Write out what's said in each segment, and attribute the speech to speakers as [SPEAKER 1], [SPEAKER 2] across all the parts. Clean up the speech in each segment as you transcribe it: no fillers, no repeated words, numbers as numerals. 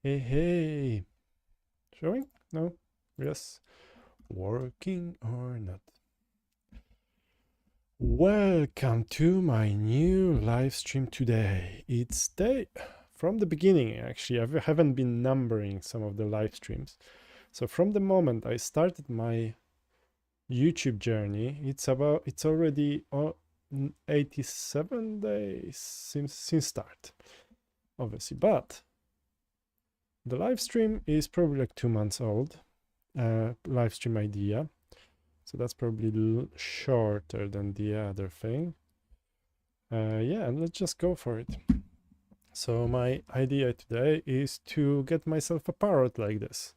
[SPEAKER 1] Hey, hey. Showing? No? Yes. Working or not? Welcome to my new live stream today. It's day from the beginning, actually. I haven't been numbering some of the live streams. So from the moment I started my YouTube journey, it's already 87 days since start, obviously. But the live stream is probably like 2 months old. Live stream idea. So that's probably shorter than the other thing. Yeah, and let's just go for it. So my idea today is to get myself a parrot like this,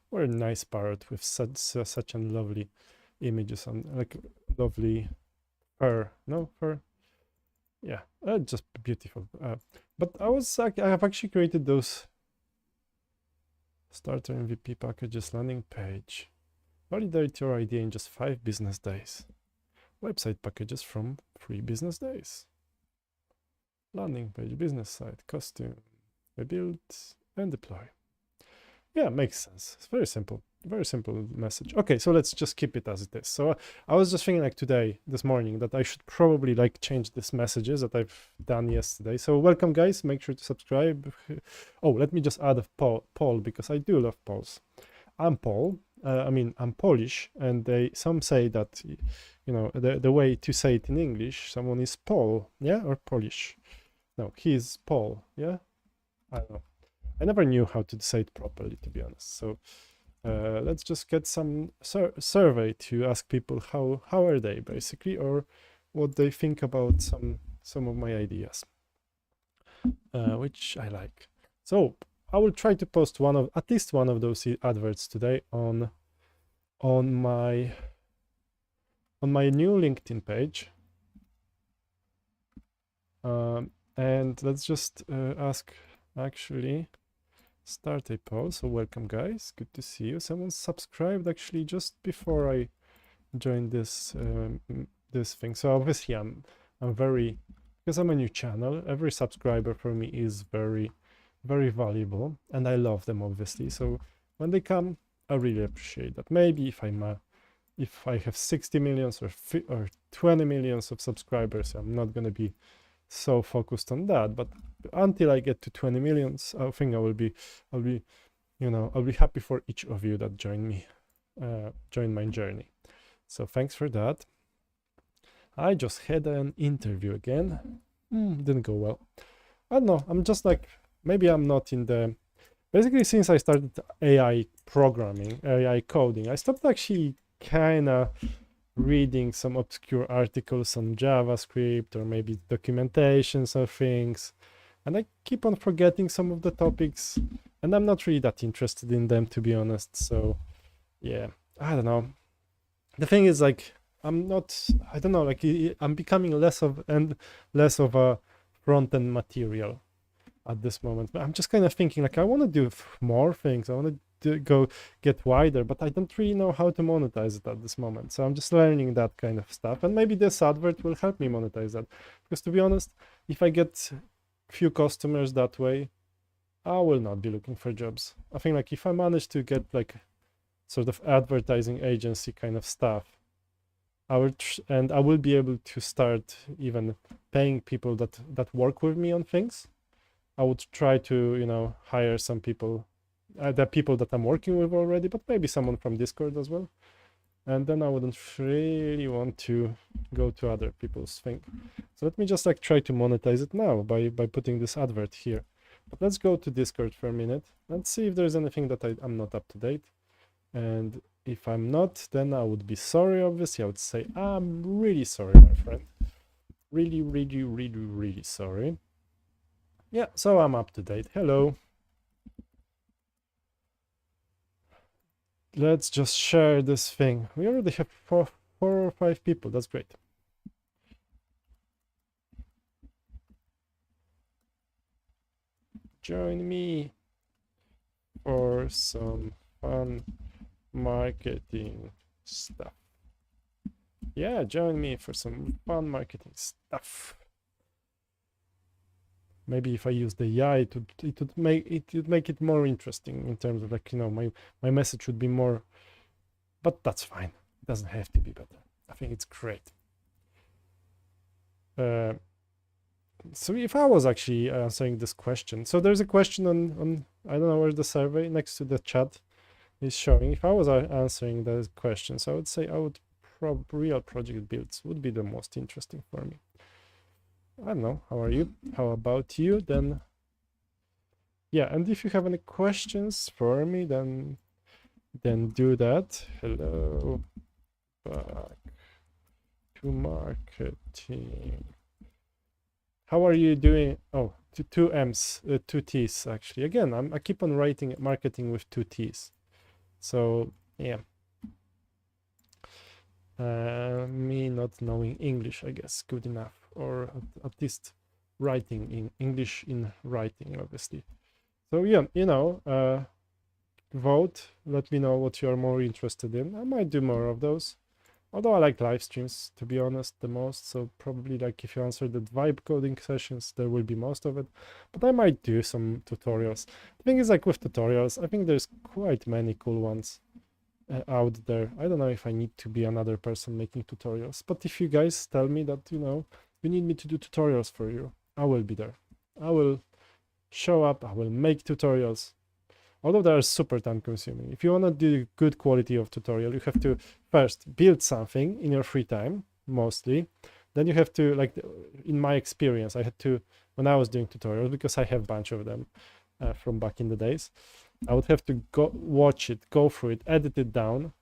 [SPEAKER 1] or a nice parrot with such a lovely images on, like lovely fur. No fur. Yeah, just beautiful. But I have actually created those starter MVP packages landing page. Validate your idea in just 5 business days. Website packages from 3 business days. Landing page, business site, costume, build and deploy. Yeah, makes sense. It's very simple message. Okay, so let's just keep it as it is. So I was just thinking like this morning, that I should probably like change these messages that I've done yesterday. So welcome guys, make sure to subscribe. Oh, let me just add a poll because I do love polls. I'm Paul. I'm Polish, and some say that, the way to say it in English, someone is Paul, yeah, or Polish. No, he's Paul, yeah. I don't know. I never knew how to say it properly, to be honest. So let's just get some survey to ask people how are they basically, or what they think about some of my ideas, which I like. So I will try to post at least one of those adverts today on my new LinkedIn page. And let's just actually start a poll. So welcome guys, good to see you. Someone subscribed actually just before I joined this thing. So obviously I'm very, because I'm a new channel, every subscriber for me is very valuable, and I love them obviously. So when they come, I really appreciate that. Maybe if I have 60 millions or 20 millions of subscribers, I'm not going to be so focused on that. But until I get to 20 millions, I think I'll be happy for each of you that join my journey. So thanks for that. I just had an interview again. Didn't go well. I don't know. I'm just like, maybe I'm not in the. Basically, since I started AI programming, AI coding, I stopped actually kind of reading some obscure articles on JavaScript or maybe documentations of things. And I keep on forgetting some of the topics, and I'm not really that interested in them, to be honest. So, yeah, I don't know. The thing is, like, I don't know, like, I'm becoming less of a front end material at this moment. But I'm just kind of thinking, like, I want to do more things. I want to go get wider, but I don't really know how to monetize it at this moment. So I'm just learning that kind of stuff. And maybe this advert will help me monetize that. Because to be honest, if I get few customers that way, I will not be looking for jobs. I think like if I manage to get like sort of advertising agency kind of stuff, I will be able to start even paying people that work with me on things. I would try to, hire some people, the people that I'm working with already, but maybe someone from Discord as well. And then I wouldn't really want to go to other people's thing. So let me just like try to monetize it now by putting this advert here. But let's go to Discord for a minute and see if there's anything that I'm not up to date. And if I'm not, then I would be sorry, obviously. I would say, I'm really sorry, my friend. Really, really, really, really sorry. Yeah, so I'm up to date. Hello. Let's just share this thing. We already have four or five people. That's great. Join me for some fun marketing stuff. Yeah, join me for some fun marketing stuff. maybe if I use the AI, it would make it more interesting in terms of like, you know, my message would be more, but that's fine. It doesn't have to be better. I think it's great. So if I was actually answering this question, so there's a question on I don't know where the survey next to the chat is showing. If I was answering those questions, I would say real project builds would be the most interesting for me. I don't know. How are you? How about you? Then, yeah. And if you have any questions for me, then do that. Hello, back to marketing. How are you doing? Oh, two M's, two T's actually. Again, I keep on writing marketing with two T's. So yeah. Me not knowing English, I guess, good enough, or at least writing in English in writing, obviously. So yeah, you know, vote. Let me know what you are more interested in. I might do more of those. Although I like live streams, to be honest, the most. So probably like if you answer the vibe coding sessions, there will be most of it. But I might do some tutorials. The thing is, like with tutorials, I think there's quite many cool ones out there. I don't know if I need to be another person making tutorials, but if you guys tell me that, you know, you need me to do tutorials for you, I will be there. I will show up, I will make tutorials. Although they are super time consuming. If you want to do good quality of tutorial, you have to first build something in your free time, mostly. Then you have to, like, in my experience, I had to, when I was doing tutorials, because I have a bunch of them from back in the days, I would have to go watch it, go through it, edit it down.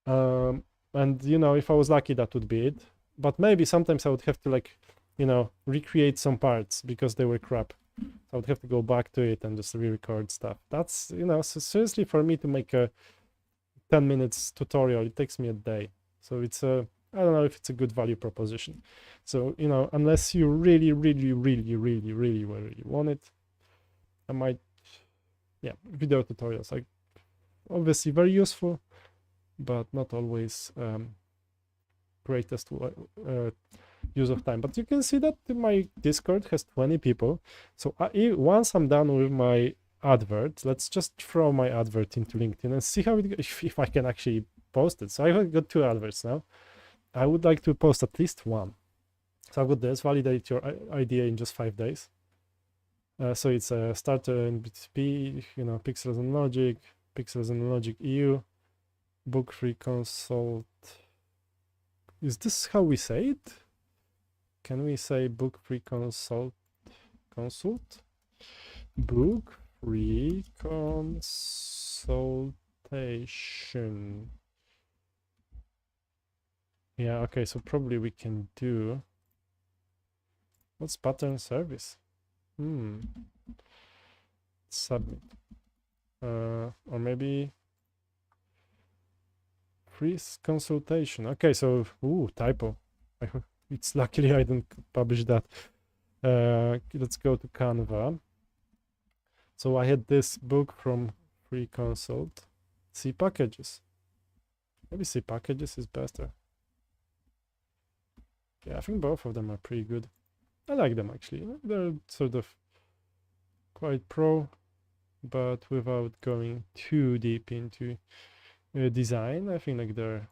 [SPEAKER 1] And, you know, if I was lucky, that would be it. But maybe sometimes I would have to, like, you know, recreate some parts because they were crap. I would have to go back to it and just re-record stuff. That's, you know, so seriously, for me to make a 10 minutes tutorial, it takes me a day. So it's a, I don't know if it's a good value proposition. So, you know, unless you really want it, I might, yeah, video tutorials, like obviously very useful, but not always greatest use of time. But you can see that my Discord has 20 people. So once I'm done with my advert, let's just throw my advert into LinkedIn and see how it if I can actually post it. So I've got 2 adverts now. I would like to post at least 1. So I've got this, validate your idea in just 5 days. So it's a starter in BTP, you know, Pixels and Logic EU, book free consult. Is this how we say it? Can we say book free consult? Book free consultation. Yeah, okay, so probably we can do, what's pattern service? Submit. Or maybe free consultation. Okay, so, typo. It's luckily I didn't publish that. Let's go to Canva. So I had this book from free consult. See packages. Maybe see packages is better. Yeah, I think both of them are pretty good. I like them actually. They're sort of quite pro, but without going too deep into design. I think like they're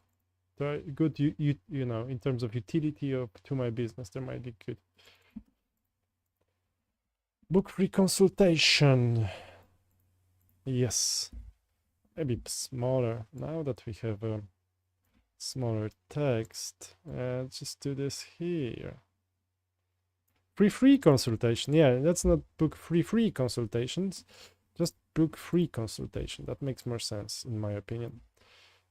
[SPEAKER 1] good. You know, in terms of utility to my business, they might be good. Book free consultation. Yes, maybe smaller. Now that we have a smaller text, let's just do this here. Free consultation. Yeah, let's not book free consultations. Just book free consultation. That makes more sense in my opinion.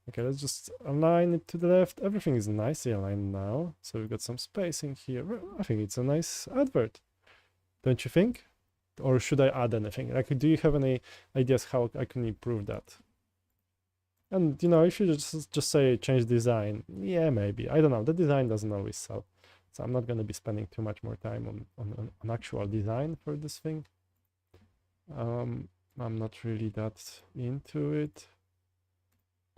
[SPEAKER 1] Okay, let's just align it to the left. Everything is nicely aligned now. So we've got some spacing here. I think it's a nice advert. Don't you think? Or should I add anything? Like, do you have any ideas how I can improve that? And, you know, if you just say change design, yeah, maybe. I don't know. The design doesn't always sell. So I'm not going to be spending too much more time on actual design for this thing. I'm not really that into it.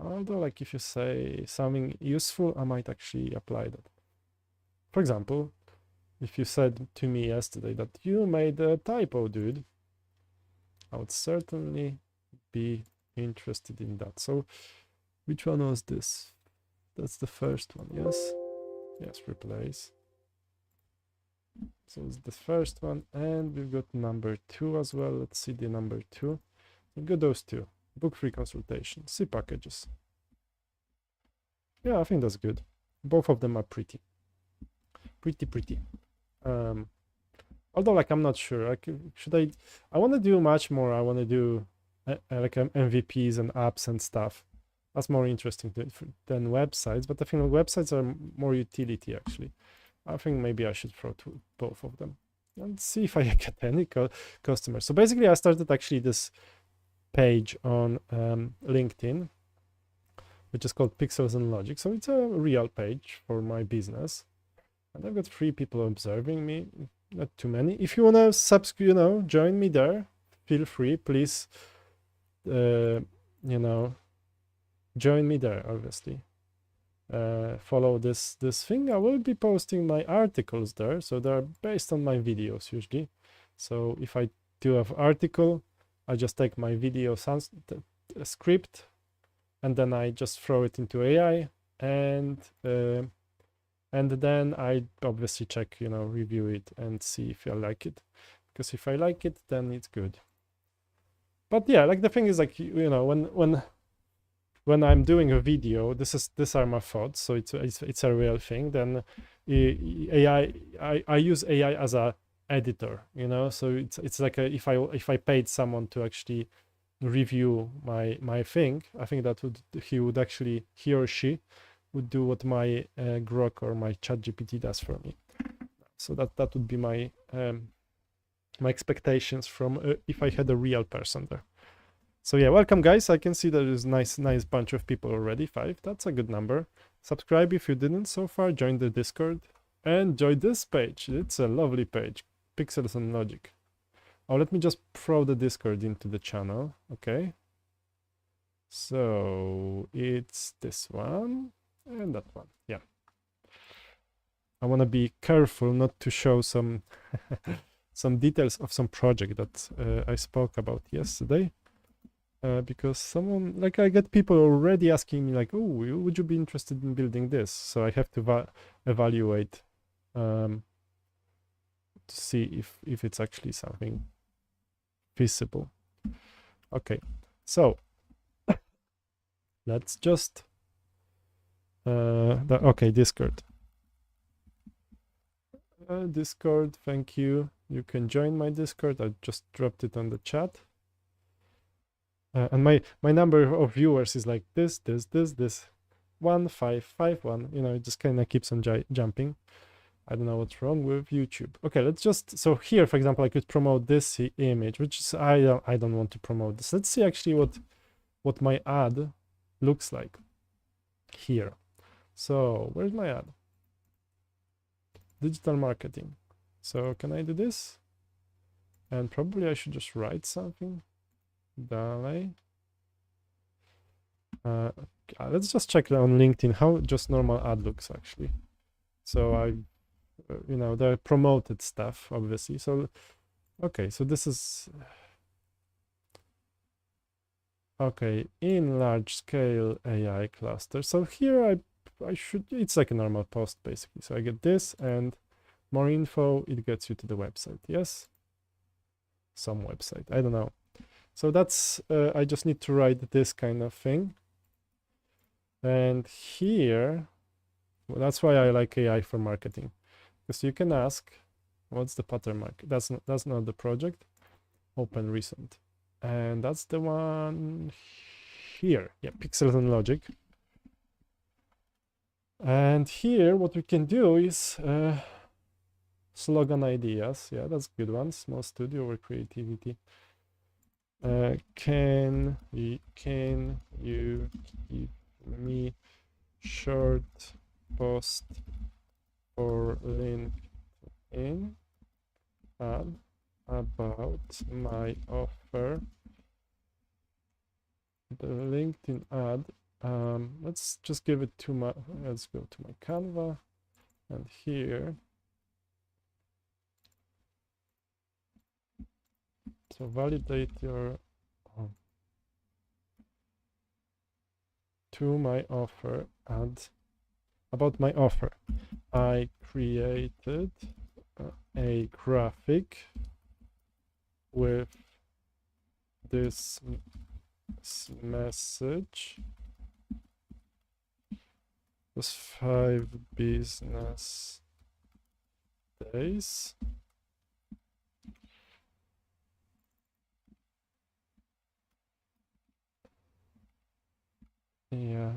[SPEAKER 1] Although, like, if you say something useful, I might actually apply that. For example, if you said to me yesterday that you made a typo, dude, I would certainly be interested in that. So which one was this? That's the first one, yes? Yes, replace. So it's the first one, and we've got number 2 as well. Let's see the number 2. We've got those two. Book free consultation, see packages. Yeah, I think that's good. Both of them are pretty. Although, like, I'm not sure. Like, should I want to do much more. I want to do like MVPs and apps and stuff. That's more interesting than websites. But I think websites are more utility, actually. I think maybe I should throw to both of them and see if I get any customers. So basically, I started actually this page on LinkedIn, which is called Pixels and Logic. So it's a real page for my business. And I've got 3 people observing me, not too many. If you want to subscribe, join me there, feel free, please, join me there, obviously. Follow this thing. I will be posting my articles there, so they're based on my videos usually. So if I do have article, I just take my video script, and then I just throw it into AI, and then I obviously check, review it and see if I like it. Because if I like it, then it's good. But yeah, like the thing is, like, when I'm doing a video, these are my thoughts, so it's a real thing. Then AI, I use AI as a editor, so it's like if I paid someone to actually review my thing, I think that he or she would do what my Grok or my ChatGPT does for me. So that would be my my expectations from if I had a real person there. So yeah, welcome guys. I can see there is nice bunch of people already. 5, that's a good number. Subscribe if you didn't so far, join the Discord, and join this page. It's a lovely page, Pixels and Logic. Oh, let me just throw the Discord into the channel. Okay, so it's this one and that one. Yeah, I want to be careful not to show some some details of some project that I spoke about yesterday. Because someone, like, I get people already asking me like, oh, would you be interested in building this? So I have to evaluate to see if it's actually something feasible. Okay, so let's just okay, Discord. Discord, thank you. You can join my Discord. I just dropped it on the chat. And my number of viewers is like this 1551. It just kind of keeps on jumping. I don't know what's wrong with YouTube. Okay, let's just, so here, for example, I could promote this image, which is I don't want to promote this. Let's see actually what my ad looks like here. So where's my ad? Digital marketing. So can I do this? And probably I should just write something. Dalej. Let's just check on LinkedIn how just normal ad looks actually. So I, the promoted stuff, obviously. So, okay, so this is, okay, in large scale AI cluster. So here I should, it's like a normal post basically. So I get this and more info, it gets you to the website. Yes. Some website, I don't know. So that's, I just need to write this kind of thing. And here, well, that's why I like AI for marketing. Because you can ask, what's the pattern market? That's not the project. Open recent. And that's the one here. Yeah, Pixels and Logic. And here, what we can do is slogan ideas. Yeah, that's a good one. Small studio or creativity. Can you give me short post for LinkedIn ad about my offer? The LinkedIn ad. Let's just give it to my. Let's go to my Canva, and here So validate your to my offer and about my offer. I created a graphic with this message. Was 5 business days. Yeah.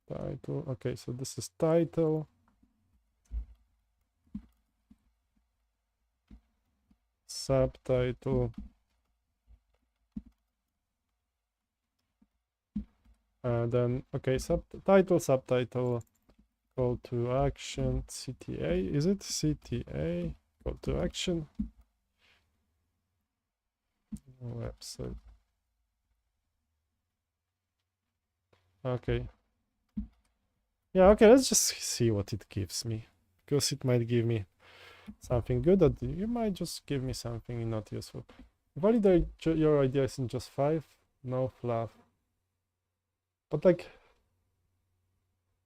[SPEAKER 1] Title. Okay, so this is title. Subtitle. Then, okay, subtitle, call to action, CTA. Is it CTA? Call to action. Website. Okay. Yeah, okay, let's just see what it gives me. Because it might give me something good, or you might just give me something not useful. Validate your ideas in just 5. No fluff. But like,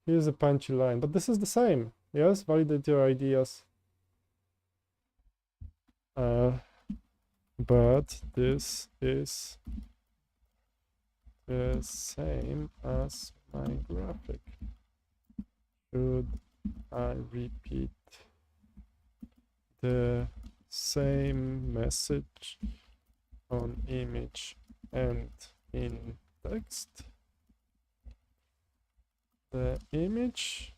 [SPEAKER 1] here's a punchy line. But this is the same. Yes, validate your ideas. But this is the same as my graphic. Should I repeat the same message on image and in text? The image?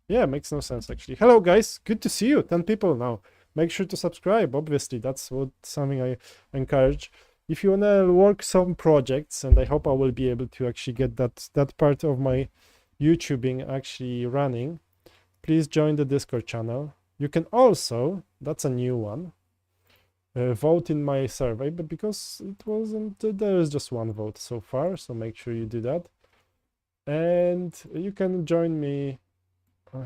[SPEAKER 1] Yeah, makes no sense actually. Hello guys, good to see you. 10 people now. Make sure to subscribe, obviously. That's something I encourage. If you wanna work some projects, and I hope I will be able to actually get that part of my YouTubing actually running, please join the Discord channel. You can also, that's a new one, vote in my survey, but because it wasn't, there is just one vote so far, so make sure you do that. And you can join me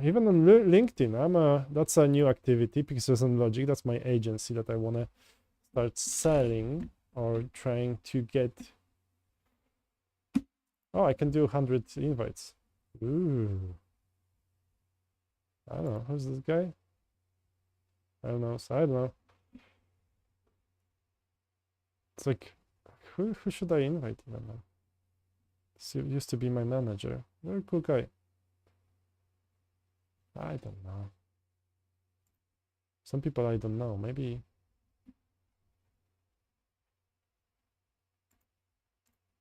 [SPEAKER 1] even on LinkedIn. That's a new activity, Pixels Logic. That's my agency that I want to start selling or trying to get. Oh, I can do 100 invites. Ooh. I don't know. Who's this guy? I don't know. So I don't know. It's like, who should I invite even now? This used to be my manager. Very cool guy. I don't know. Some people I don't know. Maybe.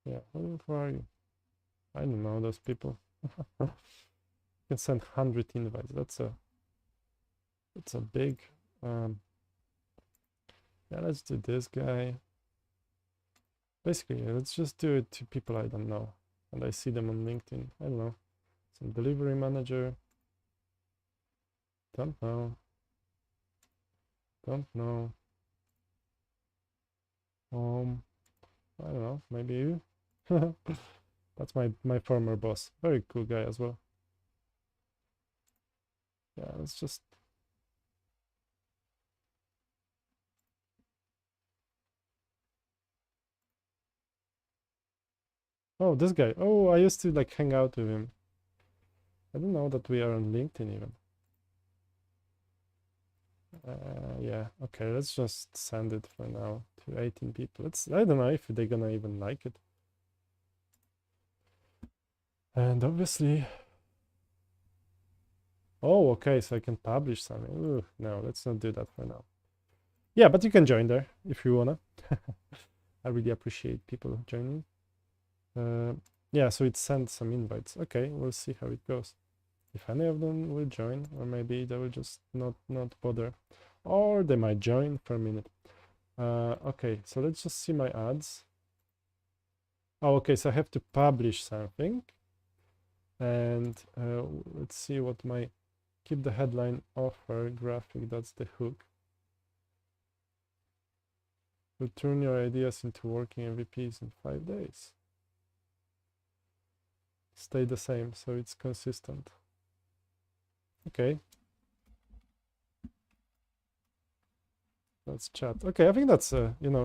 [SPEAKER 1] Yeah. Who are you? I don't know those people. You can send 100 invites. That's a big. Yeah, let's do this guy. Basically, let's just do it to people I don't know, and I see them on LinkedIn. I don't know. Some delivery manager. Don't know. Don't know. I don't know. Maybe you. That's my former boss. Very cool guy as well. Yeah, let's just. Oh, this guy. Oh, I used to like hang out with him. I don't know that we are on LinkedIn even. Yeah, okay, let's just send it for now to 18 people. I don't know if they're gonna even like it. And obviously, oh, okay, so I can publish something. Ooh, no, let's not do that for now. Yeah, but you can join there if you wanna. I really appreciate people joining. Yeah, so it sent some invites. Okay, we'll see how it goes. If any of them will join, or maybe they will just not bother, or they might join for a minute. Okay, so let's just see my ads. Oh, okay, so I have to publish something. And let's see what my keep the headline offer graphic, that's the hook. To turn your ideas into working MVPs in 5 days. Stay the same, so it's consistent. Okay. Let's chat. Okay, I think that's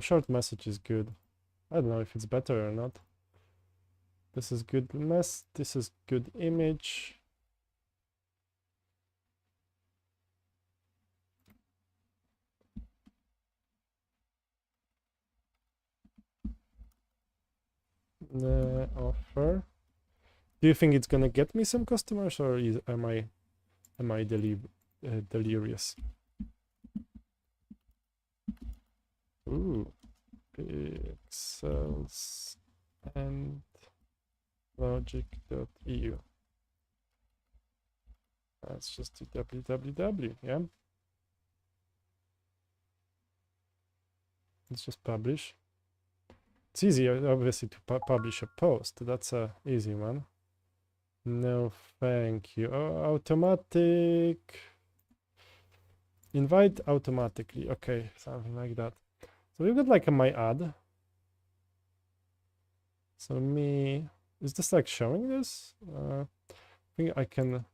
[SPEAKER 1] short message is good. I don't know if it's better or not. This is good this is good image. The offer. Do you think it's gonna get me some customers, or am I delirious? Ooh, pixels and logic.eu. That's just www. Yeah. Let's just publish. It's easy, obviously, to publish a post. That's a easy one. No, thank you. Oh, automatic. Invite automatically. Okay, something like that. So we've got like my ad. So is this like showing this? I think I can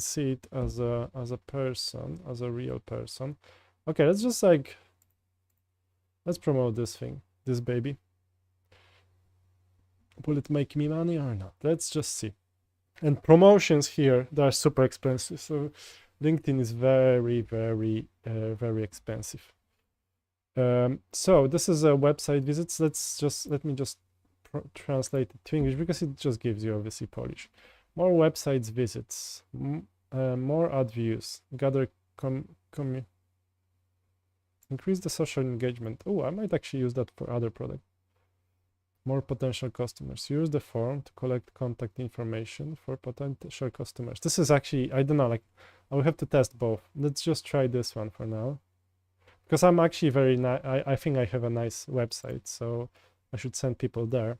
[SPEAKER 1] see it as a person, as a real person. Okay, let's just let's promote this thing, this baby. Will it make me money or not? Let's just see. And promotions here, they're super expensive. So LinkedIn is very, very, very expensive. So this is a website visits. Let me just translate it to English, because it just gives you obviously Polish. More websites visits, more ad views, gather increase the social engagement. Oh, I might actually use that for other products. More potential customers. Use the form to collect contact information for potential customers. This is actually, I don't know, like I will have to test both. Let's just try this one for now, because I'm actually I think I have a nice website, so I should send people there.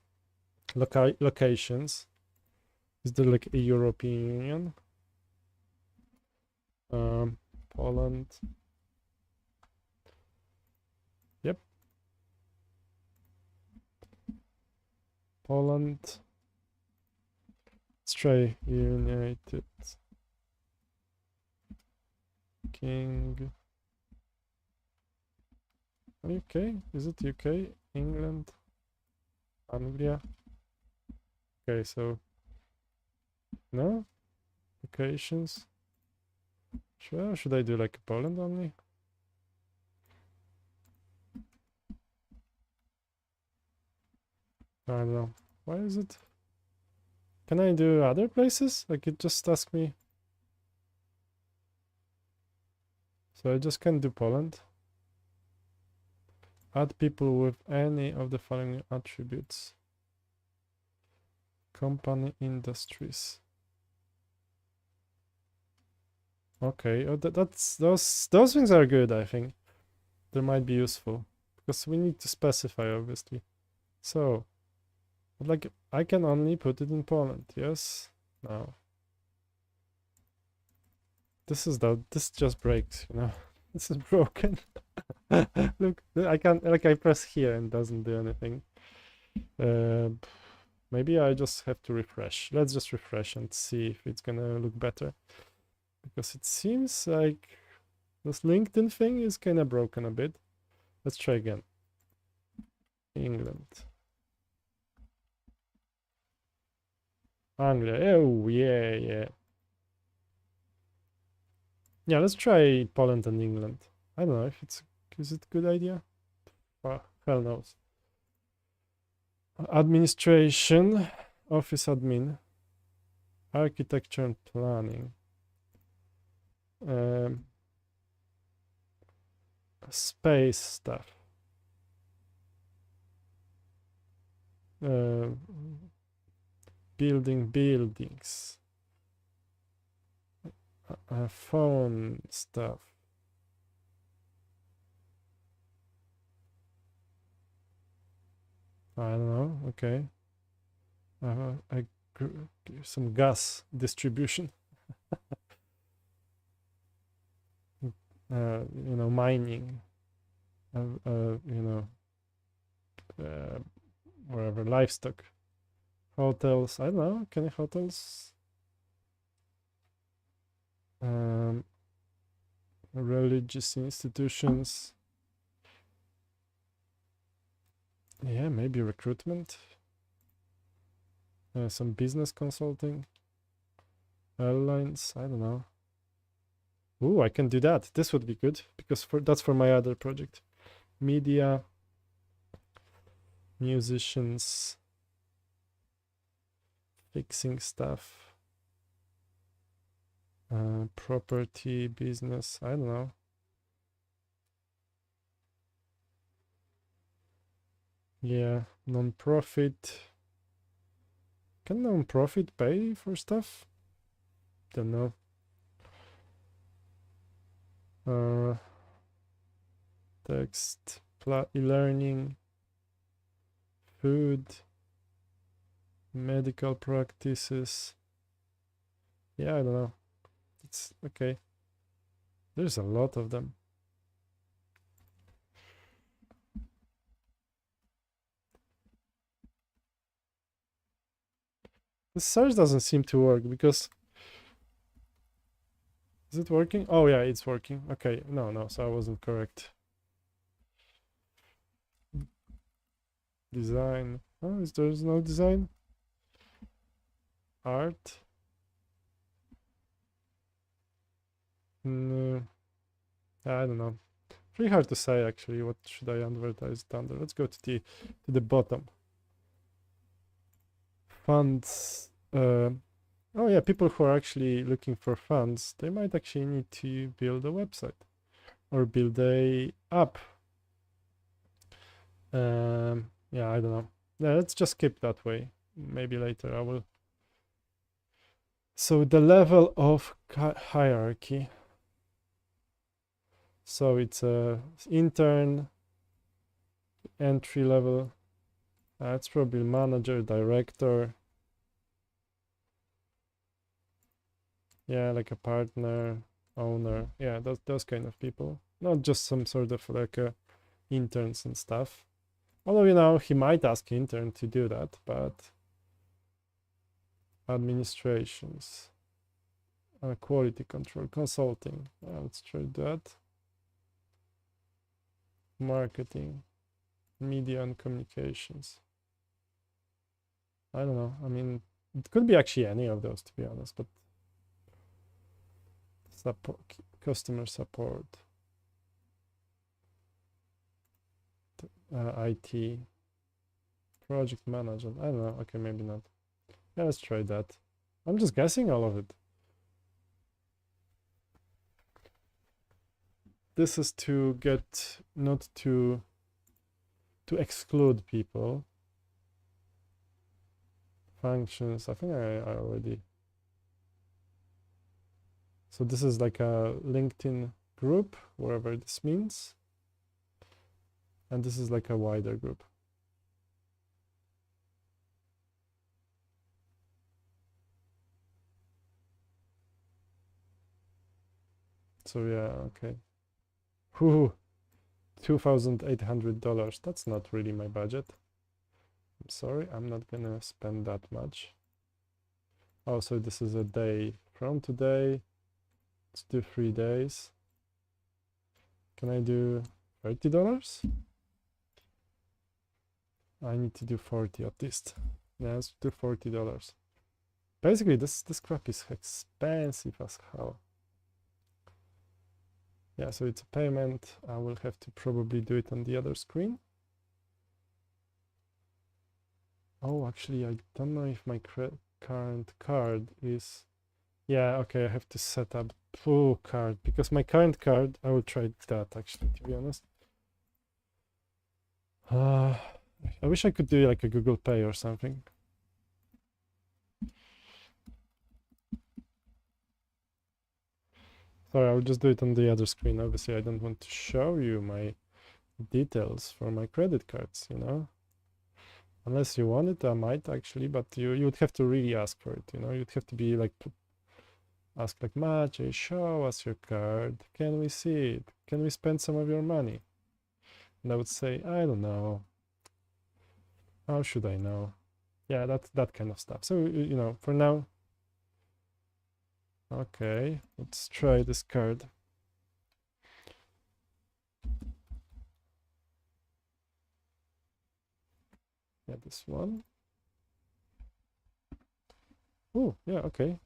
[SPEAKER 1] Locations. Is there like a European Union? Poland. Yep. Poland. Let's try United King. UK. Is it UK? England? Anglia? Okay, so no locations. Should I do like Poland only? I don't know. Why is it? Can I do other places? Like it just asks me. So I just can do Poland. Add people with any of the following attributes. Company industries. Okay, that's those things are good, I think. They might be useful, because we need to specify, obviously. So, like, I can only put it in Poland, yes? No. This just breaks, This is broken. Look, I can't, like, I press here and doesn't do anything. Maybe I just have to refresh. Let's just refresh and see if it's gonna look better. Because it seems like this LinkedIn thing is kind of broken a bit. Let's try again. England. Anglia. Oh, yeah, yeah. Yeah, let's try Poland and England. I don't know if is it a good idea? Oh, hell knows. Administration, office admin, architecture and planning. Space stuff. Building buildings. Phone stuff. I don't know. Okay. Some gas distribution. Mining. Wherever, livestock. Hotels. I don't know. Can hotels? religious institutions. Yeah, maybe recruitment. Some business consulting. Airlines, I don't know. Ooh, I can do that. This would be good because that's for my other project. Media, musicians, fixing stuff, property, business, I don't know. Yeah, non-profit. Can non-profit pay for stuff? Don't know. Text, e-learning, food, medical practices. Yeah, I don't know. It's okay. There's a lot of them. The search doesn't seem to work because... Is it working? Oh yeah, it's working. Okay, no, so I wasn't correct. Design. Oh, there's no design? Art? No. I don't know. Pretty hard to say actually. What should I advertise it under? Let's go to the bottom. Funds. Oh yeah, people who are actually looking for funds, they might actually need to build a website or build a app. Yeah, I don't know. Yeah, let's just keep that way. Maybe later I will. So the level of hierarchy. So it's a intern, entry level. It's probably manager, director. Yeah, like a partner, owner. Yeah, those kind of people. Not just some sort of like interns and stuff. Although, you know, he might ask intern to do that, but administrations, quality control, consulting. Let's try that. Marketing, media and communications. I don't know. I mean, it could be actually any of those, to be honest, but support, customer support, IT, project management. I don't know. Okay, maybe not. Yeah, let's try that. I'm just guessing all of it. This is to get not to exclude people. Functions. I think I already. So this is like a LinkedIn group, wherever this means. And this is like a wider group. So yeah, okay. Whew, $2,800. That's not really my budget. I'm sorry, I'm not gonna spend that much. Also, this is a day from today. Let's do 3 days. Can I do $30? I need to do 40 at least. Yeah, let's do $40. Basically, this crap is expensive as hell. Yeah, so it's a payment. I will have to probably do it on the other screen. Oh, actually, I don't know if my current card is... Yeah, okay, I have to set up full card because my current card, I will try that actually, to be honest. I wish I could do like a Google Pay or something. Sorry, I'll just do it on the other screen. Obviously, I don't want to show you my details for my credit cards, you know? Unless you want it, I might actually, but you would have to really ask for it, you know? You'd have to be like, ask like, Maciej, show us your card. Can we see it? Can we spend some of your money? And I would say, I don't know. How should I know? Yeah, that kind of stuff. So, you know, for now, okay, let's try this card. Yeah, this one. Oh, yeah, okay.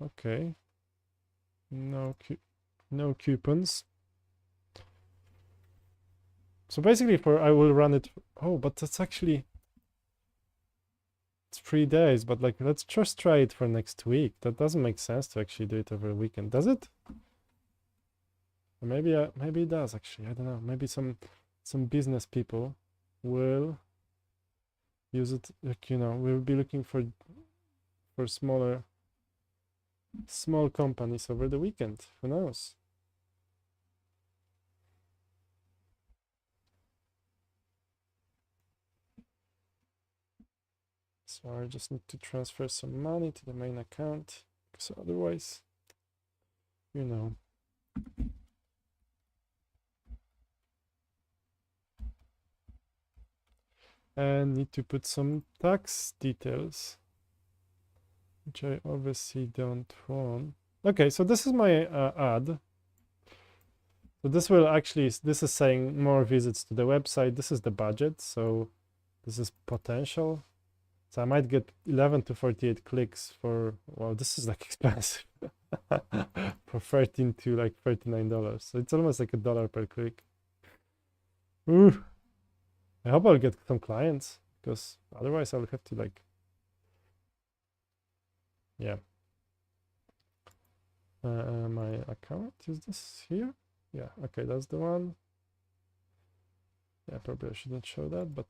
[SPEAKER 1] Okay. No coupons. So basically I will run it. Oh, but that's actually, it's 3 days, but like, let's just try it for next week. That doesn't make sense to actually do it over a weekend, does it? Or maybe it does actually. I don't know. Maybe some business people will use it. Like, we'll be looking for small companies over the weekend. Who knows? So I just need to transfer some money to the main account, because otherwise, and need to put some tax details, which I obviously don't want. Okay, so this is my ad. So this is saying more visits to the website. This is the budget. So this is potential. So I might get 11 to 48 clicks for, wow, this is like expensive. For 13 to like $39. So it's almost like $1 per click. Ooh. I hope I'll get some clients, because otherwise I'll have to like, yeah. My account, is this here? Yeah, okay, that's the one. Yeah, probably I shouldn't show that, but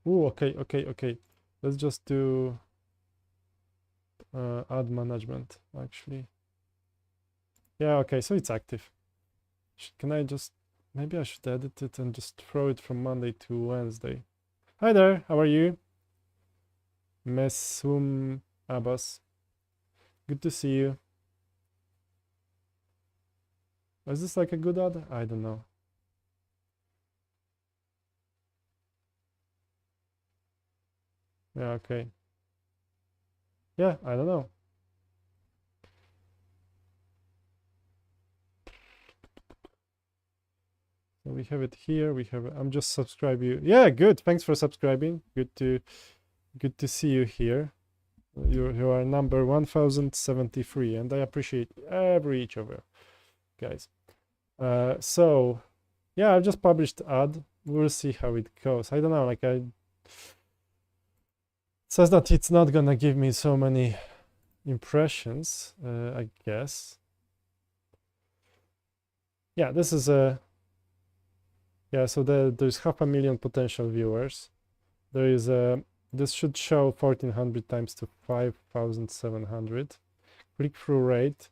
[SPEAKER 1] ooh, okay. Let's just do ad management, actually. Yeah, okay, so it's active. Can I just, maybe I should edit it and just throw it from Monday to Wednesday. Hi there, how are you? Mesum Abbas. Good to see you. Is this like a good ad? I don't know. Yeah, okay. Yeah, I don't know. So we have it here. I'm just subscribe you. Yeah, good. Thanks for subscribing. Good to see you here. You are number 1073, and I appreciate every each of you guys. So yeah, I've just published ad. We'll see how it goes. I don't know, like it says that it's not gonna give me so many impressions, I guess. Yeah, this is yeah, so there's 500,000 potential viewers. There is this should show 1400 times to 5700. Click-through rate,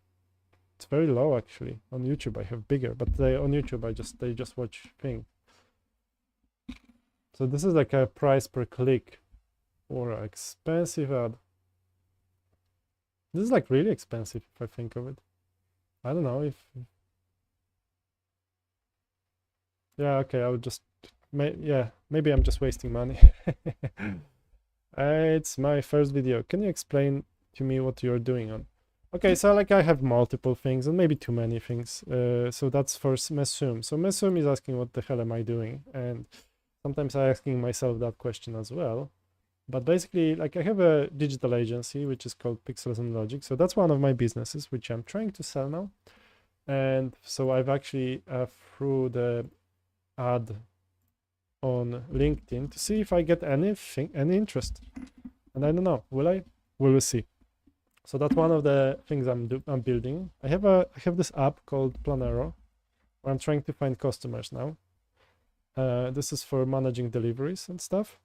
[SPEAKER 1] it's very low actually. On YouTube I have bigger, but on YouTube they just watch thing. So this is like a price per click, or an expensive ad. This is like really expensive if I think of it. I don't know if, yeah, okay, I would just, yeah, maybe I'm just wasting money. It's my first video. Can you explain to me what you're doing on? Okay, so like I have multiple things and maybe too many things. So that's for Mesum. So Mesum is asking what the hell am I doing? And sometimes I'm asking myself that question as well. But basically, like I have a digital agency, which is called Pixels and Logic. So that's one of my businesses, which I'm trying to sell now. And so I've actually through the ad on LinkedIn to see if I get any interest. And I don't know, will I? We will see. So that's one of the things I'm building. I have this app called Planero, where I'm trying to find customers now. This is for managing deliveries and stuff.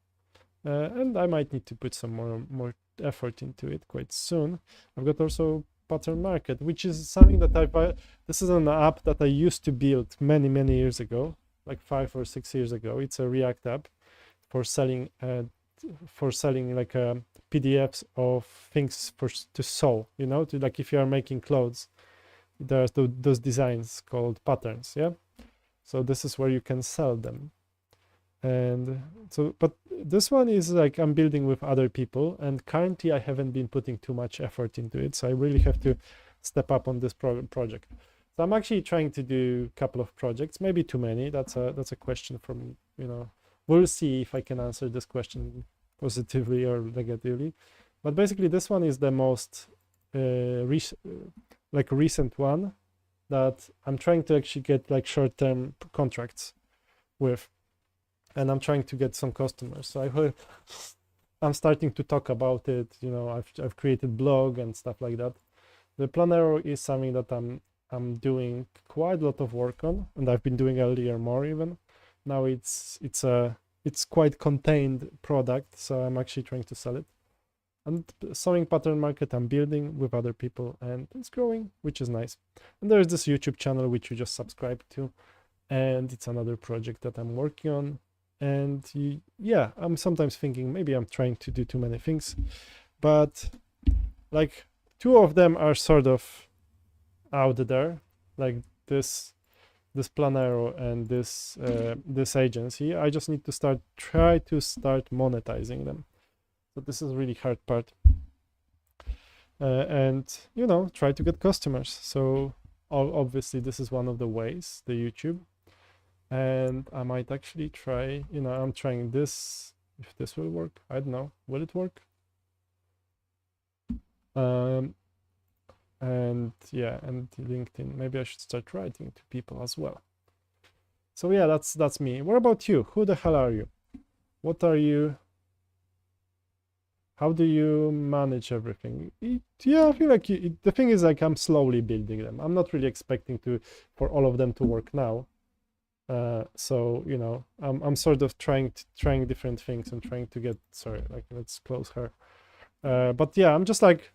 [SPEAKER 1] And I might need to put some more effort into it quite soon. I've got also Pattern Market, which is something that this is an app that I used to build many years ago, like 5 or 6 years ago. It's a React app for selling like PDFs of things to sew, to like if you are making clothes, there's those designs called patterns. Yeah, so this is where you can sell them. And so, but this one is like I'm building with other people, and currently I haven't been putting too much effort into it, so I really have to step up on this project. So I'm actually trying to do a couple of projects, maybe too many. That's a question from, we'll see if I can answer this question positively or negatively. But basically this one is the most recent one that I'm trying to actually get like short-term contracts with, and I'm trying to get some customers. So I'm starting to talk about it. I've created blog and stuff like that. The Planero is something that I'm doing quite a lot of work on, and I've been doing earlier more even. Now it's quite contained product, so I'm actually trying to sell it. And sewing pattern market I'm building with other people, and it's growing, which is nice. And there's this YouTube channel which you just subscribe to, and it's another project that I'm working on. And yeah, I'm sometimes thinking maybe I'm trying to do too many things, but like 2 of them are sort of out there, like this Planero and this agency. I just need to try to start monetizing them. So this is really hard part. And try to get customers. So obviously this is one of the ways, the YouTube. And I might actually try, I'm trying this, if this will work. I don't know, will it work? And yeah, and LinkedIn, maybe I should start writing to people as well. So yeah, that's me. What about you? Who the hell are you? What are you? How do you manage everything? Yeah, I feel like the thing is, like, I'm slowly building them. I'm not really expecting for all of them to work now. So I'm sort of trying different things and trying to get, sorry, like, let's close her. But yeah, I'm just like,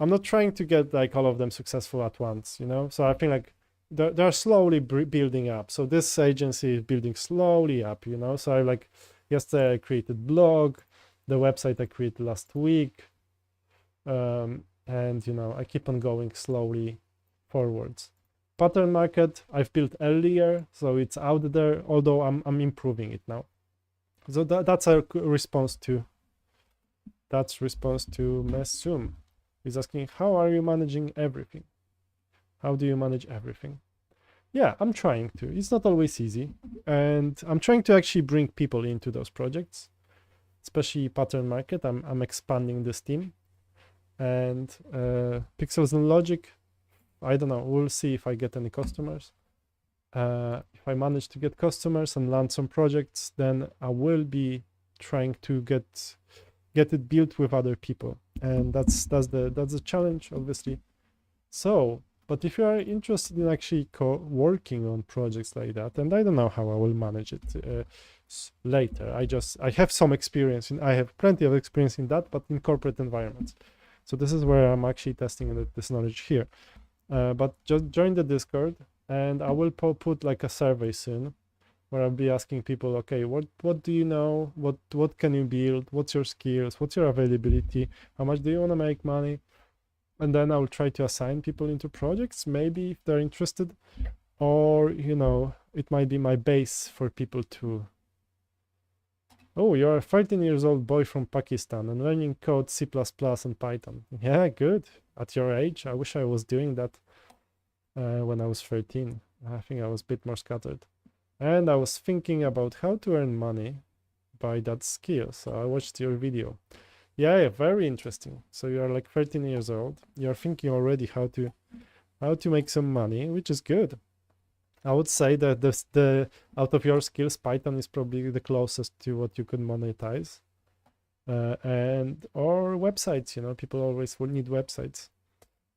[SPEAKER 1] I'm not trying to get like all of them successful at once, So I feel like they're slowly building up. So this agency is building slowly up, So yesterday I created blog, the website I created last week, and I keep on going slowly forwards. Pattern market I've built earlier, so it's out there, although I'm improving it now. So that's a response to Mesum. He's asking, how are you managing everything? How do you manage everything? Yeah, I'm trying to. It's not always easy, and I'm trying to actually bring people into those projects, especially pattern market. I'm expanding this team, and pixels and logic, I don't know, we'll see if I get any customers. If I manage to get customers and land some projects, then I will be trying to get it built with other people, and that's the challenge, obviously. So, but if you are interested in actually working on projects like that, and I don't know how I will manage it later. I have some experience I have plenty of experience in that, but in corporate environments. So this is where I'm actually testing this knowledge here. But just join the Discord, and I will put like a survey soon, where I'll be asking people, okay, what do you know? What can you build? What's your skills? What's your availability? How much do you want to make money? And then I will try to assign people into projects, maybe if they're interested, or it might be my base for people to. Oh, you're a 13 years old boy from Pakistan and learning code C++ and Python. Yeah, good. At your age, I wish I was doing that when I was 13. I think I was a bit more scattered. And I was thinking about how to earn money by that skill. So I watched your video. Yeah, very interesting. So you're like 13 years old. You're thinking already how to make some money, which is good. I would say that the out of your skills, Python is probably the closest to what you could monetize. Or websites, people always will need websites.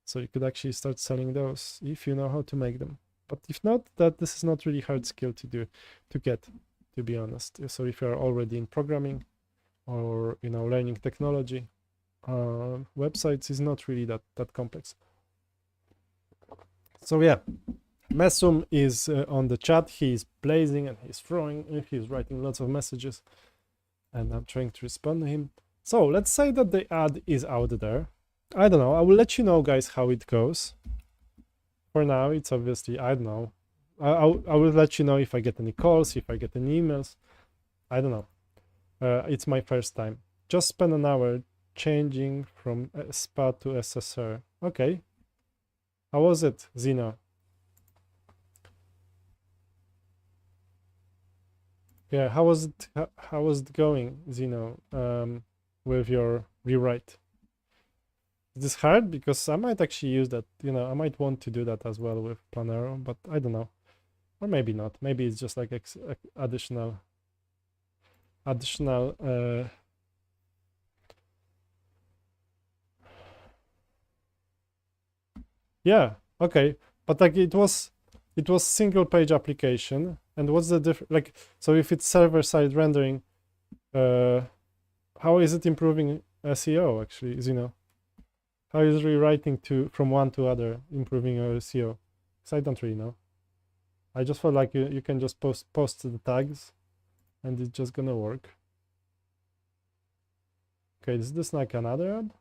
[SPEAKER 1] So you could actually start selling those if you know how to make them. But if not, this is not really hard skill to get, to be honest. So if you're already in programming or learning technology, websites is not really that complex. So yeah, Mesum is on the chat. He's blazing and he's writing lots of messages, and I'm trying to respond to him. So let's say that the ad is out there. I don't know. I will let you know, guys, how it goes. For now, it's obviously, I don't know. I will let you know if I get any calls, if I get any emails. I don't know. It's my first time. Just spend an hour changing from SPA to SSR. Okay. How was it, Zeno? Yeah, how was it? How was it going, Zeno? With your rewrite? Is this hard? Because I might actually use that. You know, I might want to do that as well with Planero, but I don't know, or maybe not. Maybe it's just like additional. Yeah. Okay. But like it was single page application. And what's the difference? Like, so if it's server side rendering, how is it improving SEO actually, Zeno? How is rewriting from one to other improving your SEO? Because I don't really know. I just felt like you can just post the tags and it's just gonna work. Okay, is this like another ad?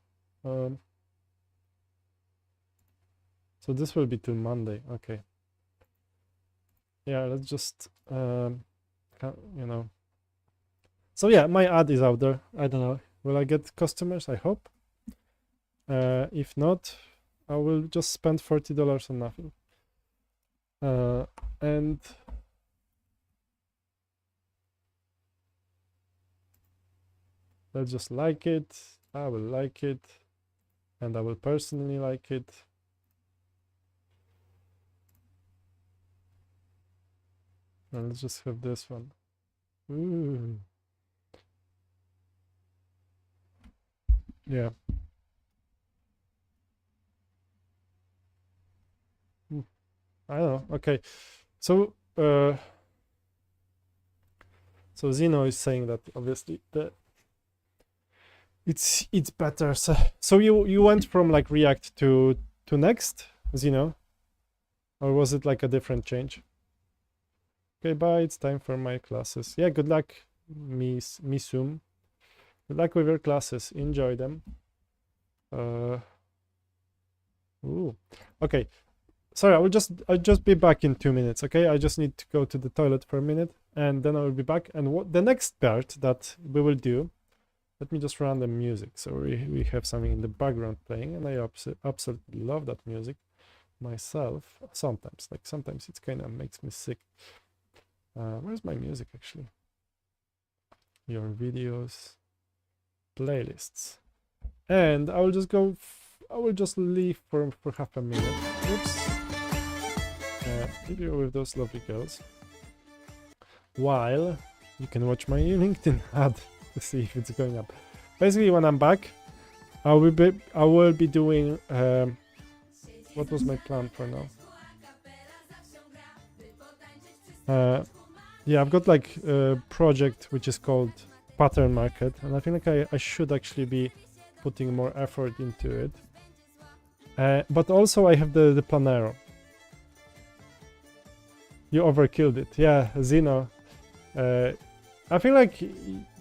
[SPEAKER 1] So this will be till Monday. Okay. Yeah, let's just you know. So yeah, my ad is out there. I don't know. Will I get customers? I hope. If not, I will just spend $40 on nothing. And let's just like it. I will like it. And I will personally like it. And let's just have this one. Ooh. Yeah. I don't know. Okay. So so Zeno is saying that obviously it's better. So you went from like React to Next, Zeno? Or was it like a different change? Okay, bye. It's time for my classes. Yeah, good luck, Misum. Good luck with your classes. Enjoy them. Ooh. Okay. Sorry, I'll just be back in 2 minutes. Okay, I just need to go to the toilet for a minute, and then I will be back. And what the next part that we will do? Let me just run the music. So we have something in the background playing, and I absolutely love that music myself. Sometimes it kind of makes me sick. Where's my music actually? Your videos, playlists, and I will just go. I will just leave for half a minute. Oops. Video with those lovely girls. While you can watch my LinkedIn ad to see if it's going up. Basically, when I'm back, I will be doing. What was my plan for now? Yeah, I've got like a project which is called Pattern Market, and I think like I should actually be putting more effort into it. But also I have the Planero. You overkilled it. Yeah, Zeno. I feel like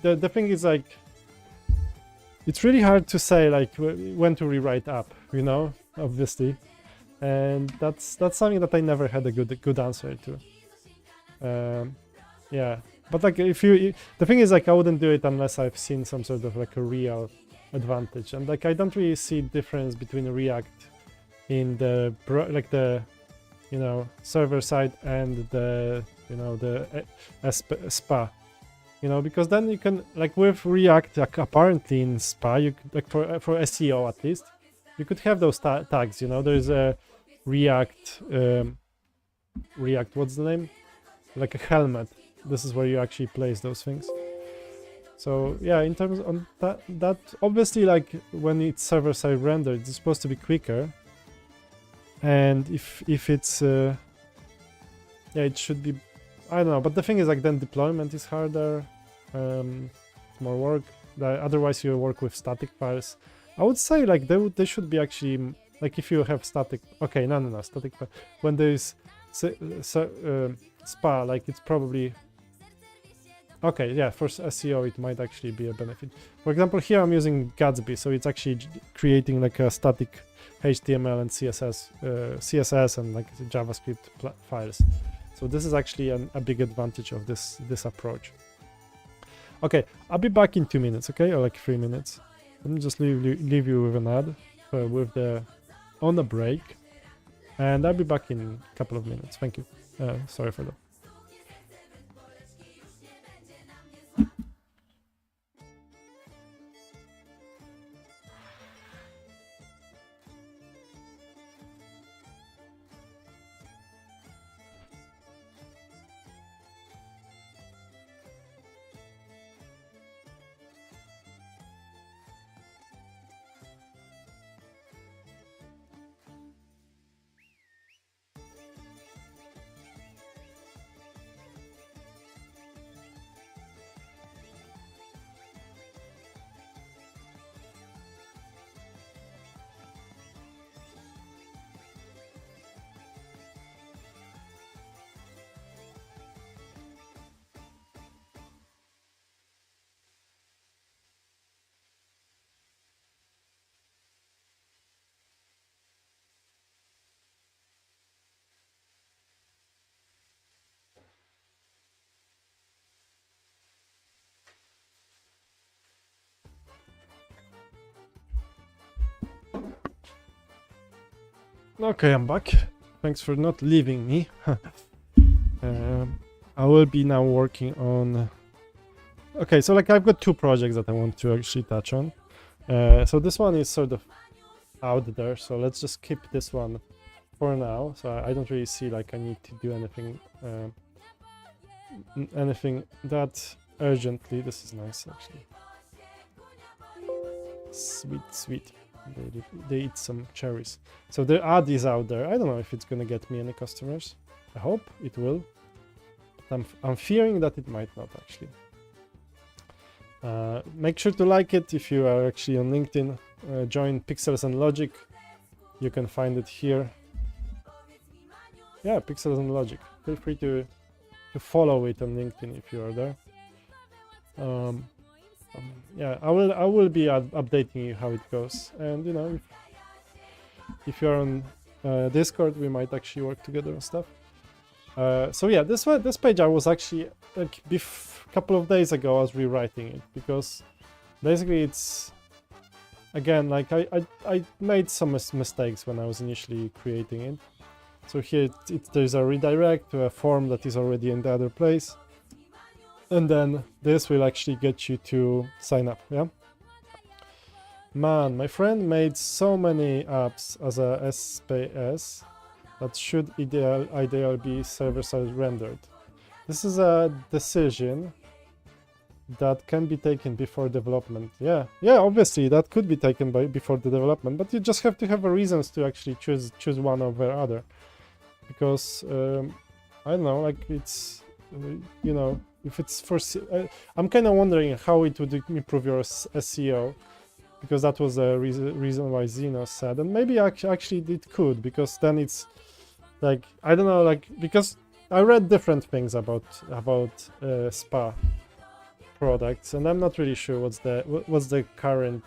[SPEAKER 1] the thing is like it's really hard to say like when to rewrite up, you know, obviously. And that's something that I never had a good answer to. Yeah, but like the thing is like I wouldn't do it unless I've seen some sort of like a real advantage, and like I don't really see difference between React in the server side and the SPA, because then you can like with React, like apparently in SPA you like for SEO at least you could have those tags. There's a React what's the name, like a helmet. This is where you actually place those things. So yeah, in terms of that obviously like when it's server side rendered, it's supposed to be quicker. And if it's yeah, it should be, I don't know, but the thing is like then deployment is harder, more work. Otherwise you work with static files. I would say like they should be actually like if you have static, okay, no static file, when there is SPA, like it's probably okay. Yeah, for SEO it might actually be a benefit. For example, here I'm using Gatsby, so it's actually creating like a static HTML and CSS and like JavaScript files. So this is actually a big advantage of this approach. Okay, I'll be back in 2 minutes, okay, or like 3 minutes. Let me just leave you with an ad with the on a break. and I'll be back in a couple of minutes. Thank you. Sorry for that. Okay, I'm back. Thanks for not leaving me. I will be now working on... Okay, so like I've got two projects that I want to actually touch on. So this one is sort of out there, so let's just keep this one for now. So I don't really see like I need to do anything that urgently. This is nice actually. Sweet. They eat some cherries. So the ad is out there. I don't know if it's gonna get me any customers. I hope it will. But I'm fearing that it might not actually. Make sure to like it if you are actually on LinkedIn. Join Pixels and Logic. You can find it here. Yeah, Pixels and Logic. Feel free to follow it on LinkedIn if you are there. Yeah, I will be updating you how it goes, and you know, if you're on Discord, we might actually work together and stuff. So yeah, this page I was actually like a couple of days ago I was rewriting it, because basically it's again like I made some mistakes when I was initially creating it. So here there's a redirect to a form that is already in the other place. And then this will actually get you to sign up, yeah? Man, my friend made so many apps as a SPS that should ideally be server-side rendered. This is a decision that can be taken before development. Yeah, obviously that could be taken before the development, but you just have to have a reasons to actually choose one over other. Because, I don't know, like it's, you know, if it's for... I'm kind of wondering how it would improve your SEO, because that was a reason why Zeno said, and maybe actually it could, because then it's like, I don't know, like, because I read different things about spa products, and I'm not really sure what's the current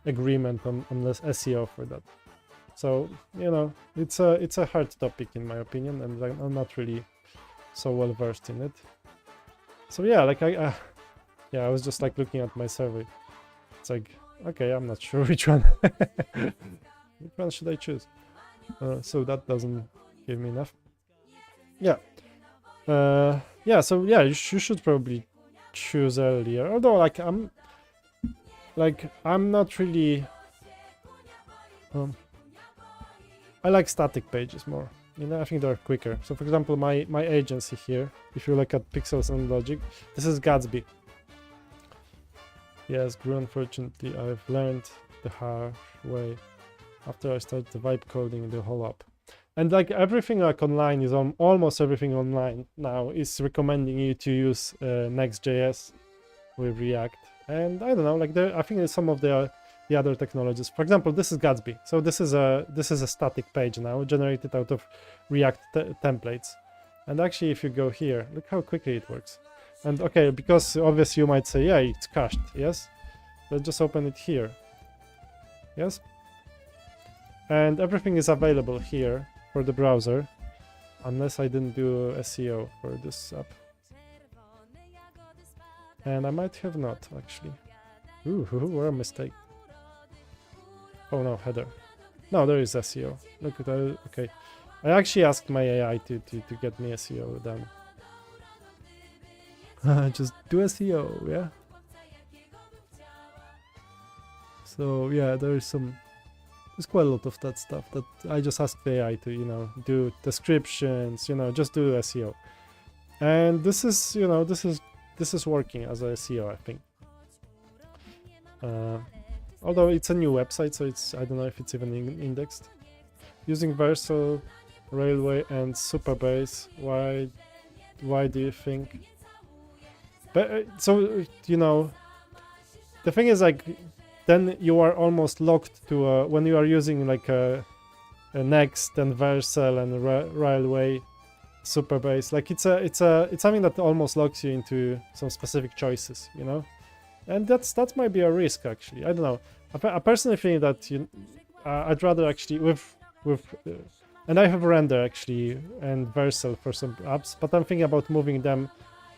[SPEAKER 1] agreement on the SEO for that. So, you know, it's a hard topic in my opinion, and I'm not really so well versed in it. So yeah, like I was just like looking at my survey. It's like, okay, I'm not sure which one which one should I choose. So that doesn't give me enough. Yeah. Yeah, so yeah, you should probably choose earlier. Although like I'm not really I like static pages more. You know, I think they're quicker. So for example, my agency here, if you look at Pixels and Logic, this is Gatsby. Yes, Gru, unfortunately, I've learned the hard way after I started the vibe coding the whole app. And like everything like online is almost everything online now is recommending you to use Next.js with React. And I don't know, like I think there's some of the other technologies. For example, this is Gatsby. So this is a static page now generated out of React templates. And actually, if you go here, look how quickly it works. And okay, because obviously you might say, yeah, it's cached. Yes, let's just open it here. Yes, and everything is available here for the browser, unless I didn't do SEO for this app. And I might have not actually. Ooh, what a mistake. Oh no, header. No, there is SEO. Look at that. Okay. I actually asked my AI to get me SEO done. Just do SEO, yeah. So yeah, there's quite a lot of that stuff that I just asked the AI to, you know, do descriptions, you know, just do SEO. And this is, you know, this is working as a SEO, I think. Although it's a new website, so I don't know if it's even indexed. Using Verso, Railway, and Supabase. Why do you think? But so, you know, the thing is, like, then you are almost locked to when you are using like a Next and Vercel and Railway, Supabase. Like it's something that almost locks you into some specific choices, you know, and that might be a risk actually. I don't know. I personally think that I'd rather actually with and I have Render actually and Vercel for some apps, but I'm thinking about moving them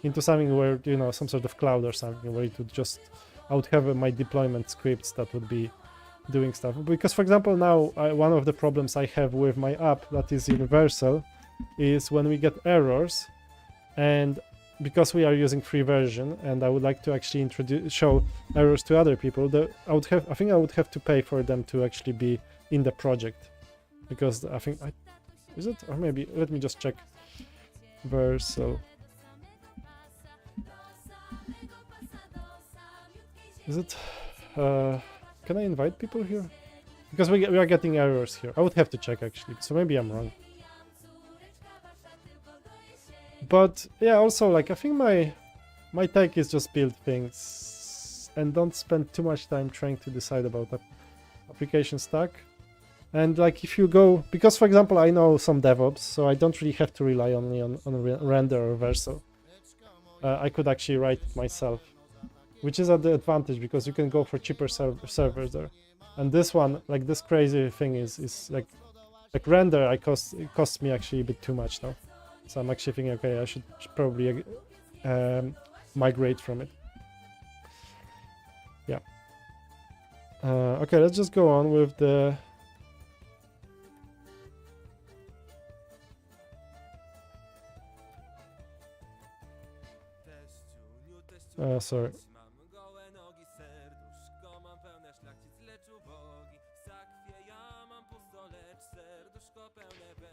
[SPEAKER 1] into something where, you know, some sort of cloud or something where it would just, I would have my deployment scripts that would be doing stuff. Because for example now one of the problems I have with my app that is in Vercel is when we get errors, and because we are using free version and I would like to actually show errors to other people, I think I would have to pay for them to actually be in the project, because I think is it, or maybe let me just check Vercel. Is it can I invite people here? Because we are getting errors here. I would have to check actually, so maybe I'm wrong. But yeah, also like I think my take is just build things and don't spend too much time trying to decide about the application stack. And like if you go, because for example I know some DevOps, so I don't really have to rely only on Render or Verso. I could actually write it myself, which is at the advantage because you can go for cheaper servers there. And this one, like this crazy thing is like Render, it costs me actually a bit too much now. So I'm actually thinking, okay, I should probably migrate from it. Yeah. Okay, let's just go on with the. Sorry.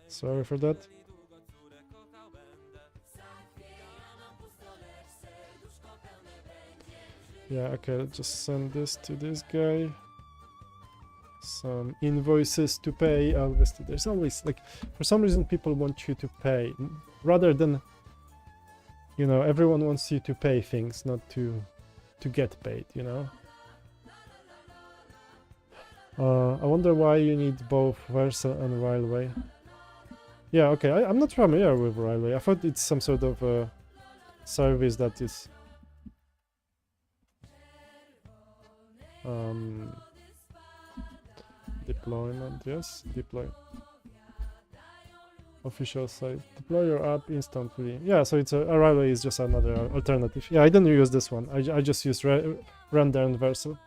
[SPEAKER 1] Sorry for that. Yeah, okay, let's just send this to this guy. Some invoices to pay. Obviously, there's always, like, for some reason people want you to pay rather than, you know, everyone wants you to pay things, not to get paid, you know. I wonder why you need both Versa and Railway. Yeah, okay, I'm not familiar with Railway. I thought it's some sort of service that is deployment, yes, deploy. Official site. Deploy your app instantly. Yeah, so it's a Railway is just another alternative. Yeah, I didn't use this one. I just used Render and Versa.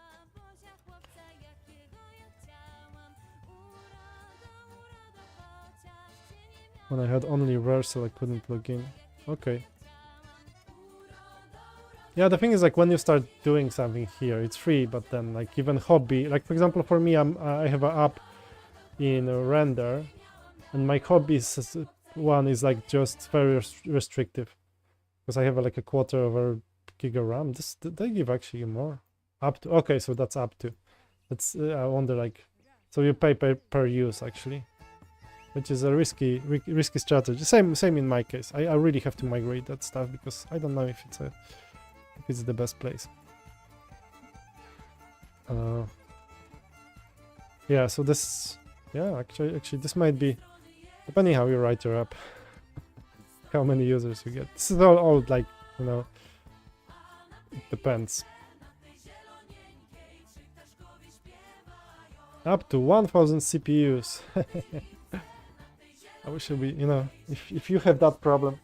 [SPEAKER 1] When I had only Versa, I couldn't log in. Okay. Yeah, the thing is, like, when you start doing something here, it's free, but then, like, even hobby, like, for example, for me, I have an app in Render, and my hobbies one is, like, just very restrictive, because I have, like, a quarter of a gig of RAM. They give actually more. Up to, okay, so that's up to. That's, I wonder, like, so you pay per use, actually, which is a risky strategy. Same in my case. I really have to migrate that stuff, because I don't know if it's the best place. Yeah, so this, yeah, actually this might be, depending how you write your app, how many users you get. This is all like, you know, it depends. Up to 1000 CPUs. I wish we, you know, if you have that problem,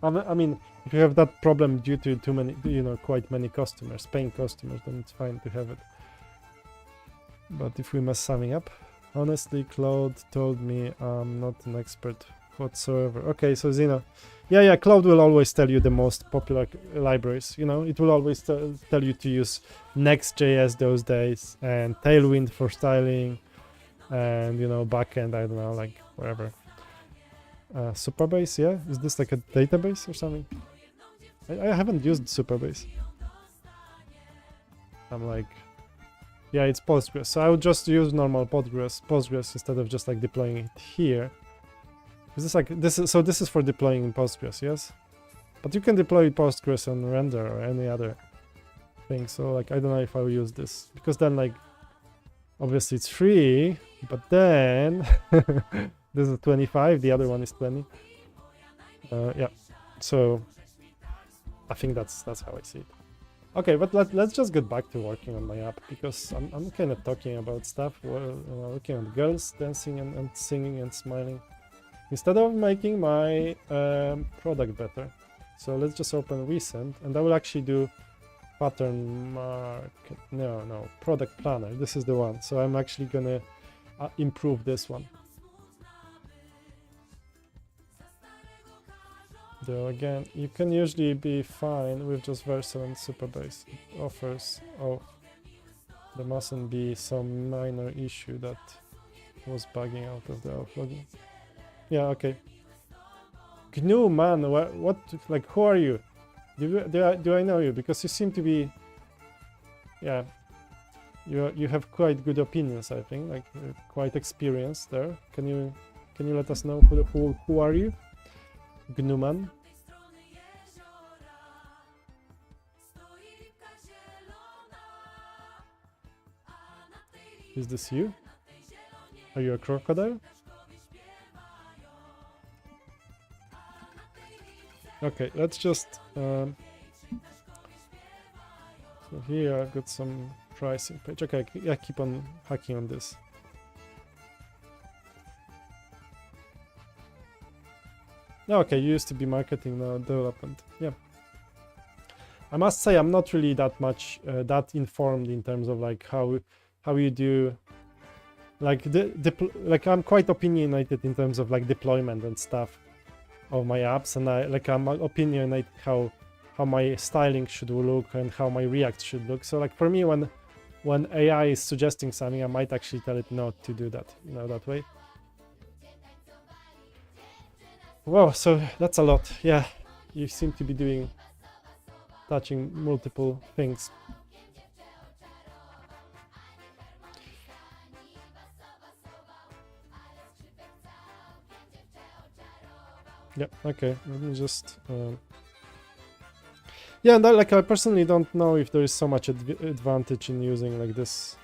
[SPEAKER 1] I mean, if you have that problem due to too many, you know, quite many customers, paying customers, then it's fine to have it. But if we mess something up, Honestly, Claude told me I'm not an expert whatsoever. Okay, so Zeno. Yeah, Claude will always tell you the most popular libraries. You know, it will always tell you to use Next.js those days and Tailwind for styling and, you know, backend, I don't know, like wherever. Supabase, yeah? Is this like a database or something? I haven't used Supabase. I'm like, yeah, it's Postgres. So I would just use normal Postgres instead of just like deploying it here. Is this like this is for deploying in Postgres, yes? But you can deploy Postgres on Render or any other thing. So like I don't know if I will use this because then like obviously it's free, but then this is 25, the other one is 20. Yeah, so I think that's how I see it. Okay, but let's just get back to working on my app because I'm kind of talking about stuff, looking at girls dancing and singing and smiling instead of making my product better. So let's just open recent and I will actually do pattern market. No, product planner. This is the one. So I'm actually gonna improve this one. Though again, you can usually be fine with just Vercel and Supabase. It offers, there mustn't be some minor issue that was bugging out of the offloading. Yeah, okay. GNU, man, what, like, who are you? Do I know you? Because you seem to be, yeah, you have quite good opinions, I think, like quite experienced there. Can you let us know who are you? GNU man. Is this you? Are you a crocodile? Okay, let's just so here I've got some pricing page. Okay, yeah, keep on hacking on this. Okay, you used to be marketing, now development. Yeah. I must say I'm not really that much that informed in terms of like how you do like like I'm quite opinionated in terms of like deployment and stuff of my apps, and I'm opinionated how my styling should look and how my React should look. So like for me, when AI is suggesting something, I might actually tell it not to do that, you know, that way. Wow, so that's a lot. Yeah, you seem to be touching multiple things. Yeah, okay, let me just yeah, and like I personally don't know if there is so much advantage in using like this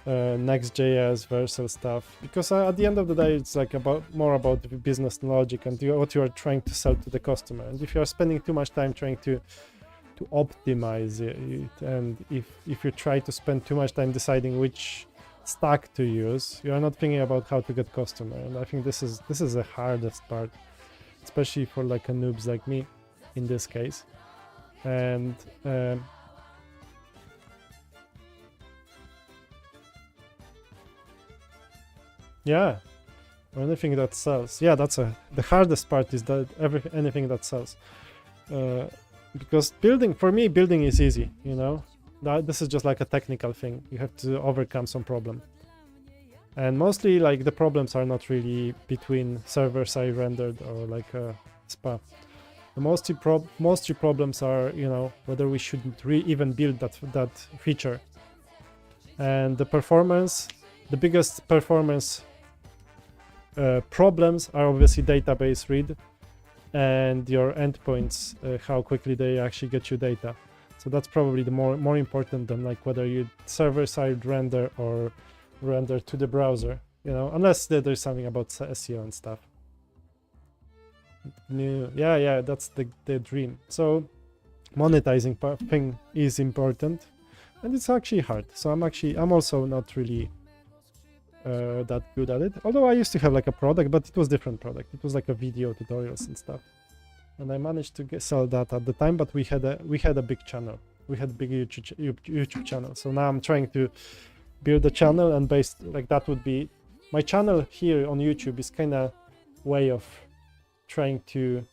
[SPEAKER 1] Next.js Vercel stuff, because at the end of the day it's like more about the business logic and what you are trying to sell to the customer. And if you are spending too much time trying to optimize it, and if you try to spend too much time deciding which stack to use, you are not thinking about how to get customer. And I think this is the hardest part, especially for like a noobs like me in this case. And yeah, or anything that sells. Yeah, that's the hardest part, is that anything that sells. Because for me building is easy, you know. This is just like a technical thing. You have to overcome some problem. And mostly like the problems are not really between server-side rendered or like a SPA. The most problems are, you know, whether we shouldn't even build that feature. And the performance, the biggest performance problems are obviously database read and your endpoints, how quickly they actually get you data. So that's probably the more important than like whether you server-side render or render to the browser, you know, unless there's something about SEO and stuff. Yeah, that's the dream. So monetizing thing is important, and it's actually hard. So I'm also not really that good at it. Although I used to have like a product, but it was different product. It was like a video tutorials and stuff, and I managed to sell that at the time. But we had a big channel. We had a big YouTube channel. So now I'm trying to build a channel, and based like that would be my channel here on YouTube is kind of way of trying to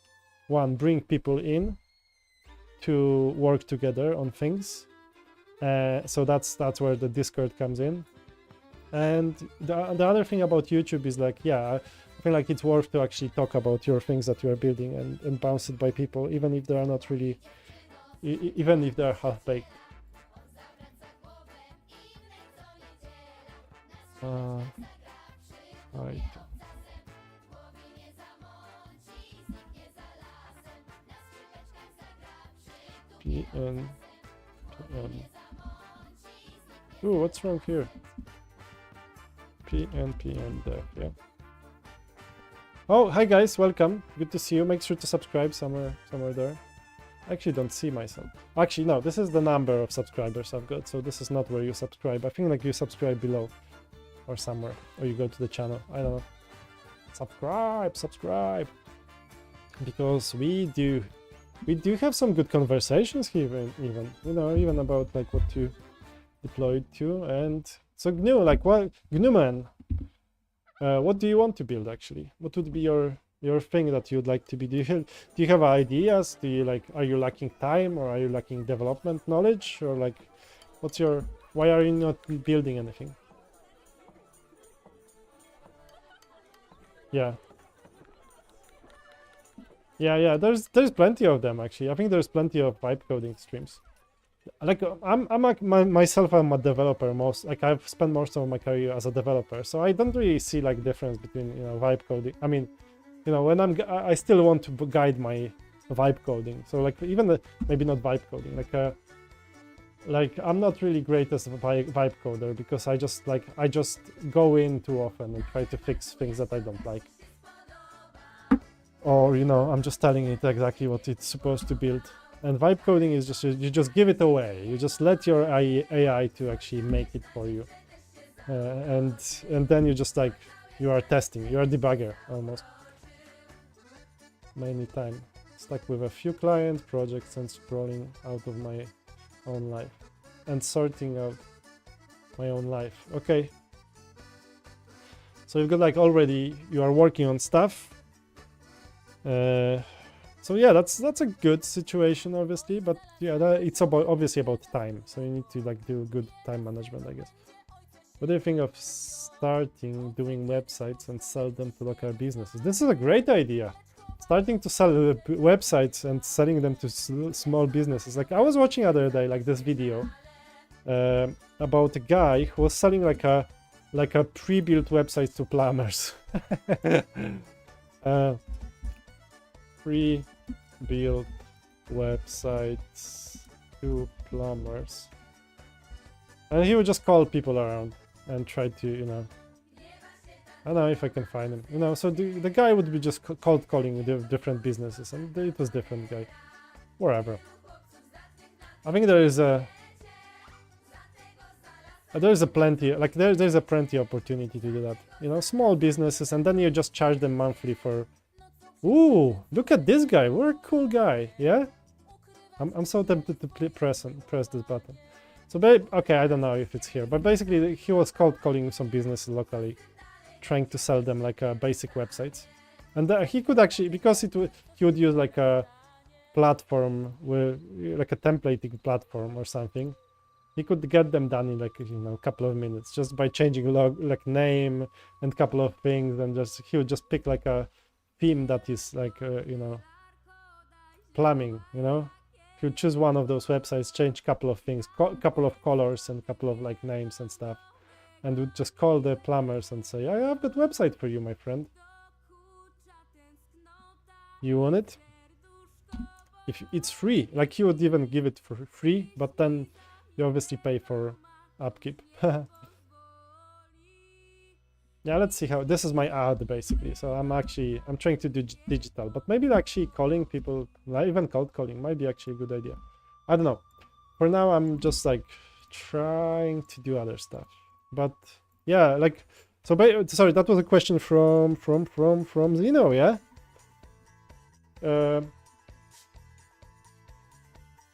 [SPEAKER 1] bring people in to work together on things. So that's where the Discord comes in. And the other thing about YouTube is like, yeah, I feel like it's worth to actually talk about your things that you are building and bounce it by people, even if they are not really, even if they are half-baked. Right. PN. Ooh, what's wrong here? PN dev, yeah. Oh, hi guys, welcome. Good to see you. Make sure to subscribe somewhere there. I actually don't see myself. Actually, no, this is the number of subscribers I've got, so this is not where you subscribe. I think like you subscribe below or somewhere, or you go to the channel. I don't know. Subscribe. Because we do have some good conversations here, even, you know, even about like what to deploy to. And so GNU, like, what GNU man, what do you want to build actually? What would be your thing that you'd like to be? Do you have ideas? Do you like, are you lacking time, or are you lacking development knowledge, or like why are you not building anything? Yeah, there's plenty of them actually. I think there's plenty of vibe coding streams. Like myself, I'm a developer I've spent most of my career as a developer, so I don't really see like difference between, you know, vibe coding. I mean, you know, when I still want to guide my vibe coding, so like even maybe not vibe coding, like I'm not really great as a vibe coder, because I just go in too often and try to fix things that I don't like, or, you know, I'm just telling it exactly what it's supposed to build. And vibe coding is just, you just give it away. You just let your AI to actually make it for you. And then you just like, you are testing, you are a debugger almost. Mainly time. Stuck with a few client projects and scrolling out of my own life. And sorting out my own life. Okay. So you've got like already, you are working on stuff. So yeah, that's a good situation, obviously, but yeah, it's obviously about time. So you need to like do good time management, I guess. What do you think of doing websites and sell them to local businesses? This is a great idea. Starting to sell websites and selling them to small businesses. Like I was watching the other day, like this video about a guy who was selling like a pre-built website to plumbers. Pre-built websites to plumbers, and he would just call people around and try to, you know, I don't know if I can find him, you know. So the guy would be just cold calling the different businesses, and it was different guy, wherever. I think there's a plenty, like there's a plenty opportunity to do that, you know, small businesses, and then you just charge them monthly for. Ooh, look at this guy. What a cool guy. Yeah, I'm so tempted to press this button. So okay, I don't know if it's here, but basically he was cold calling some businesses locally, trying to sell them like basic websites, and he could actually, because he would use like a platform with like a templating platform or something. He could get them done in like, you know, a couple of minutes just by changing like name and couple of things, and just he would just pick like a theme that is like, you know, plumbing, you know. You choose one of those websites, change couple of things, couple of colors and couple of like names and stuff, and would just call the plumbers and say, I have that website for you, my friend. You want it? If it's free, like he would even give it for free, but then you obviously pay for upkeep. Yeah, let's see how this is my ad basically. So I'm trying to do digital, but maybe actually calling people, like even cold calling, might be actually a good idea. I don't know. For now, I'm just like trying to do other stuff. But yeah, like, so sorry, that was a question from Zeno, yeah.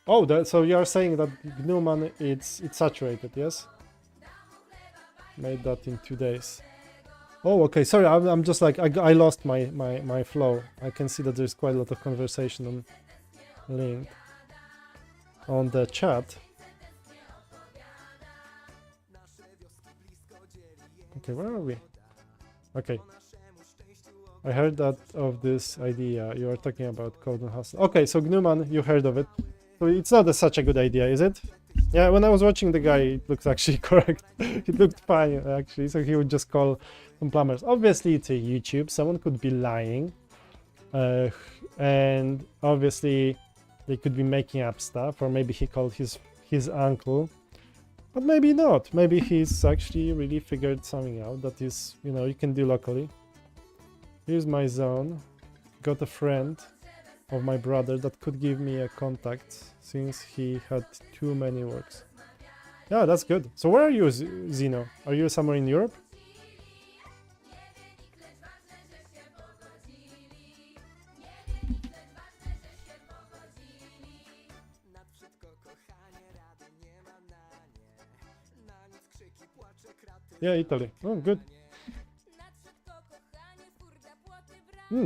[SPEAKER 1] Oh, so you are saying that GNU man, it's saturated, yes? Made that in 2 days. Oh, okay. Sorry, I'm just like I lost my flow. I can see that there's quite a lot of conversation on link on the chat. Okay, where are we? Okay. I heard that of this idea. You are talking about code and hustle. Okay, so Gnuman, you heard of it. So it's not such a good idea, is it? Yeah, when I was watching the guy, it looks actually correct. It looked fine, actually. So he would just call some plumbers. Obviously, it's a YouTube. Someone could be lying. And obviously, they could be making up stuff. Or maybe he called his uncle. But maybe not. Maybe he's actually really figured something out that is, you can do locally. Here's my zone. Got a friend of my brother that could give me a contact since he had too many works. Yeah, that's good. So where are you, Zeno? Are you somewhere in Europe? Yeah, Italy. Oh, good.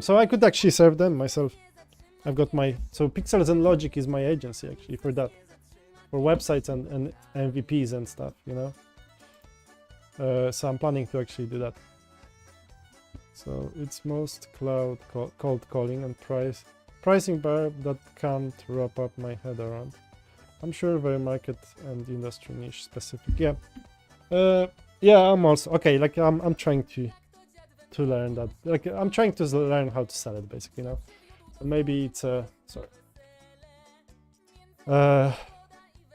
[SPEAKER 1] So I could actually serve them myself. I've got so Pixels and Logic is my agency actually for that, for websites and MVPs and stuff, so I'm planning to actually do that. So it's most cloud cold calling and pricing bar that can't wrap up my head around. I'm sure very market and industry niche specific. Yeah, I'm also okay. Like I'm trying to learn that. Like I'm trying to learn how to sell it basically, Maybe it's sorry.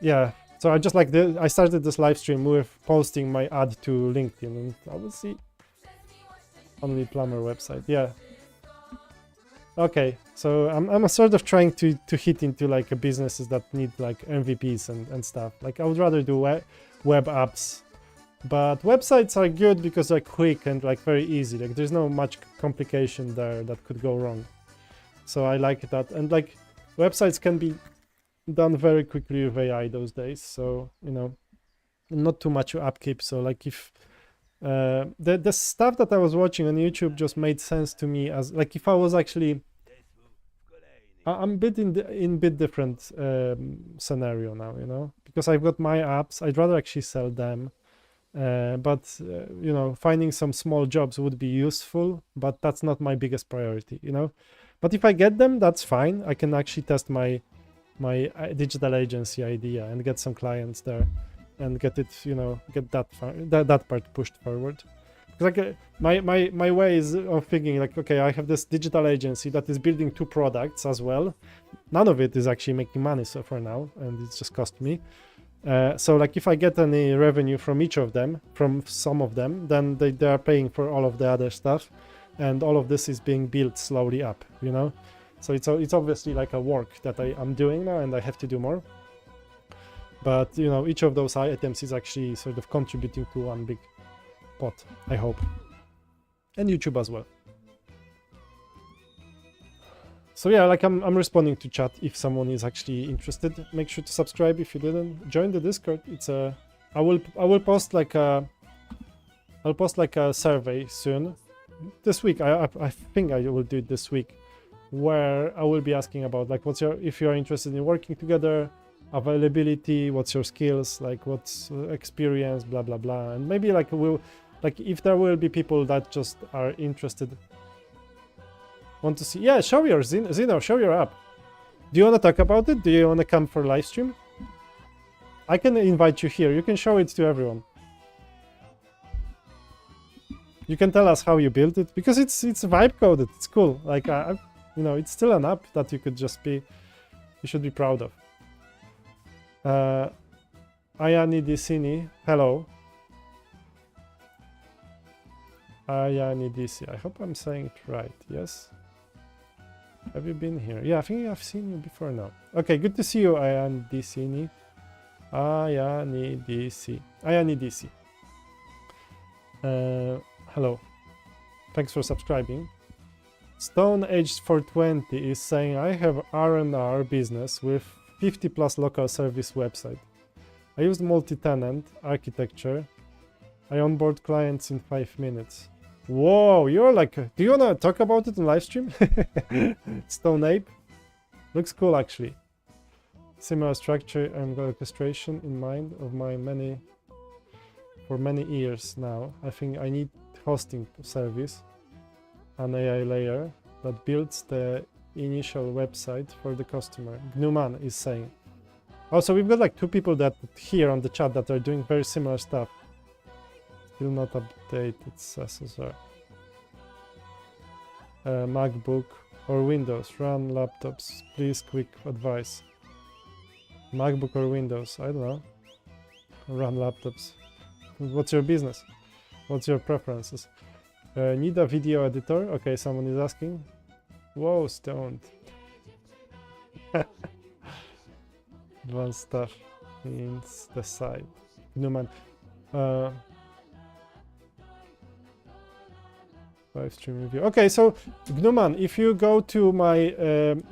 [SPEAKER 1] Yeah. So I just I started this live stream with posting my ad to LinkedIn, and I will see only plumber website. Yeah. Okay. So I'm sort of trying to hit into like businesses that need like MVPs and stuff. Like I would rather do web apps, but websites are good because they're quick and like very easy. Like there's no much complication there that could go wrong. So I like that, and like websites can be done very quickly with AI those days. So not too much upkeep. So like if the stuff that I was watching on YouTube just made sense to me as like if I was actually I'm a bit in bit different scenario now, because I've got my apps. I'd rather actually sell them. But finding some small jobs would be useful, but that's not my biggest priority, But if I get them, that's fine. I can actually test my digital agency idea and get some clients there, and get it, get that part pushed forward. Because like my ways of thinking, like, okay, I have this digital agency that is building 2 products as well. None of it is actually making money so far now, and it's just cost me. So like if I get any revenue from each of them, from some of them, then they are paying for all of the other stuff, and all of this is being built slowly up, So it's obviously like a work that I'm doing now, and I have to do more. But each of those items is actually sort of contributing to one big pot, I hope, and YouTube as well. So yeah, like I'm responding to chat if someone is actually interested. Make sure to subscribe if you didn't. Join the Discord. It's I will post like a survey soon this week. I think I will do it this week, where I will be asking about like if you're interested in working together, availability, what's your skills, like what's experience, blah blah blah, and maybe like if there will be people that just are interested. Want to see? Yeah, show your Zeno, show your app. Do you want to talk about it? Do you want to come for live stream? I can invite you here. You can show it to everyone. You can tell us how you built it, because it's vibe coded. It's cool. Like it's still an app that you should be proud of. Ayani Dicini, hello. Ayani DC. I hope I'm saying it right. Yes. Have you been here? Yeah, I think I've seen you before now. Okay, good to see you, Ayani Dicini. Ayani DC. Ayani DC. Hello. Thanks for subscribing. Stone Aged 420 is saying, I have R&R business with 50+ local service website. I used multi-tenant architecture I onboard clients in 5 minutes. Whoa, you're like, do you wanna talk about it on live stream? Stone Ape. Looks cool actually. Similar structure and orchestration in mind of my for many years now. I think I need hosting service, an AI layer that builds the initial website for the customer. Gnuman is saying. Also, we've got like 2 people that here on the chat that are doing very similar stuff. Still not updated SSR. MacBook or Windows, run laptops, please quick advice. MacBook or Windows, I don't know. Run laptops. What's your business? What's your preferences? Need a video editor? Okay, someone is asking. Whoa, stoned. Advanced stuff means the site. Newman. Live stream review. Okay, so Gnuman, if you go to my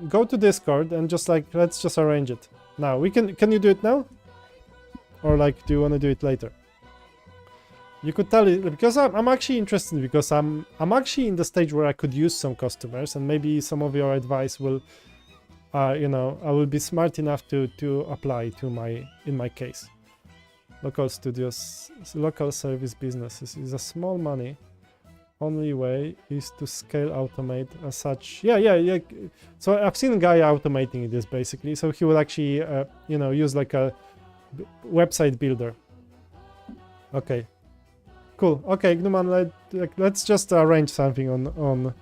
[SPEAKER 1] go to Discord and just like let's just arrange it now. Can you do it now, or like do you want to do it later? You could tell it because I'm actually interested because I'm actually in the stage where I could use some customers and maybe some of your advice will, you know, I will be smart enough to apply to in my case. Local studios, local service businesses is a small money. Only way is to scale automate as such. Yeah. So I've seen a guy automating this basically. So he will actually, you know, use like a website builder. Okay, cool. Okay, Gnuman, let's just arrange something on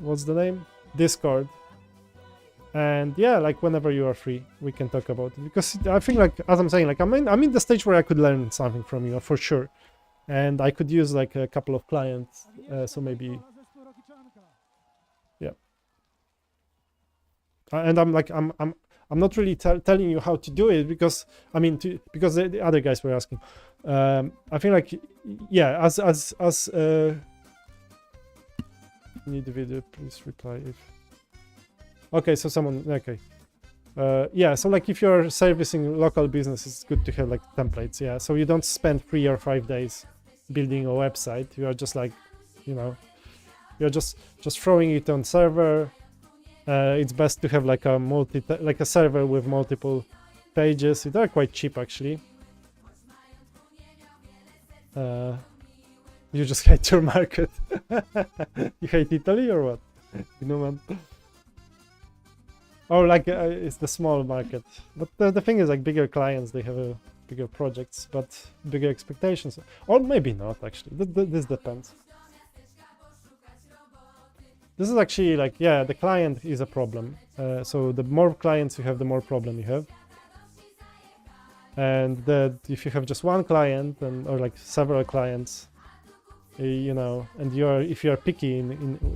[SPEAKER 1] what's the name? Discord. And yeah, like whenever you are free, we can talk about it because I think like as I'm saying, like I'm in the stage where I could learn something from you for sure. And I could use like a couple of clients, so maybe, yeah. And I'm not really telling you how to do it because I mean because the other guys were asking. I think like yeah, as need the video, please reply if. Okay, so someone okay. Yeah, so like if you're servicing local business, it's good to have like templates. Yeah, so you don't spend 3 or 5 days building a website. You are just like, you know, you're just throwing it on server. It's best to have like a server with multiple pages. They're quite cheap actually. You just hate your market. You hate Italy or what? You know, man. Or like it's the small market. But the thing is like bigger clients, they have bigger projects, but bigger expectations. Or maybe not actually. This depends. This is actually like, yeah, the client is a problem. So the more clients you have, the more problem you have. And if you have just one client or like several clients, you know, and if you're picky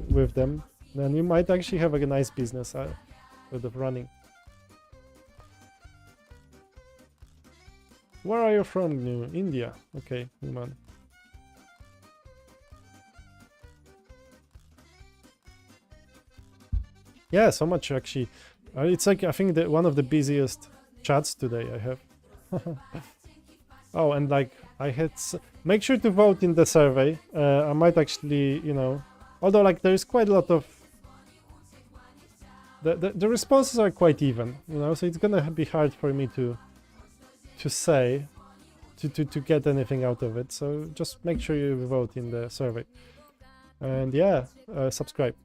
[SPEAKER 1] with them, then you might actually have a nice business with the running. Where are you from? India. Okay, man. Yeah, so much actually. It's like I think that one of the busiest chats today I have. Oh, and like I had make sure to vote in the survey. I might actually, you know, although like there is quite a lot of the responses are quite even, you know, so it's gonna be hard for me to say to get anything out of it. So just make sure you vote in the survey, and yeah, subscribe.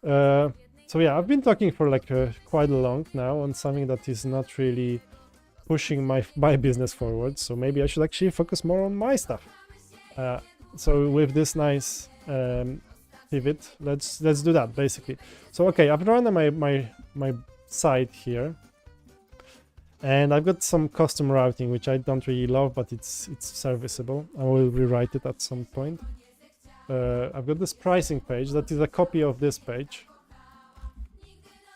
[SPEAKER 1] So yeah, I've been talking for like quite long now on something that is not really pushing my business forward. So maybe I should actually focus more on my stuff. So with this nice pivot, let's do that basically. So okay, I've run my site here, and I've got some custom routing which I don't really love, but it's serviceable. I will rewrite it at some point. I've got this pricing page that is a copy of this page.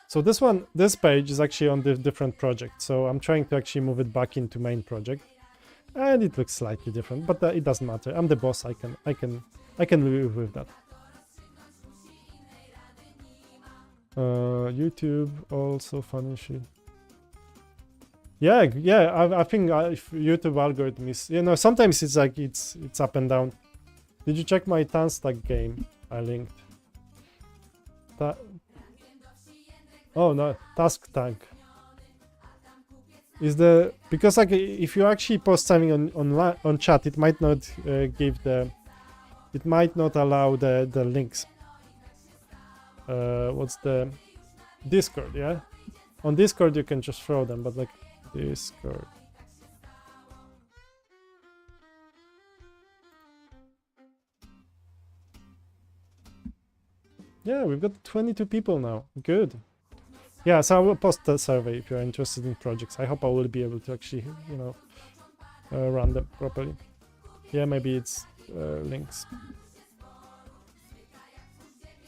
[SPEAKER 1] So this page is actually on the different project. So I'm trying to actually move it back into main project, and it looks slightly different, but it doesn't matter. I'm the boss. I can live with that. YouTube also funny shit. Yeah, I think if YouTube algorithm is, sometimes it's like it's up and down. Did you check my Tanstack game I linked? Oh no, Task Tank. Is the because like if you actually post something on chat, it might not it might not allow the links. What's the Discord? Yeah, on Discord you can just throw them, but like Discord. Yeah, we've got 22 people now. Good. Yeah, so I will post the survey if you're interested in projects. I hope I will be able to actually, run them properly. Yeah, maybe it's links.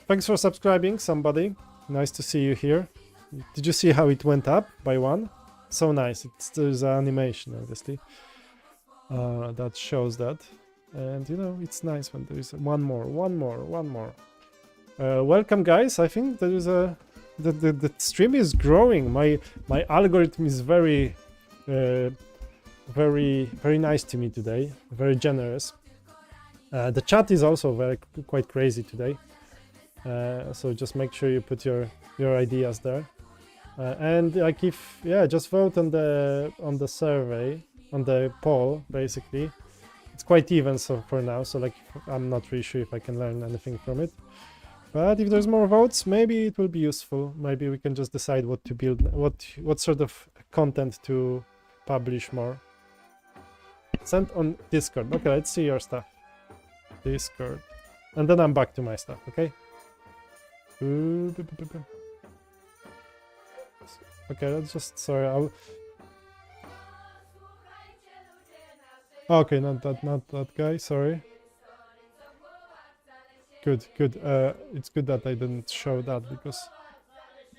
[SPEAKER 1] Thanks for subscribing, somebody. Nice to see you here. Did you see how it went up by 1? So nice. There's an animation, obviously, that shows that. And, it's nice when there is one more. Welcome, guys. I think there is the stream is growing. My algorithm is very nice to me today. Very generous. The chat is also quite crazy today. So just make sure you put your ideas there. And like just vote on the survey, on the poll. Basically, it's quite even so for now. So like I'm not really sure if I can learn anything from it. But if there's more votes, maybe it will be useful. Maybe we can just decide what to build, what sort of content to publish more. Send on Discord. Okay, let's see your stuff. Discord. And then I'm back to my stuff, okay? Okay, let's just, sorry, okay, not that guy, sorry. Good. It's good that I didn't show that because...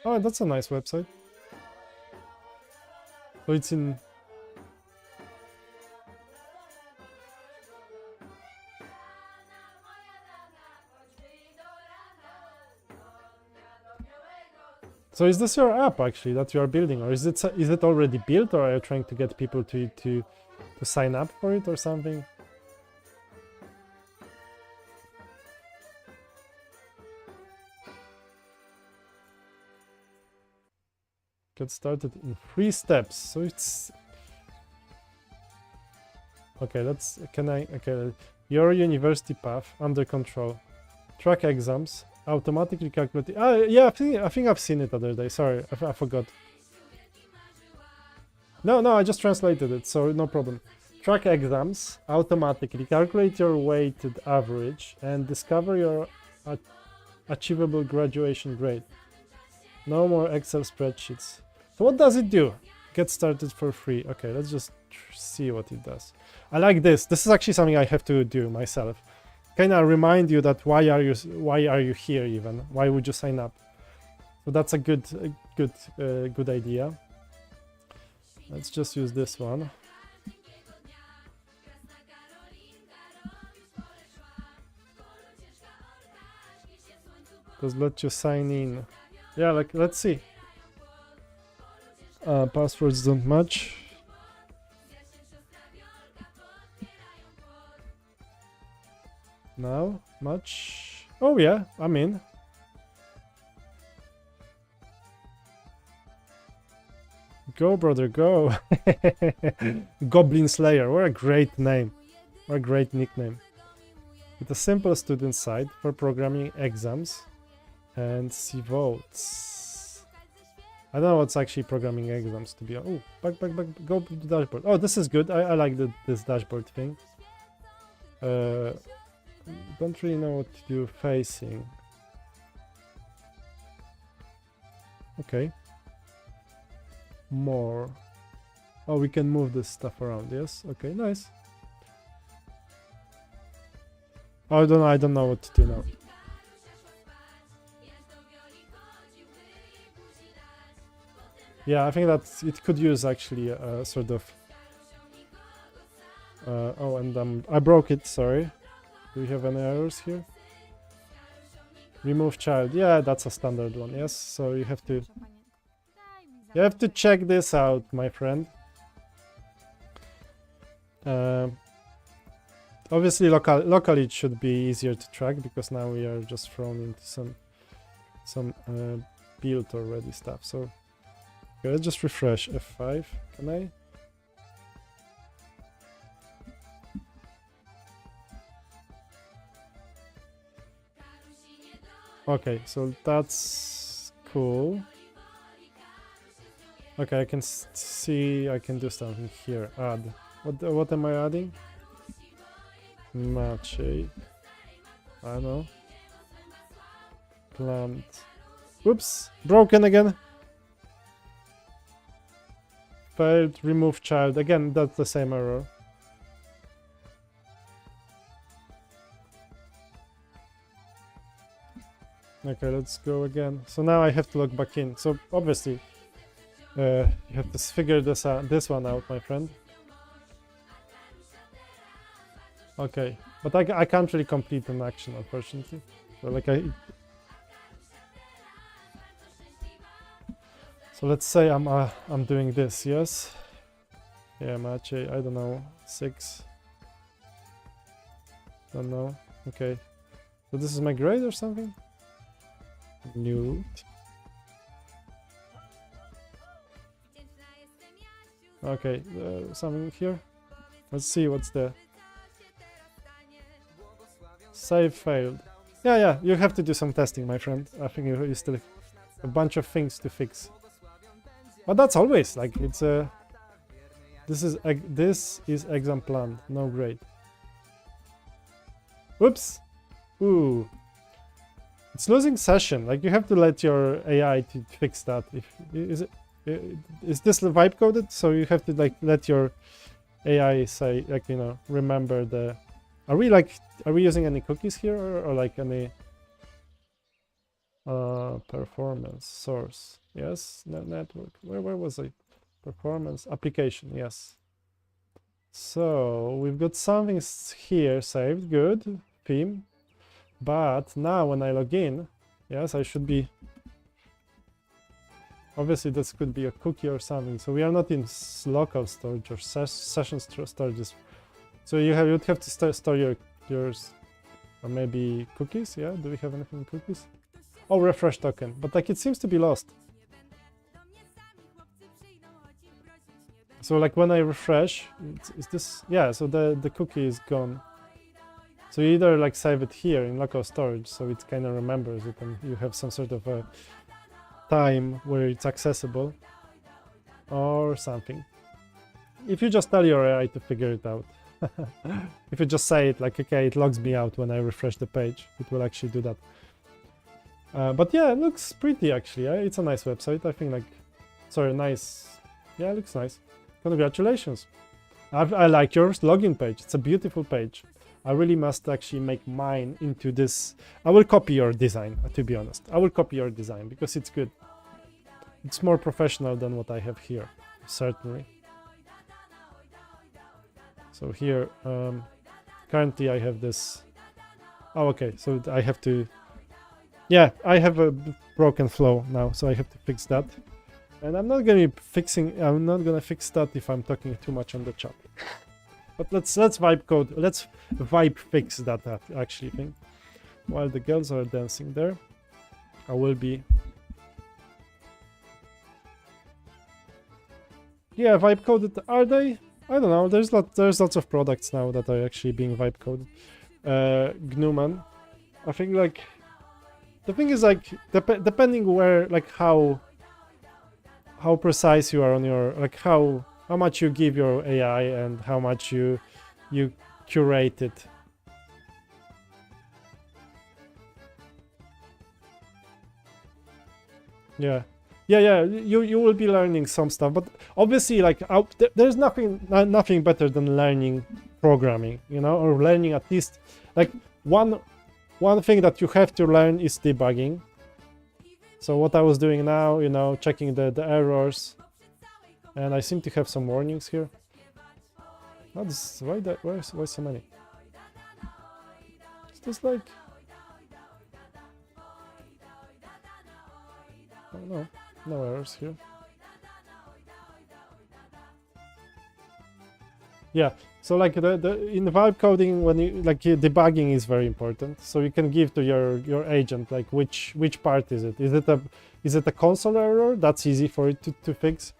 [SPEAKER 1] Oh, that's a nice website. So it's in... So is this your app actually that you are building, or is it already built, or are you trying to get people to sign up for it or something? Get started in 3 steps. So it's okay. Okay, your university path under control, track exams, automatically calculate. Yeah, I think I've seen it the other day. Sorry, I forgot. No, I just translated it, so no problem. Track exams, automatically calculate your weighted average, and discover your achievable graduation grade. No more Excel spreadsheets. So what does it do? Get started for free. Okay, let's just see what it does. I like this. This is actually something I have to do myself. Kind of remind you that why are you here even? Why would you sign up? So that's a good idea. Let's just use this one. Does let you sign in. Yeah, like let's see. Passwords don't match. Now match. Oh yeah, I'm in. Go, brother, go. Goblin Slayer. What a great name. What a great nickname. With a simple student site for programming exams and see votes. I don't know what's actually programming exams to be. Oh, back. Go to the dashboard. Oh, this is good. I like this dashboard thing. Don't really know what to do facing. Okay. More. Oh, we can move this stuff around. Yes. Okay. Nice. Oh, I don't know what to do now. Yeah, I think that it could use actually a sort of. Oh, and I broke it. Sorry. Do we have any errors here? Remove child. Yeah, that's a standard one. Yes. So you have to check this out, my friend. Obviously, locally it should be easier to track because now we are just thrown into some built already stuff. So okay, let's just refresh F5. Can I? Okay, so that's cool. Okay, I can see I can do something here. Add. What am I adding? Match. I don't know. Plant. Whoops! Broken again. Failed. Remove child. Again, that's the same error. Okay, let's go again. So now I have to log back in. So obviously, you have to figure this one out, my friend. Okay, but I can't really complete an action, unfortunately. So like so let's say I'm doing this, yes. Yeah, match. I don't know, 6. Don't know. Okay, so this is my grade or something. New. Okay, something here. Let's see what's the save failed. Yeah, you have to do some testing, my friend. I think you still have a bunch of things to fix. But that's always like it's a. This is exam planned, no grade. Whoops. Ooh. It's losing session. Like you have to let your AI to fix that. Is this vibe coded? So you have to like let your AI say like remember the. Are we using any cookies here or like any performance source? Yes, network. Where was I? Performance application. Yes. So we've got something here saved. Good theme. But now when I log in, yes, I should be. Obviously, this could be a cookie or something. So we are not in local storage or session storage. So you'd have to store yours, or maybe cookies. Yeah, do we have anything in cookies? Oh, refresh token, but like it seems to be lost. So like when I refresh, is this? Yeah, so the cookie is gone. So you either like save it here in local storage, so it kind of remembers it, and you have some sort of a time where it's accessible, or something. If you just tell your AI to figure it out, if you just say it like, okay, it logs me out when I refresh the page, it will actually do that. But yeah, it looks pretty actually. It's a nice website. I think nice. Yeah, it looks nice. Congratulations. I like your login page. It's a beautiful page. I really must actually make mine into this. I will copy your design, to be honest. I will copy your design because it's good. It's more professional than what I have here, certainly. So here, currently I have this. Oh, okay. So I have to. Yeah, I have a broken flow now, so I have to fix that. And I'm not gonna fix that if I'm talking too much on the chat. But let's vibe fix that actually thing. While the girls are dancing there, I will be. Yeah, vibe coded. Are they? I don't know. There's lots of products now that are actually being vibe coded. GNU-man. I think like the thing is like depending where like how precise you are on your like how much you give your AI and how much you curate it. Yeah. You will be learning some stuff, but obviously like there's nothing better than learning programming, or learning at least like one thing that you have to learn is debugging. So what I was doing now, checking the errors, and I seem to have some warnings here. Why so many? Is this like? Oh no errors here. Yeah, so like in the vibe coding, when you like debugging is very important. So you can give to your agent like which part is it? Is it a console error? That's easy for it to fix.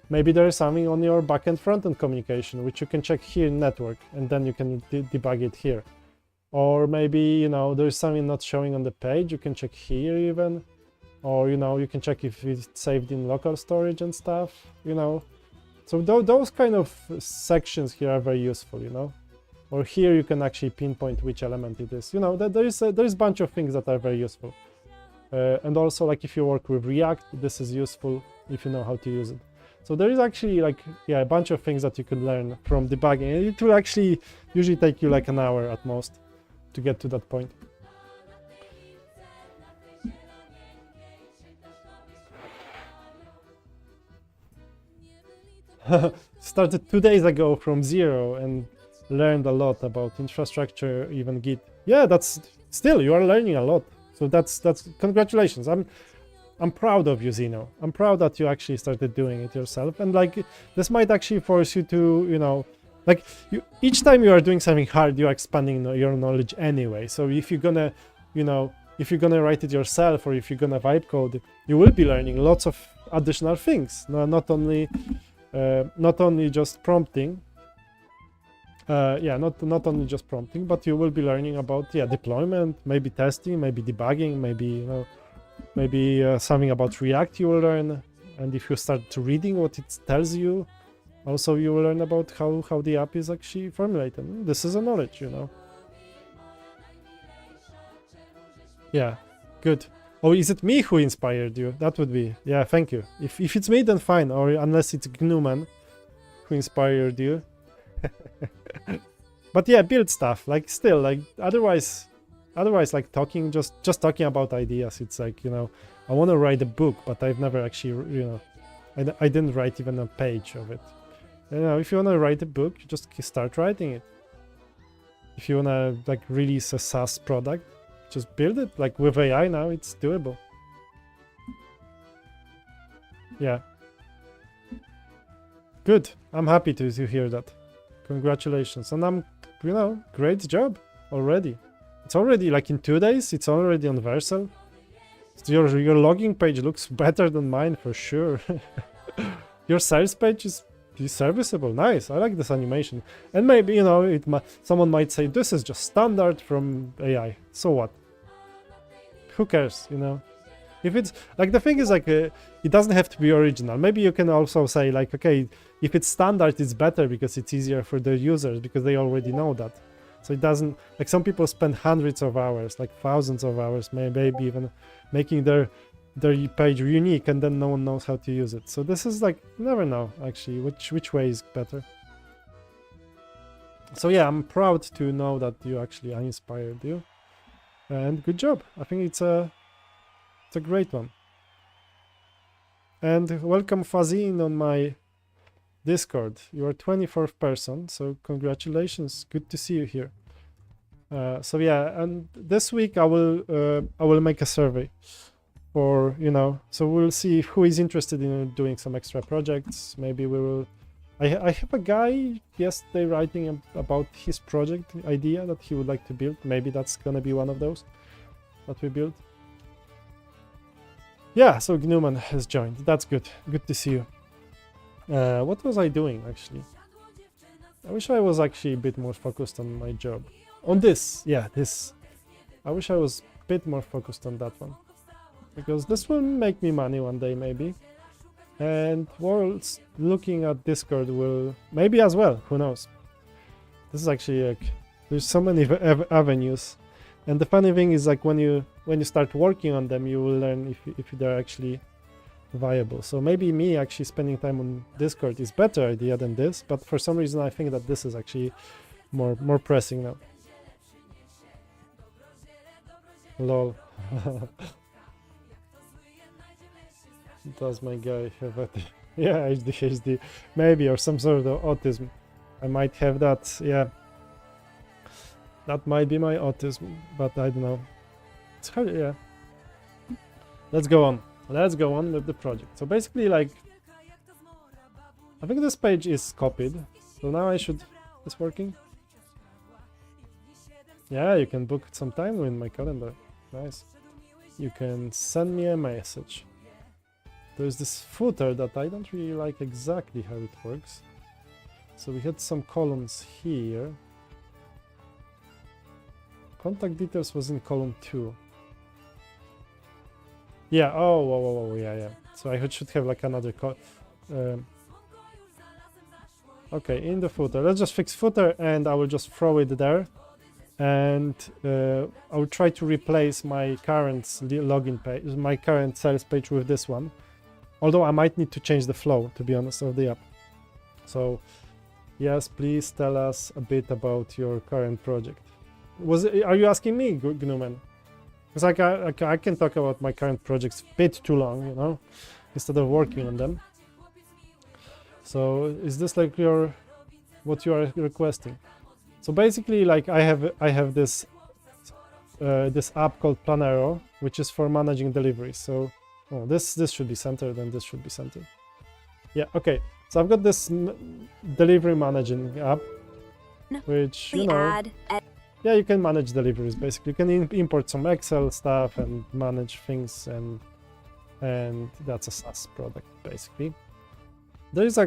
[SPEAKER 1] Maybe there is something on your backend frontend communication which you can check here in network, and then you can debug it here. Or maybe, you know, there's something not showing on the page, you can check here even. Or, you know, you can check if it's saved in local storage and stuff, you know. So those kind of sections here are very useful, you know. Or here you can actually pinpoint which element it is. You know, there's a bunch of things that are very useful. And also, like if you work with React, this is useful if you know how to use it. So there is actually like, yeah, a bunch of things that you can learn from debugging. It will actually usually take you like an hour at most to get to that point. Started 2 days ago from zero and learned a lot about infrastructure, even Git. Yeah, that's still, you are learning a lot. So that's congratulations. I'm proud of you, Zeno. I'm proud that you actually started doing it yourself. And like, this might actually force you to, you know, like each time you are doing something hard, you're expanding your knowledge anyway. So if you're gonna, you know, if you're gonna write it yourself or if you're gonna vibe code, you will be learning lots of additional things. Not only just prompting. Not only just prompting, but you will be learning about deployment, maybe testing, maybe debugging, maybe, you know, maybe something about React you will learn. And if you start to reading what it tells you, also you will learn about how the app is actually formulated. This is a knowledge, you know. Yeah, good. Oh, is it me who inspired you? That would be, yeah, thank you. If it's me, then fine, or unless it's Gnuman who inspired you. But yeah, build stuff, like still, like otherwise like talking, just talking about ideas, it's like, you know, I want to write a book, but I've never actually, you know, I didn't write even a page of it. You know, if you want to write a book, you just start writing it. If you want to like release a SaaS product, just build it. Like with AI now, it's doable. Yeah. Good. I'm happy to hear that. Congratulations. And I'm, you know, great job already. It's already like in 2 days, it's already on Vercel. So your logging page looks better than mine for sure. Your sales page is serviceable. Nice. I like this animation. And maybe, you know, someone might say this is just standard from AI. So what? Who cares, you know? If it's like, the thing is like, it doesn't have to be original. Maybe you can also say like, okay, if it's standard, it's better because it's easier for the users because they already know that. So it doesn't, like some people spend hundreds of hours, like thousands of hours, maybe even making their page unique, and then no one knows how to use it. So this is like, you never know actually which way is better. So yeah, I'm proud to know that you actually inspired you, and good job. I think it's a great one. And welcome Fazin on my Discord. You are 24th person, so congratulations. Good to see you here. So yeah, and this week I will make a survey for, you know, so we'll see who is interested in doing some extra projects. Maybe we will. I have a guy yesterday writing about his project idea that he would like to build. Maybe that's gonna be one of those that we build. Yeah, so Gnuman has joined. That's good. Good to see you. What was I doing actually? I wish I was actually a bit more focused on my job. On this, yeah, this. I wish I was a bit more focused on that one. Because this will make me money one day, maybe. And whilst looking at Discord will maybe as well, who knows. This is actually like, there's so many avenues. And the funny thing is like when you start working on them, you will learn if they're actually viable. So maybe me actually spending time on Discord is better idea than this, but for some reason I think that this is actually more pressing now. Lol. Does my guy have a yeah, ADHD maybe, or some sort of autism? I might have that. Yeah, that might be my autism, but I don't know. It's hard. Yeah, let's go on with the project. So basically, like, I think this page is copied, so now I should It's working? Yeah, you can book some time in my calendar. Nice. You can send me a message. There's this footer that I don't really like exactly how it works. So we had some columns here. Contact details was in column 2. Yeah, oh, yeah. So I should have like another okay, in the footer. Let's just fix footer and I will just throw it there. And I will try to replace my current login page, my current sales page with this one. Although I might need to change the flow, to be honest, of the app. So, yes, please tell us a bit about your current project. Are you asking me, Gnumen? Because I can talk about my current projects a bit too long, you know, instead of working on them. So, is this like what you are requesting? So basically, like I have this this app called Planero, which is for managing deliveries. So this should be centered and this should be centered. Yeah, okay. So I've got this delivery managing app, which you know, yeah, you can manage deliveries. Basically, you can import some Excel stuff and manage things, and that's a SaaS product basically. It's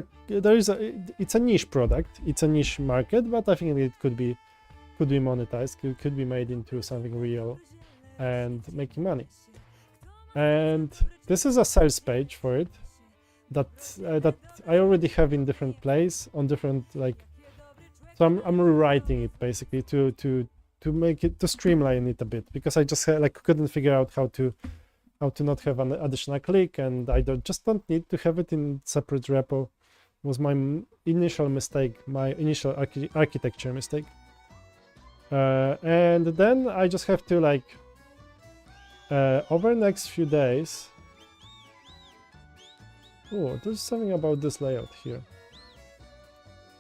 [SPEAKER 1] a niche product, it's a niche market, but I think it could be monetized, could be made into something real and making money. And this is a sales page for it that I already have in different place on different like. So I'm rewriting it basically to make it, to streamline it a bit, because I just couldn't figure out how to not have an additional click, and I just don't need to have it in separate repo. Was my initial mistake, my initial architecture mistake. And then I just have to like over the next few days. Oh, there's something about this layout here.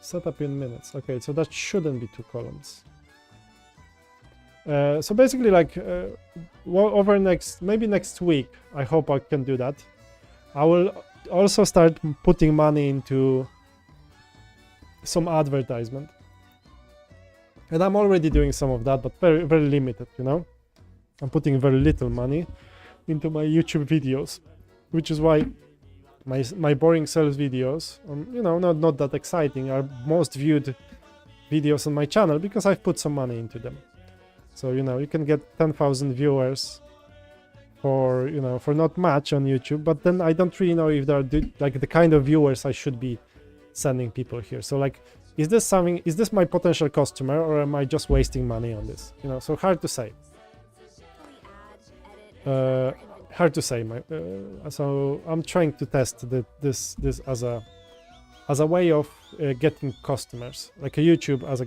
[SPEAKER 1] Setup in minutes. Okay, so that shouldn't be 2 columns. So basically, like over maybe next week, I hope I can do that. I will also start putting money into some advertisement, and I'm already doing some of that, but very, very limited, you know. I'm putting very little money into my YouTube videos, which is why my boring sales videos, you know, not that exciting, are most viewed videos on my channel because I've put some money into them. So, you know, you can get 10,000 viewers for, you know, for not much on YouTube, but then I don't really know if they're like the kind of viewers I should be sending people here. So like, is this my potential customer, or am I just wasting money on this? You know, so hard to say. Hard to say. So I'm trying to test this as a way of getting customers, like a YouTube as a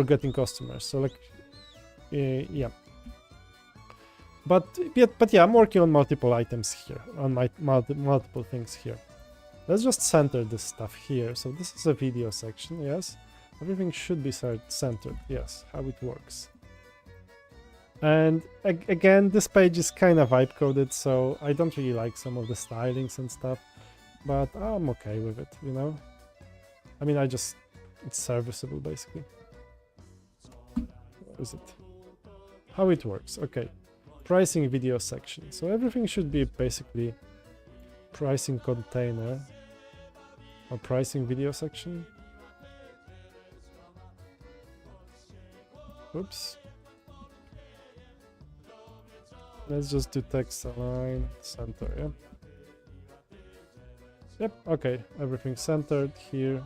[SPEAKER 1] getting customers. So like, yeah. But yeah, I'm working on multiple items here, on my multiple things here. Let's just center this stuff here. So this is a video section, yes. Everything should be centered, yes, how it works. And again, this page is kind of vibe coded, so I don't really like some of the stylings and stuff, but I'm okay with it, you know. I mean, it's serviceable basically. What is it? How it works? Okay, pricing video section. So everything should be basically pricing container or pricing video section. Oops. Let's just do text align center, yeah. Yep, okay, everything centered here.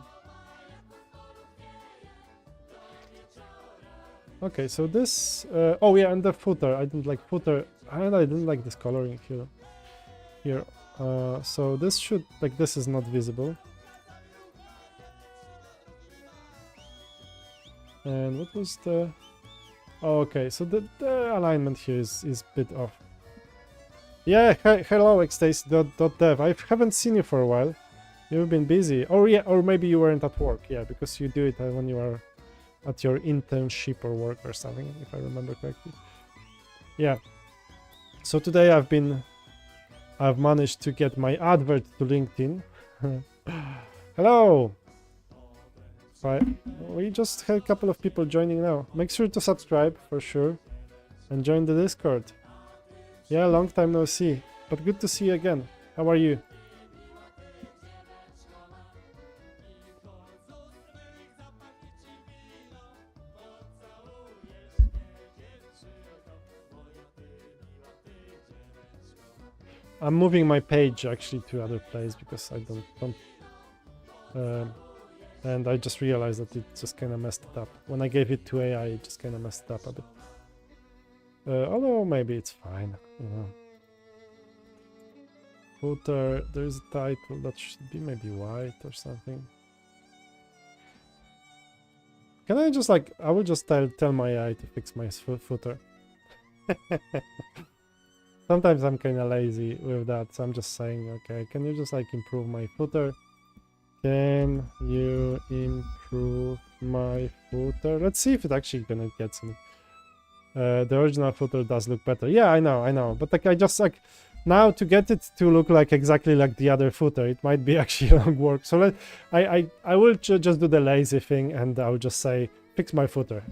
[SPEAKER 1] Okay, so this, oh yeah, and the footer, I didn't like footer, and I didn't like this coloring here. So this should, like, this is not visible. And what was the, oh, okay, so the alignment here is a bit off. Yeah, hello xtace.dev, I haven't seen you for a while. You've been busy. Oh yeah, or maybe you weren't at work, yeah, because you do it when you are at your internship or work or something, if I remember correctly. Yeah. So today I've managed to get my advert to LinkedIn. Hello. We just had a couple of people joining now. Make sure to subscribe for sure and join the Discord. Yeah, long time no see, but good to see you again. How are you? I'm moving my page actually to other place because I don't and I just realized that it just kind of messed it up. When I gave it to AI, it just kind of messed it up a bit. Although maybe it's fine, you know. Footer, there is a title that should be maybe white or something. Can I just like, I will just tell my AI to fix my footer. Sometimes I'm kind of lazy with that, so I'm just saying, okay, can you just like improve my footer? Can you improve my footer? Let's see if it actually gonna get some. The original footer does look better. Yeah, I know. But like I just like now to get it to look like exactly like the other footer, it might be actually long work. So I will just do the lazy thing and I'll just say fix my footer.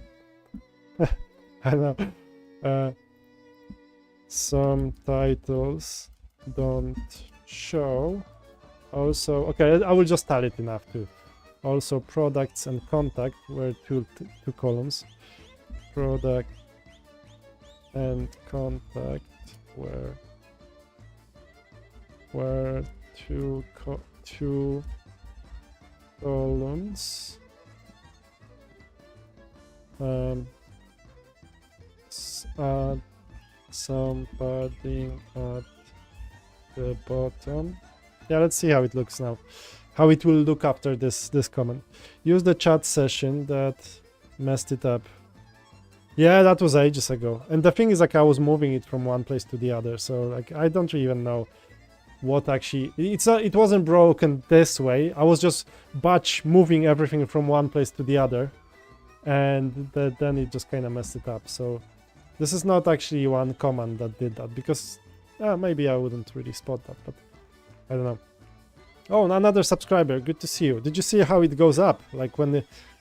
[SPEAKER 1] I know. Some titles don't show. Also, okay, I will just tell it enough too. Also, products and contact were two columns. Product and contact were two columns. Add some padding at the bottom. Yeah, let's see how it looks now. How it will look after this comment. Use the chat session that messed it up. Yeah, that was ages ago. And the thing is, like, I was moving it from one place to the other, so like I don't even know what actually. It wasn't broken this way. I was just batch moving everything from one place to the other, and then it just kind of messed it up. So this is not actually one command that did that, because maybe I wouldn't really spot that, but I don't know. Oh, another subscriber. Good to see you. Did you see how it goes up? Like when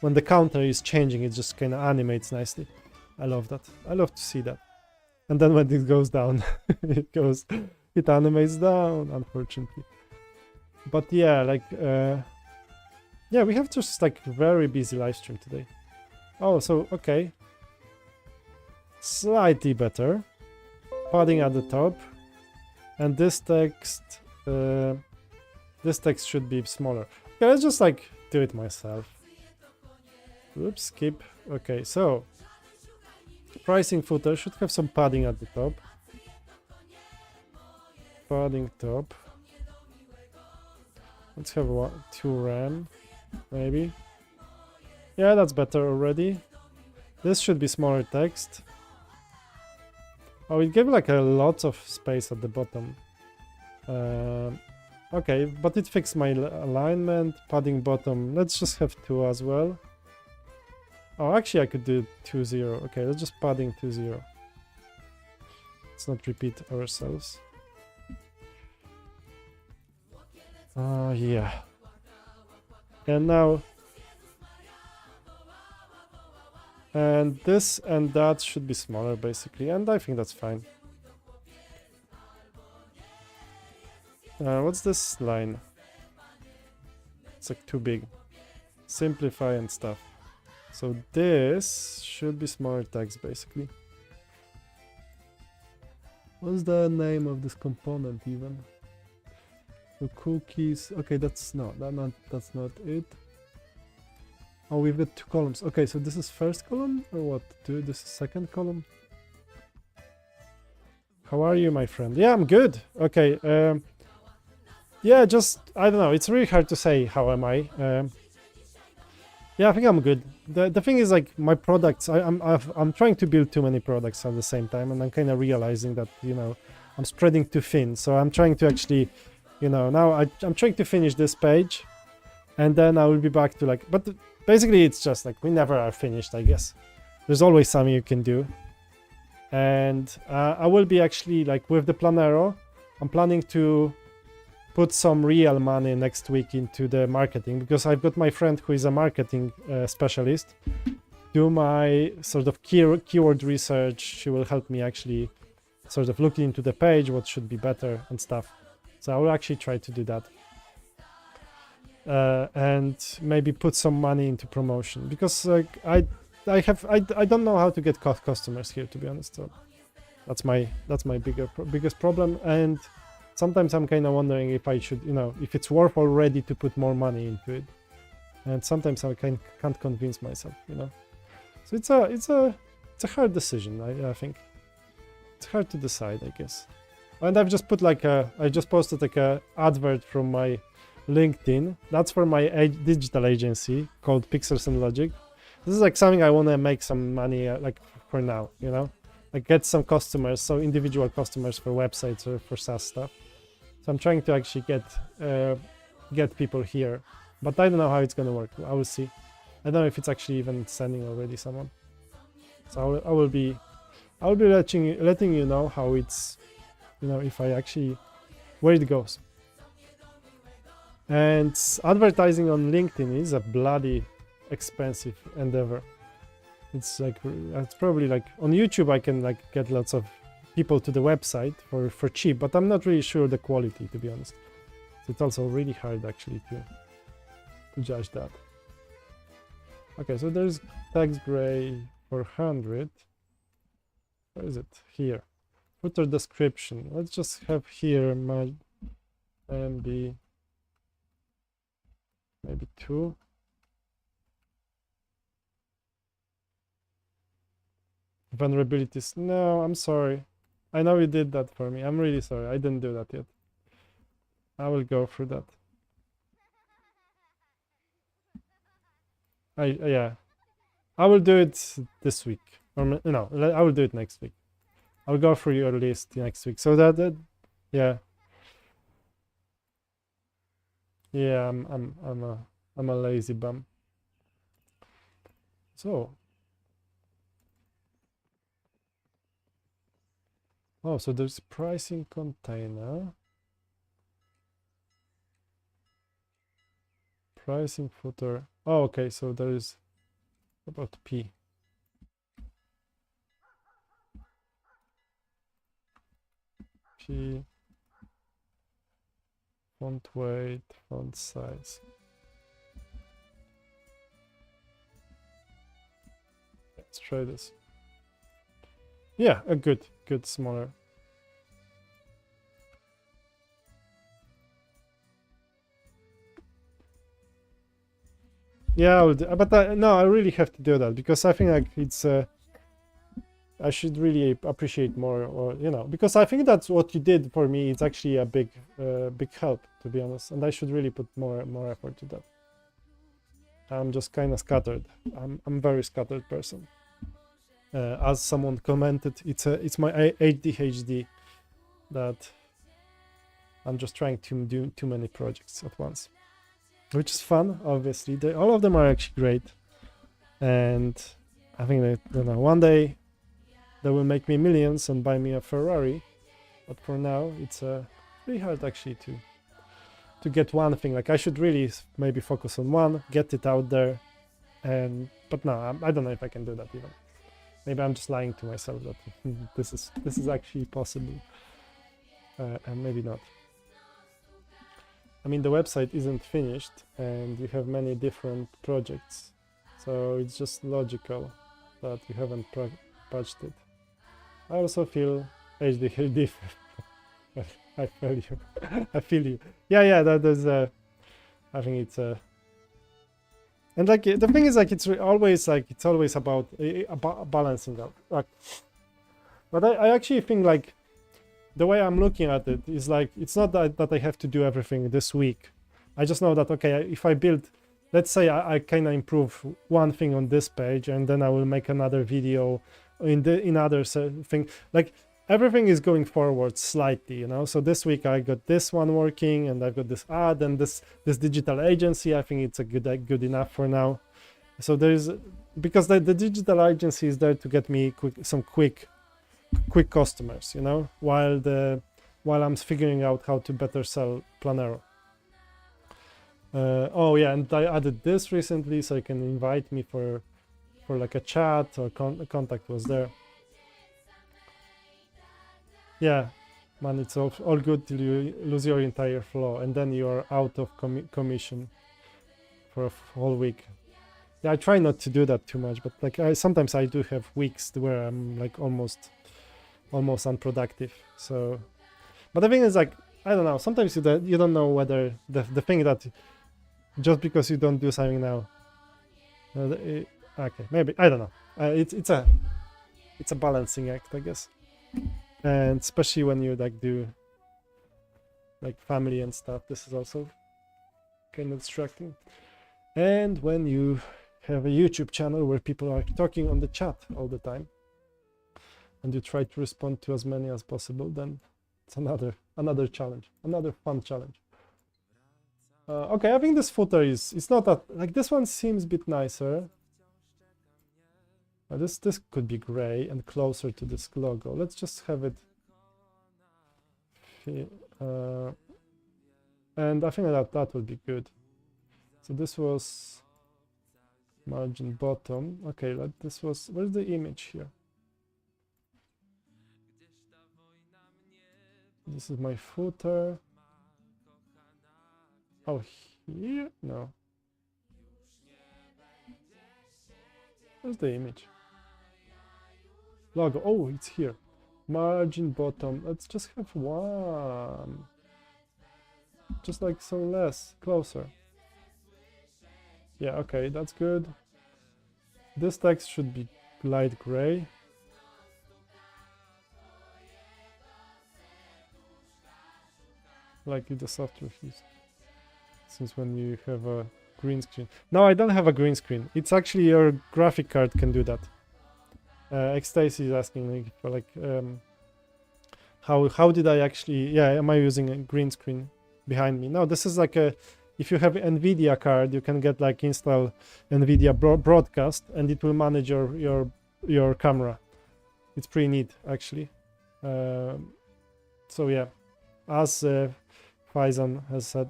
[SPEAKER 1] the counter is changing, it just kind of animates nicely. I love that. I love to see that. And then when it goes down, it animates down, unfortunately. But yeah, like, yeah, we have just like very busy live stream today. Oh, so, okay. Slightly better. Padding at the top. And this text should be smaller. Okay, let's just like do it myself. Oops, skip. Okay, so pricing footer should have some padding at the top. Padding top. Let's have 2 RAM, maybe. Yeah, that's better already. This should be smaller text. Oh, it gave like a lot of space at the bottom. Okay, but it fixed my alignment. Padding bottom. Let's just have 2 as well. Oh, actually I could do 2-0. Okay, let's just padding 2-0. Let's not repeat ourselves. Yeah. And now, and this and that should be smaller basically, and I think that's fine. What's this line? It's like too big. Simplify and stuff. So this should be smaller text basically. What's the name of this component even? So cookies. Okay, that's not it. Oh, we've got 2 columns. Okay, so this is first column or what? This is second column. How are you, my friend? Yeah, I'm good. Okay. Yeah, just I don't know. It's really hard to say how am I. Yeah, I think I'm good. The thing is, like, my products, I'm trying to build too many products at the same time, and I'm kind of realizing that, you know, I'm spreading too thin. So I'm trying to actually, you know, now I'm trying to finish this page, and then I will be back to like, but basically it's just like we never are finished, I guess. There's always something you can do. And I will be actually like with the Planero, I'm planning to put some real money next week into the marketing, because I've got my friend who is a marketing specialist do my sort of keyword research. She will help me actually sort of look into the page, what should be better and stuff. So I will actually try to do that. And maybe put some money into promotion, because like I don't know how to get customers here, to be honest. So that's my biggest problem. And sometimes I'm kind of wondering if I should, if it's worth already to put more money into it. And sometimes I can't convince myself, So it's a hard decision. I think it's hard to decide, I guess. And I've just put I just posted like a advert from my LinkedIn. That's for my digital agency called Pixels and Logic. This is like something I want to make some money like for now, like get some customers, so individual customers for websites or for SaaS stuff. So I'm trying to actually get people here, but I don't know how it's gonna work. I will see. I don't know if it's actually even sending already someone. So I will be letting you know how it's, if I actually where it goes. And advertising on LinkedIn is a bloody expensive endeavor. It's probably like on YouTube I can like get lots of people to the website for cheap, but I'm not really sure the quality, to be honest. So it's also really hard actually to judge that. Okay, so there's text gray for 100. Where is it? Here. Footer description. Let's just have here my MB maybe 2. Vulnerabilities. No, I'm sorry. I know you did that for me. I'm really sorry. I didn't do that yet. I will go through that. Yeah. I will do it this week. Or no, I will do it next week. I'll go through your list next week. So that yeah. Yeah, I'm a lazy bum. So so there's pricing container, pricing footer. Oh, okay, so there is about P. Font weight, font size. Let's try this. Yeah, a good smaller. Yeah, I would, but no, I really have to do that, because I think like it's I should really appreciate more, or because I think that's what you did for me. It's actually a big help, to be honest, and I should really put more effort to that. I'm just kind of scattered. I'm a very scattered person. As someone commented, it's my ADHD that I'm just trying to do too many projects at once, which is fun. Obviously, all of them are actually great, and I think that one day they will make me millions and buy me a Ferrari. But for now, it's really hard actually to get one thing. Like I should really maybe focus on one, get it out there, but no, I don't know if I can do that even. Maybe I'm just lying to myself that this is actually possible, and maybe not. I mean, the website isn't finished, and you have many different projects, so it's just logical that you haven't patched it. I also feel ADHD. I feel you. I feel you. Yeah. That is. I think it's and like the thing is, like it's always about balancing out. Like, but I actually think like the way I'm looking at it is like it's not that I have to do everything this week. I just know that okay, if I build, let's say I kind of improve one thing on this page, and then I will make another video in other thing. Like everything is going forward slightly, so this week I got this one working, and I've got this ad and this digital agency. I think it's a good enough for now. So there's, because the digital agency is there to get me some quick customers, while the while I'm figuring out how to better sell Planero. Oh yeah, and I added this recently, so you can invite me for like a chat, or contact was there. Yeah, man, it's all good till you lose your entire flow, and then you're out of commission for a whole week. Yeah, I try not to do that too much, but like sometimes I do have weeks where I'm like almost unproductive. So, but the thing is, like, I don't know. Sometimes you don't know whether the thing that just because you don't do something now. Okay, maybe I don't know. It's a balancing act, I guess, and especially when you like do like family and stuff. This is also kind of distracting. And when you have a YouTube channel where people are talking on the chat all the time, and you try to respond to as many as possible, then it's another challenge, another fun challenge. Okay, I think this footer it's not that, like, this one seems a bit nicer. This could be gray and closer to this logo. Let's just have it. And I think that would be good. So this was margin bottom. Okay, this was, where's the image here? This is my footer. Oh, here? No. Where's the image? Logo. Oh, it's here. Margin bottom. Let's just have one. Just like so less. Closer. Yeah, okay, that's good. This text should be light gray. Like the software is. Since when you have a green screen. No, I don't have a green screen. It's actually your graphic card can do that. Xtacy is asking me for like how did I actually, yeah, am I using a green screen behind me? No, this is like a, if you have an NVIDIA card, you can get like install NVIDIA broadcast, and it will manage your camera. It's pretty neat actually. So yeah, as Faizan has said.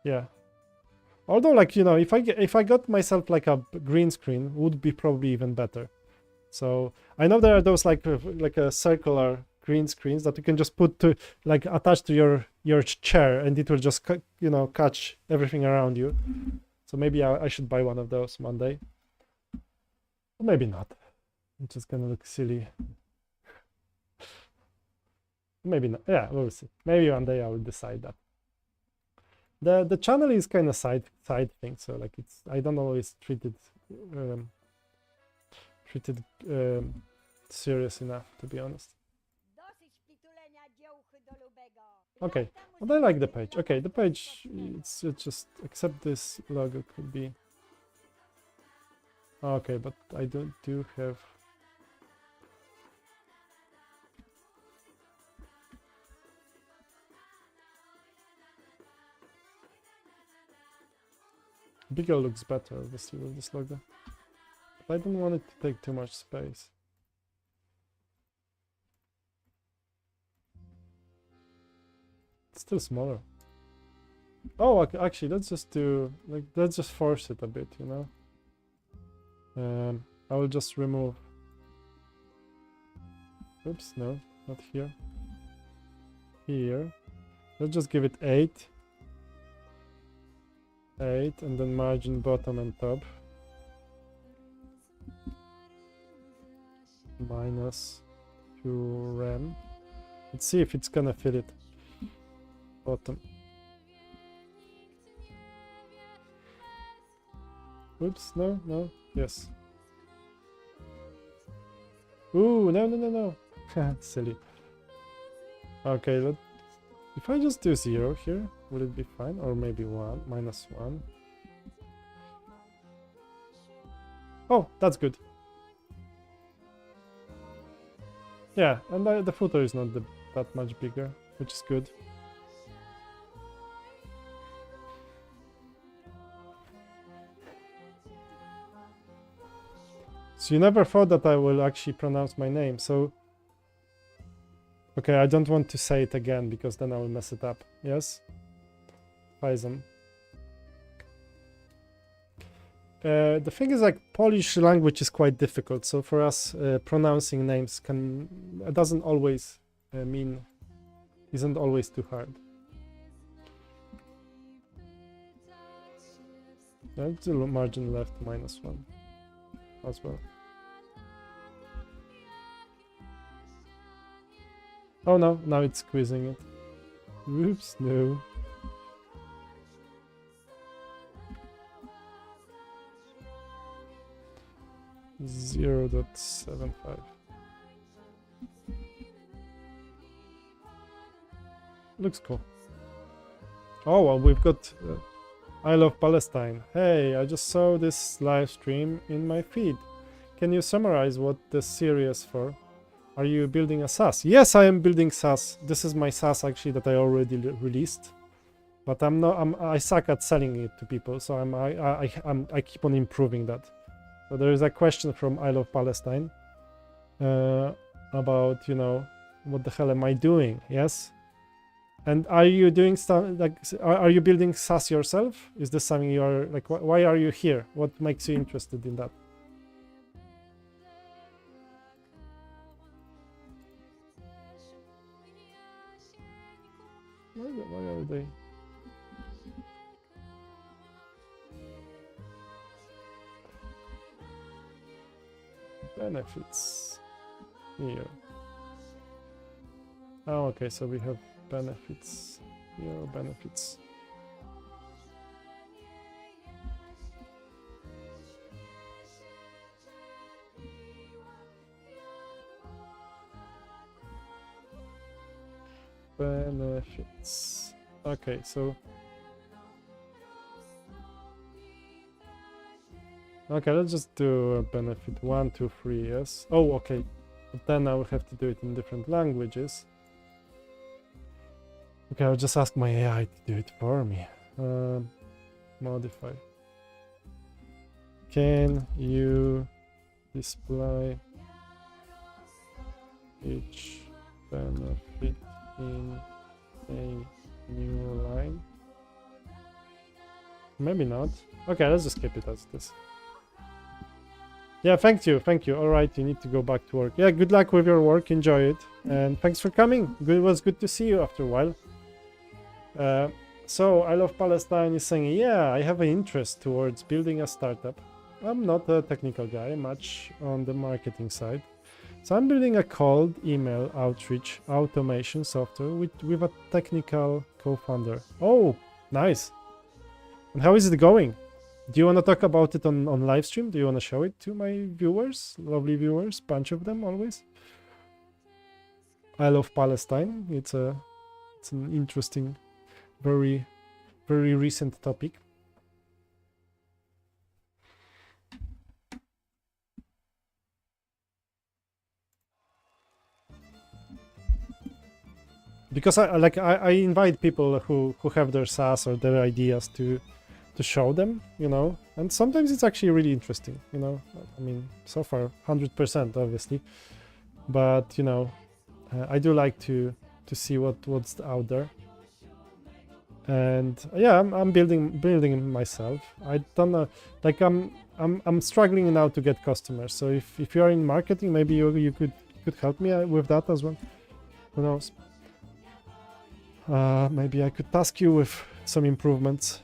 [SPEAKER 1] Yeah. Although, like, you know, if I got myself like a green screen, would be probably even better. So I know there are those like a circular green screens that you can just put to like attach to your chair, and it will just catch everything around you. So maybe I should buy one of those Monday. Or maybe not. It's just gonna look silly. Maybe not. Yeah, we'll see. Maybe one day I will decide that. The channel is kind of side thing, so like I don't always treated serious enough, to be honest. Okay, but I like the page. Okay, the page, it's just, except this logo could be okay, but I do have. Bigger looks better, obviously, with this logo. But I don't want it to take too much space. It's still smaller. Oh, actually, let's just do, like, let's just force it a bit, you know? I will just remove. Oops, no, not here. Here. Let's just give it 8. 8, and then margin bottom and top. -2 rem. Let's see if it's gonna fit it. Bottom. Oops, no, yes. Ooh, no. Silly. Okay, if I just do 0 here, will it be fine? Or maybe 1, -1. Oh, that's good. Yeah, and the footer is not that much bigger, which is good. So you never thought that I will actually pronounce my name, so Okay, I don't want to say it again because then I will mess it up. Yes? Faisal. The thing is, like, Polish language is quite difficult, so for us, pronouncing names doesn't always isn't always too hard. That's the margin left -1 as well. Oh no, now it's squeezing it. Oops, no. .75. Looks cool. Oh, well, we've got I Love Palestine. Hey, I just saw this live stream in my feed. Can you summarize what the series for? Are you building a SaaS? Yes, I am building SaaS. This is my SaaS actually that I already released, but I suck at selling it to people, so I keep on improving that. So there is a question from I Love Palestine about, you know, what the hell am I doing? Yes. And are you doing stuff like, are you building SaaS yourself? Is this something you are like, why are you here? What makes you interested in that? Why are they? Benefits here. Oh, okay, so we have benefits here, benefits. Benefits. Okay, so okay, let's just do a benefit 1, 2, 3. Yes. Oh, okay. But then I will have to do it in different languages. Okay, I'll just ask my AI to do it for me. Modify. Can you display each benefit in a new line? Maybe not. Okay, let's just keep it as this. Yeah, thank you. All right, you need to go back to work. Yeah, good luck with your work. Enjoy it. And thanks for coming. It was good to see you after a while. So I Love Palestine is saying, yeah, I have an interest towards building a startup. I'm not a technical guy, much on the marketing side. So I'm building a cold email outreach automation software with a technical co-founder. Oh, nice. And how is it going? Do you want to talk about it on live stream? Do you want to show it to my viewers? Lovely viewers, bunch of them always. I Love Palestine. It's an interesting, very, very recent topic. Because I invite people who have their SaaS or their ideas to show them, you know, and sometimes it's actually really interesting, you know. I mean, so far 100% obviously, but you know, I do like to see what's out there. And yeah, I'm building myself. I don't know, like I'm struggling now to get customers. So if you are in marketing, maybe you could help me with that as well. Who knows? Maybe I could task you with some improvements.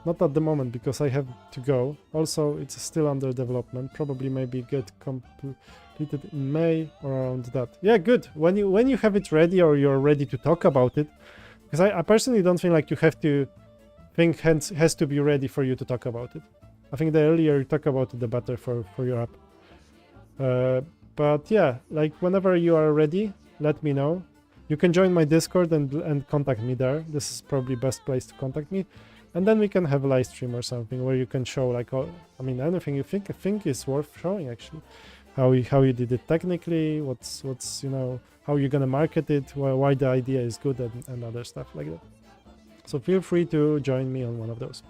[SPEAKER 1] Not at the moment because I have to go. Also, it's still under development. Probably maybe get completed in May or around that. Yeah, good. When you have it ready or you're ready to talk about it, because I personally don't think like you have to think has to be ready for you to talk about it. I think the earlier you talk about it, the better for your app. But yeah, like whenever you are ready, let me know. You can join my Discord and contact me there. This is probably best place to contact me. And then we can have a live stream or something where you can show like, I mean, anything you think is worth showing actually. How you did it technically, what's you know, how you're gonna market it, why the idea is good and other stuff like that. So feel free to join me on one of those.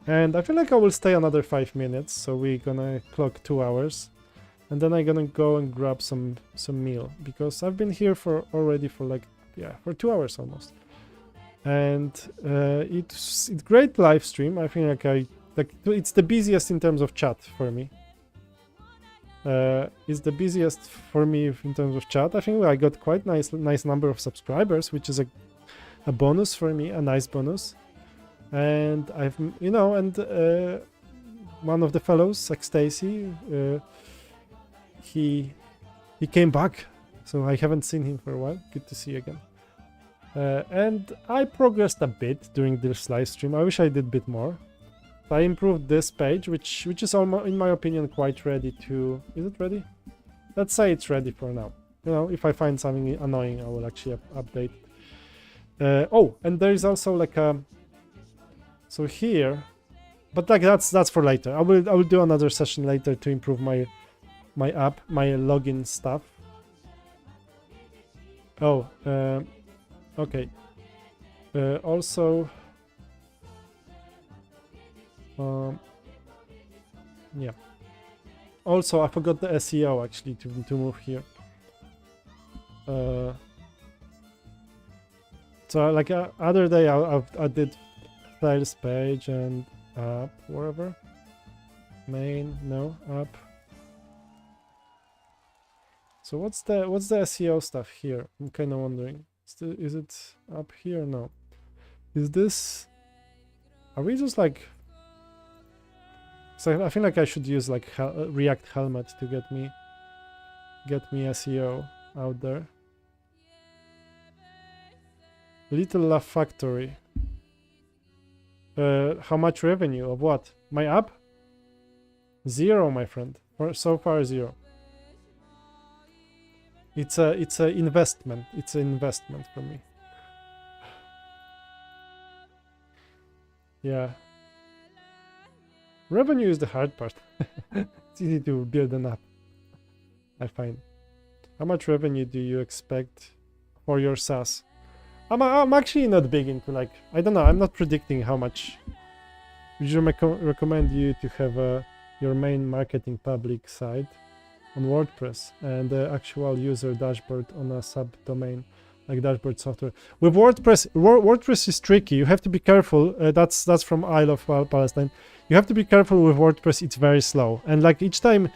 [SPEAKER 1] And I feel like I will stay another 5 minutes, so we're gonna clock 2 hours. And then I'm gonna go and grab some meal, because I've been here for 2 hours almost. And it's great live stream. I think it's the busiest in terms of chat for me. It's the busiest for me in terms of chat. I think I got quite nice number of subscribers, which is a bonus for me, a nice bonus. And I've one of the fellows, like Stacy, he came back, so I haven't seen him for a while. Good to see you again. And I progressed a bit during this live stream. I wish I did a bit more. I improved this page, which is almost, in my opinion, quite ready to... Is it ready? Let's say it's ready for now. If I find something annoying, I will actually update. Oh, and there is also like a... So here... But like that's for later. I will do another session later to improve my app, my login stuff. Oh, okay. Also, yeah. Also, I forgot the SEO actually to move here. So like other day I did sales page and app, wherever. Main, no, app. So what's the SEO stuff here? I'm kind of wondering. Is it up here? No. Is this? Are we just like? So I feel like I should use like React Helmet to get me SEO out there. Little Love Factory. How much revenue of what? My app? 0, my friend. So far 0. It's a investment. It's an investment for me. Yeah. Revenue is the hard part. It's easy to build an app, I find. How much revenue do you expect for your SaaS? I'm actually not big into like, I don't know, I'm not predicting how much. Would you recommend you to have your main marketing public site on WordPress and the actual user dashboard on a subdomain like dashboard software? With WordPress, WordPress is tricky. You have to be careful. That's from Isle of Palestine. You have to be careful with WordPress. It's very slow, and like each time,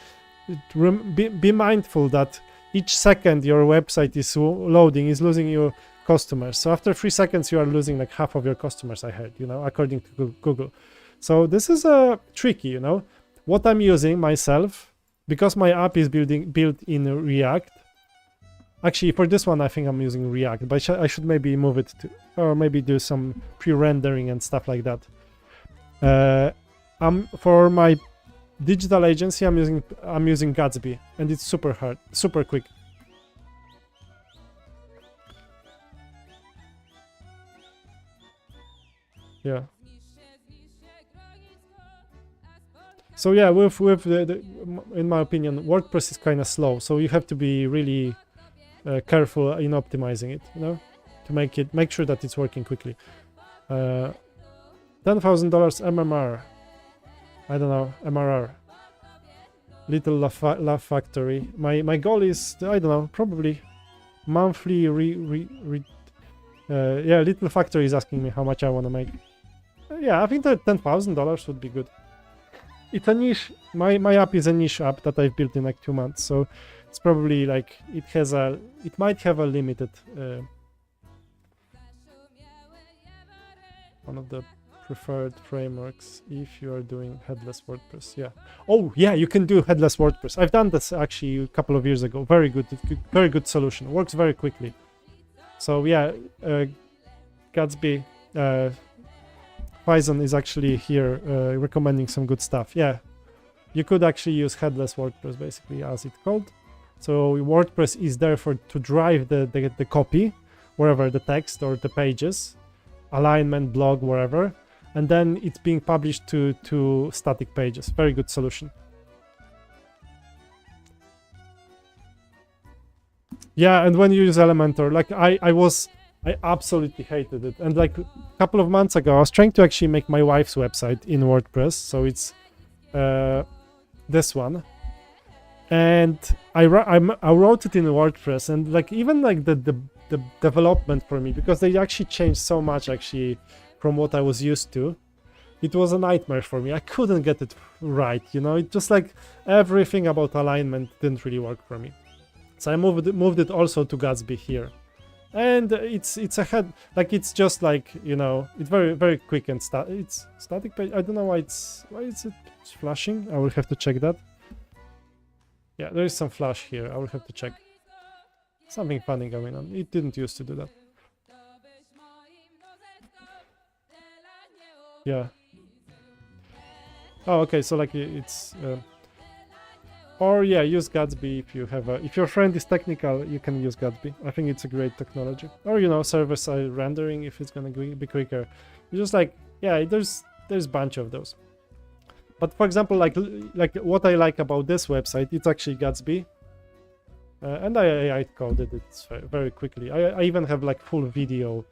[SPEAKER 1] be mindful that each second your website is loading is losing your customers. So after 3 seconds, you are losing like half of your customers. I heard, according to Google. So this is tricky. What I'm using myself, because my app is built in React. Actually, for this one, I think I'm using React, but I should maybe move it to, or maybe do some pre-rendering and stuff like that. For my digital agency, I'm using Gatsby, and it's super quick. Yeah. So yeah, with in my opinion, WordPress is kind of slow, so you have to be really careful in optimizing it, to make sure that it's working quickly. $10,000 MMR. I don't know, MRR. Little Love Factory. My goal is, I don't know, probably monthly yeah, Little Factory is asking me how much I want to make. Yeah, I think that $10,000 would be good. It's a niche. My app is a niche app that I've built in like 2 months, so it's probably like it might have a limited one of the preferred frameworks if you are doing headless WordPress. Yeah. Oh yeah, you can do headless WordPress. I've done this actually a couple of years ago. Very good solution. Works very quickly. So yeah, Gatsby, Python is actually here recommending some good stuff. Yeah, you could actually use headless WordPress, basically, as it's called. So WordPress is there to drive the copy, wherever the text or the pages, alignment, blog, wherever, and then it's being published to static pages. Very good solution. Yeah, and when you use Elementor, like I was I absolutely hated it. And like a couple of months ago, I was trying to actually make my wife's website in WordPress. So it's this one. And I wrote it in WordPress, and like even like the development for me, because they actually changed so much actually from what I was used to. It was a nightmare for me. I couldn't get it right, you know. It just like everything about alignment didn't really work for me. So I moved it also to Gatsby here, and it's ahead. Like it's just like, you know, it's very quick and it's static page. I don't know why is it flashing. I will have to check that. Yeah, there is some flash here. I will have to check. Something funny going on. It didn't used to do that. Yeah. Oh, okay. So like it's, or yeah, use Gatsby if you have if your friend is technical, you can use Gatsby. I think it's a great technology. Or, you know, server-side rendering if it's gonna be quicker. You just like, yeah, there's a bunch of those. But for example, like what I like about this website, it's actually Gatsby. And I coded it very quickly. I even have like full video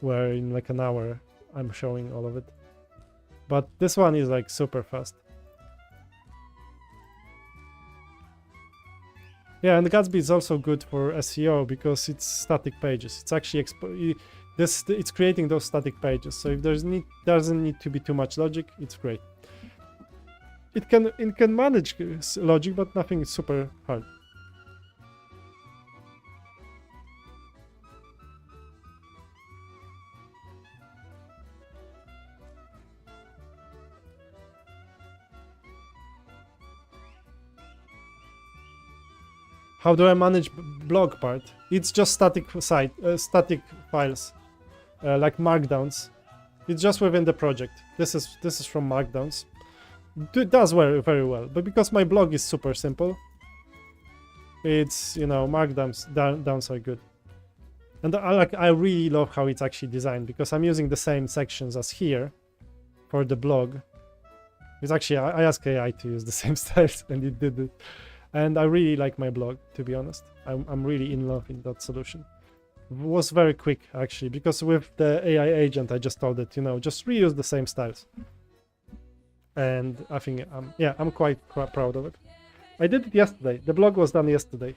[SPEAKER 1] where in like an hour I'm showing all of it. But this one is like super fast. Yeah, and Gatsby is also good for SEO because it's static pages. It's actually it's creating those static pages. So if doesn't need to be too much logic, it's great. It can manage logic, but nothing is super hard. How do I manage blog part? It's just static static files, like markdowns. It's just within the project. This is from markdowns. It does very well, but because my blog is super simple, it's, you know, markdowns are good. And I really love how it's actually designed, because I'm using the same sections as here for the blog. It's actually, I asked AI to use the same styles and it did it. And I really like my blog, to be honest. I'm really in love with that solution. It was very quick, actually, because with the AI agent, I just told it, you know, just reuse the same styles. And I think, I'm quite proud of it. I did it yesterday. The blog was done yesterday.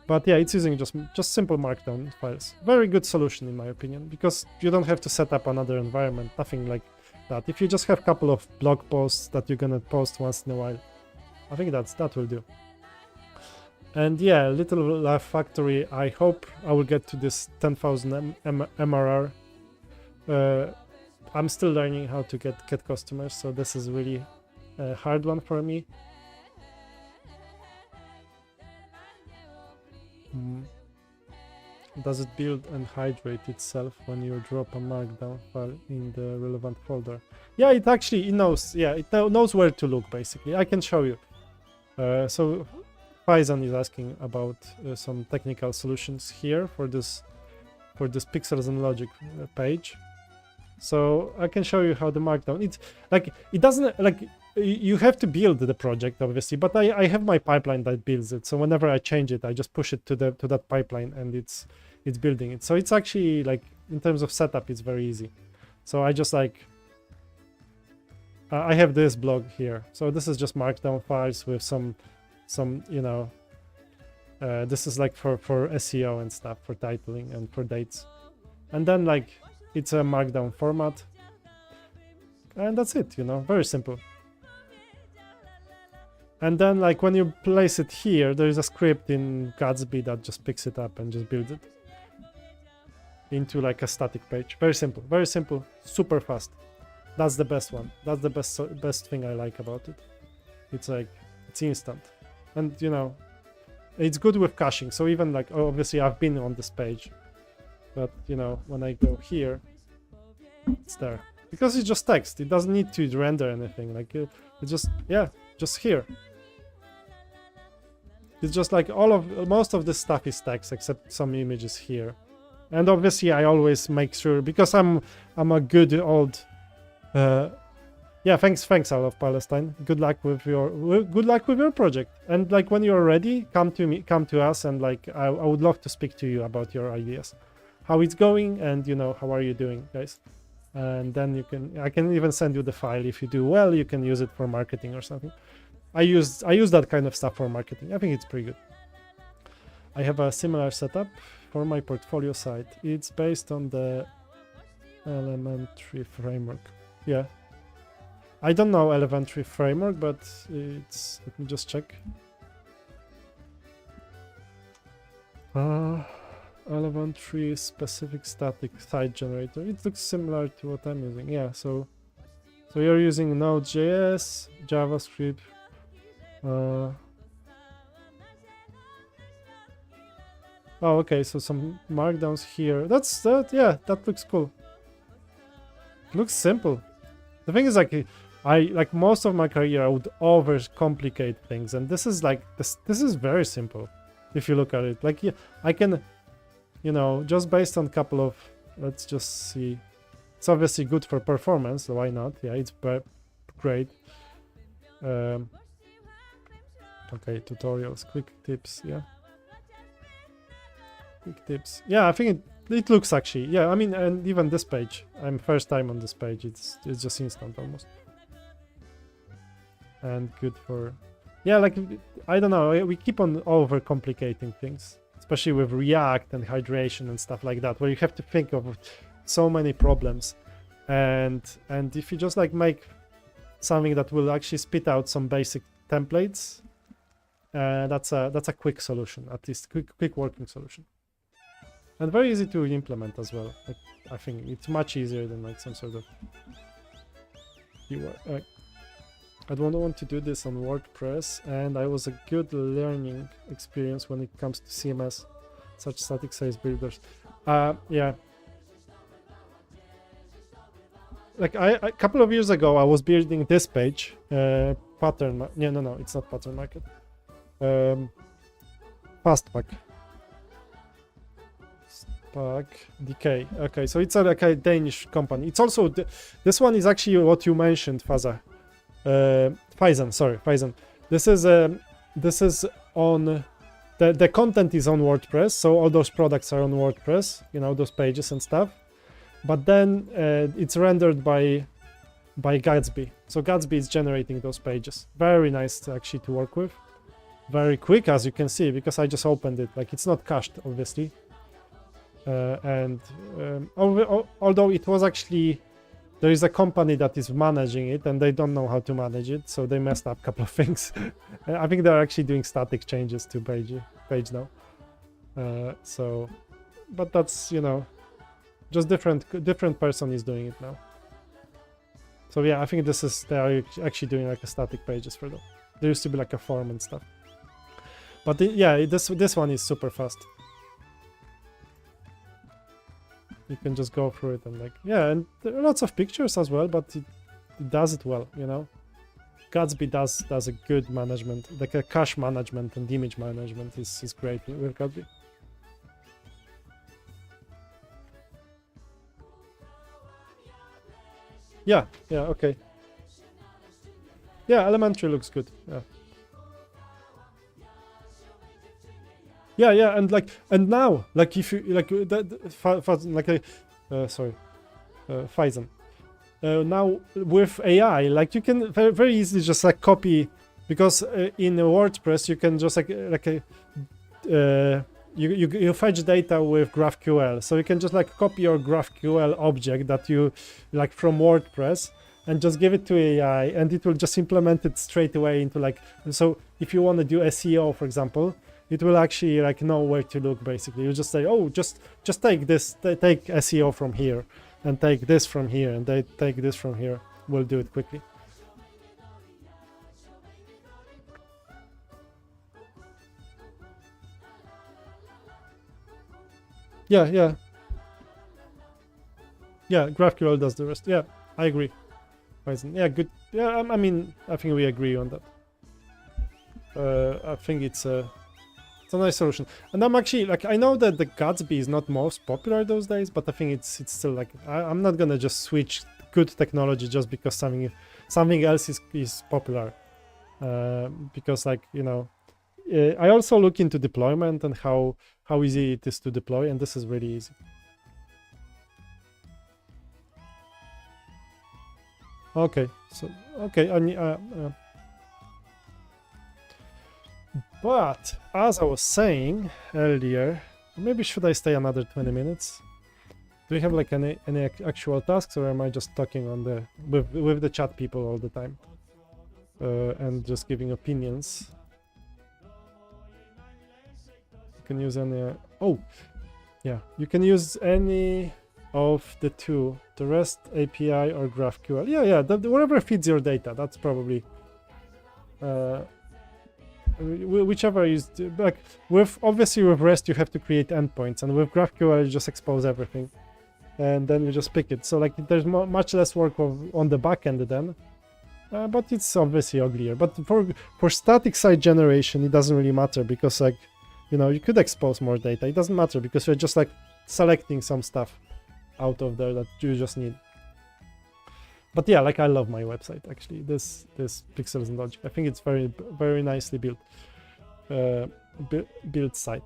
[SPEAKER 1] But yeah, it's using just simple markdown files. Very good solution, in my opinion, because you don't have to set up another environment, nothing like that. If you just have a couple of blog posts that you're gonna post once in a while, I think that will do. And yeah, Little Laugh Factory, I hope I will get to this 10,000 MRR. I'm still learning how to get customers, so this is really a hard one for me. Does it build and hydrate itself when you drop a markdown file in the relevant folder? Yeah, it knows. Yeah, it knows where to look, basically. I can show you. So Faizan is asking about some technical solutions here for this pixels and logic page. So I can show you how the markdown. It's like, it doesn't, like, you have to build the project, obviously, but I have my pipeline that builds it. So whenever I change it, I just push it to that pipeline, and it's building it. So it's actually, like, in terms of setup, it's very easy. So I just like, I have this blog here. So this is just markdown files with some you know, this is like for SEO and stuff, for titling and for dates. And then like, it's a markdown format. And that's it, you know, very simple. And then like when you place it here, there is a script in Gatsby that just picks it up and just builds it into like a static page. Very simple, super fast. That's the best one. That's the best thing I like about it. It's like, it's instant. And you know, it's good with caching. So even like, obviously I've been on this page, but you know, when I go here, it's there. Because it's just text. It doesn't need to render anything. Like it's just, yeah, just here. It's just like most of this stuff is text except some images here. And obviously I always make sure, because I'm a good old yeah, thanks Out of Palestine. Good luck with your project. And like when you're ready, come to us, and like I would love to speak to you about your ideas. how it's going, and how are you doing, guys. And then I can even send you the file. If you do well, you can use it for marketing or something. I use that kind of stuff for marketing. I think it's pretty good. I have a similar setup for my portfolio site. It's based on the elementary framework. Yeah, I don't know elementary framework, but let me just check. Elementary specific static site generator. It looks similar to what I'm using. Yeah, so you're using Node.js, JavaScript. Oh, okay, so some markdowns here. Yeah, that looks cool. Looks simple. The thing is, like most of my career, I would overcomplicate things, and this is this is very simple if you look at it. Like, yeah, I can, just based on a couple of, let's just see. It's obviously good for performance, so why not? Yeah, it's great. Okay, tutorials, quick tips, yeah. Quick tips. Yeah, I think it looks actually, yeah, I mean, and even this page, I'm first time on this page, it's just instant almost. And good for, yeah, like, I don't know, we keep on overcomplicating things, especially with React and hydration and stuff like that, where you have to think of so many problems. And if you just like make something that will actually spit out some basic templates, that's a quick solution, at least quick working solution. And very easy to implement as well. Like, I think it's much easier than like some sort of I don't want to do this on WordPress, and I was a good learning experience when it comes to CMS, such static size builders. Yeah. Like a couple of years ago, I was building this page, pattern. Yeah, no, it's not pattern market. Fastpack. Decay. Okay, so it's like a Danish company. It's also this one is actually what you mentioned, Faizan. Sorry, Faizan. This is on the content is on WordPress, so all those products are on WordPress. Those pages and stuff. But then it's rendered by Gatsby. So Gatsby is generating those pages. Very nice actually to work with. Very quick, as you can see, because I just opened it. Like, it's not cached, obviously. Although it was actually, there is a company that is managing it, and they don't know how to manage it, so they messed up a couple of things. I think they're actually doing static changes to page now. But that's, just different person is doing it now. So yeah, I think they are actually doing like a static pages for them. There used to be like a form and stuff. But yeah, this one is super fast. You can just go through it and like, yeah, and there are lots of pictures as well, but it does it well, Gatsby does a good management, like a cache management and image management is great with Gatsby. Yeah, okay. Yeah, elementary looks good. Yeah, and now, like, if you like Faizan. Now with AI, like, you can very easily just like copy, because in WordPress you can just you fetch data with GraphQL, so you can just like copy your GraphQL object that you like from WordPress and just give it to AI, and it will just implement it straight away into like. So if you want to do SEO, for example, it will actually like know where to look. Basically, you just say, oh, just take this, take SEO from here, and take this from here, and they take this from here. We'll do it quickly. Yeah, GraphQL does the rest. Yeah, I agree. Yeah, good. Yeah, I mean, I think we agree on that. I think it's a nice solution. And I'm actually like, I know that the Gatsby is not most popular those days, but I think it's still like, I'm not gonna just switch good technology just because something else is popular. Because like, I also look into deployment and how easy it is to deploy, and this is really easy. Okay, so okay, but as I was saying earlier, maybe should I stay another 20 minutes? Do you have like any actual tasks, or am I just talking on the with the chat people all the time and just giving opinions? You can use any. Oh, yeah, you can use any of the two, the REST API or GraphQL. Yeah, whatever feeds your data. That's probably whichever is like with obviously with REST you have to create endpoints, and with GraphQL you just expose everything, and then you just pick it. So like there's much less work on the back end then, but it's obviously uglier. But for static site generation, it doesn't really matter because like you could expose more data. It doesn't matter because you're just like selecting some stuff out of there that you just need. But yeah, like I love my website actually. This Pixels and Logic. I think it's very nicely built built site.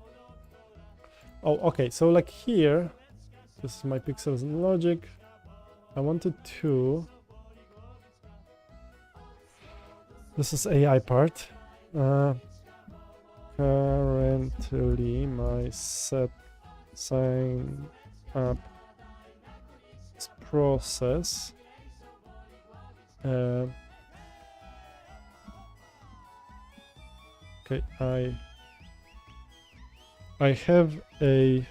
[SPEAKER 1] Oh, okay. So like here, this is my Pixels and Logic. I wanted to. This is AI part. Currently, my sign up process. Okay, I have a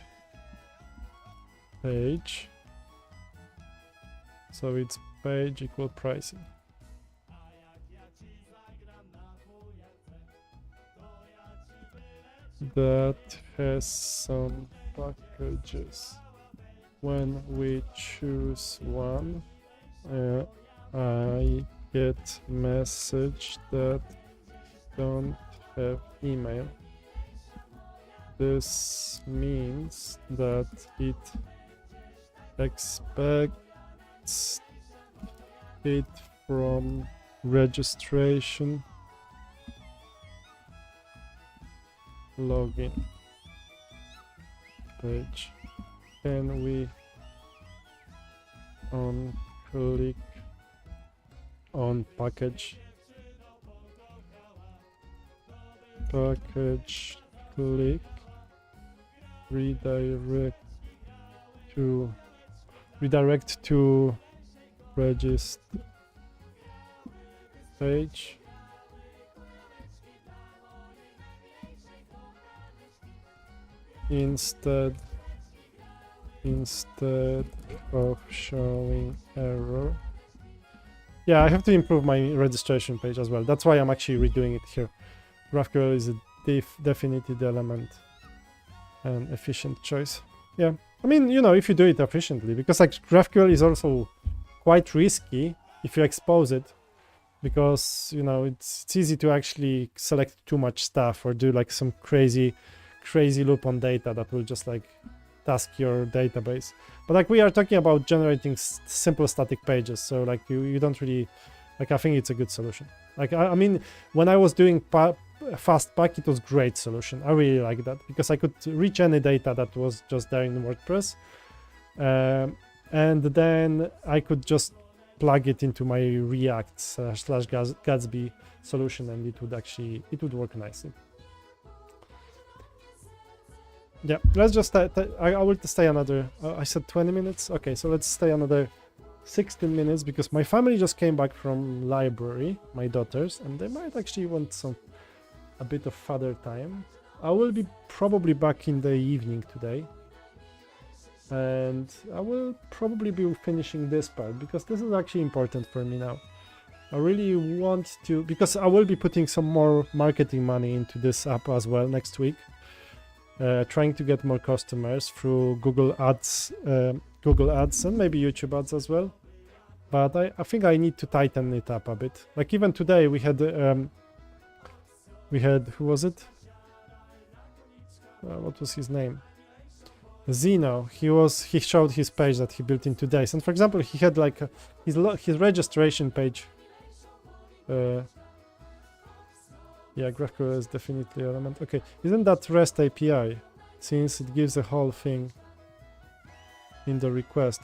[SPEAKER 1] page, so it's page equal pricing. That has some packages. When we choose one, I get message that don't have email. This means that it expects it from registration login page. Can we click on package click redirect to register page? Instead of showing error. Yeah, I have to improve my registration page as well. That's why I'm actually redoing it here. GraphQL is a definitive element and efficient choice. Yeah, I mean, if you do it efficiently, because like GraphQL is also quite risky if you expose it, because it's easy to actually select too much stuff or do like some crazy loop on data that will just like task your database. But like we are talking about generating simple static pages, so like you don't really like. I think it's a good solution. Like I mean, when I was doing Fastpack, it was great solution. I really like that because I could reach any data that was just there in WordPress, and then I could just plug it into my React / Gatsby solution, and it would work nicely. Yeah, let's just I will stay another I said 20 minutes. Okay, so let's stay another 16 minutes because my family just came back from library, my daughters, and they might actually want a bit of father time. I will be probably back in the evening today, and I will probably be finishing this part because this is actually important for me now. I really want to, because I will be putting some more marketing money into this app as well next week. Trying to get more customers through Google Ads and maybe YouTube Ads as well. But I think I need to tighten it up a bit. Like even today we had who was it? What was his name? Zeno. He showed his page that he built in 2 days, and for example he had like his registration page. Yeah, GraphQL is definitely element. Okay, isn't that REST API? Since it gives the whole thing in the request.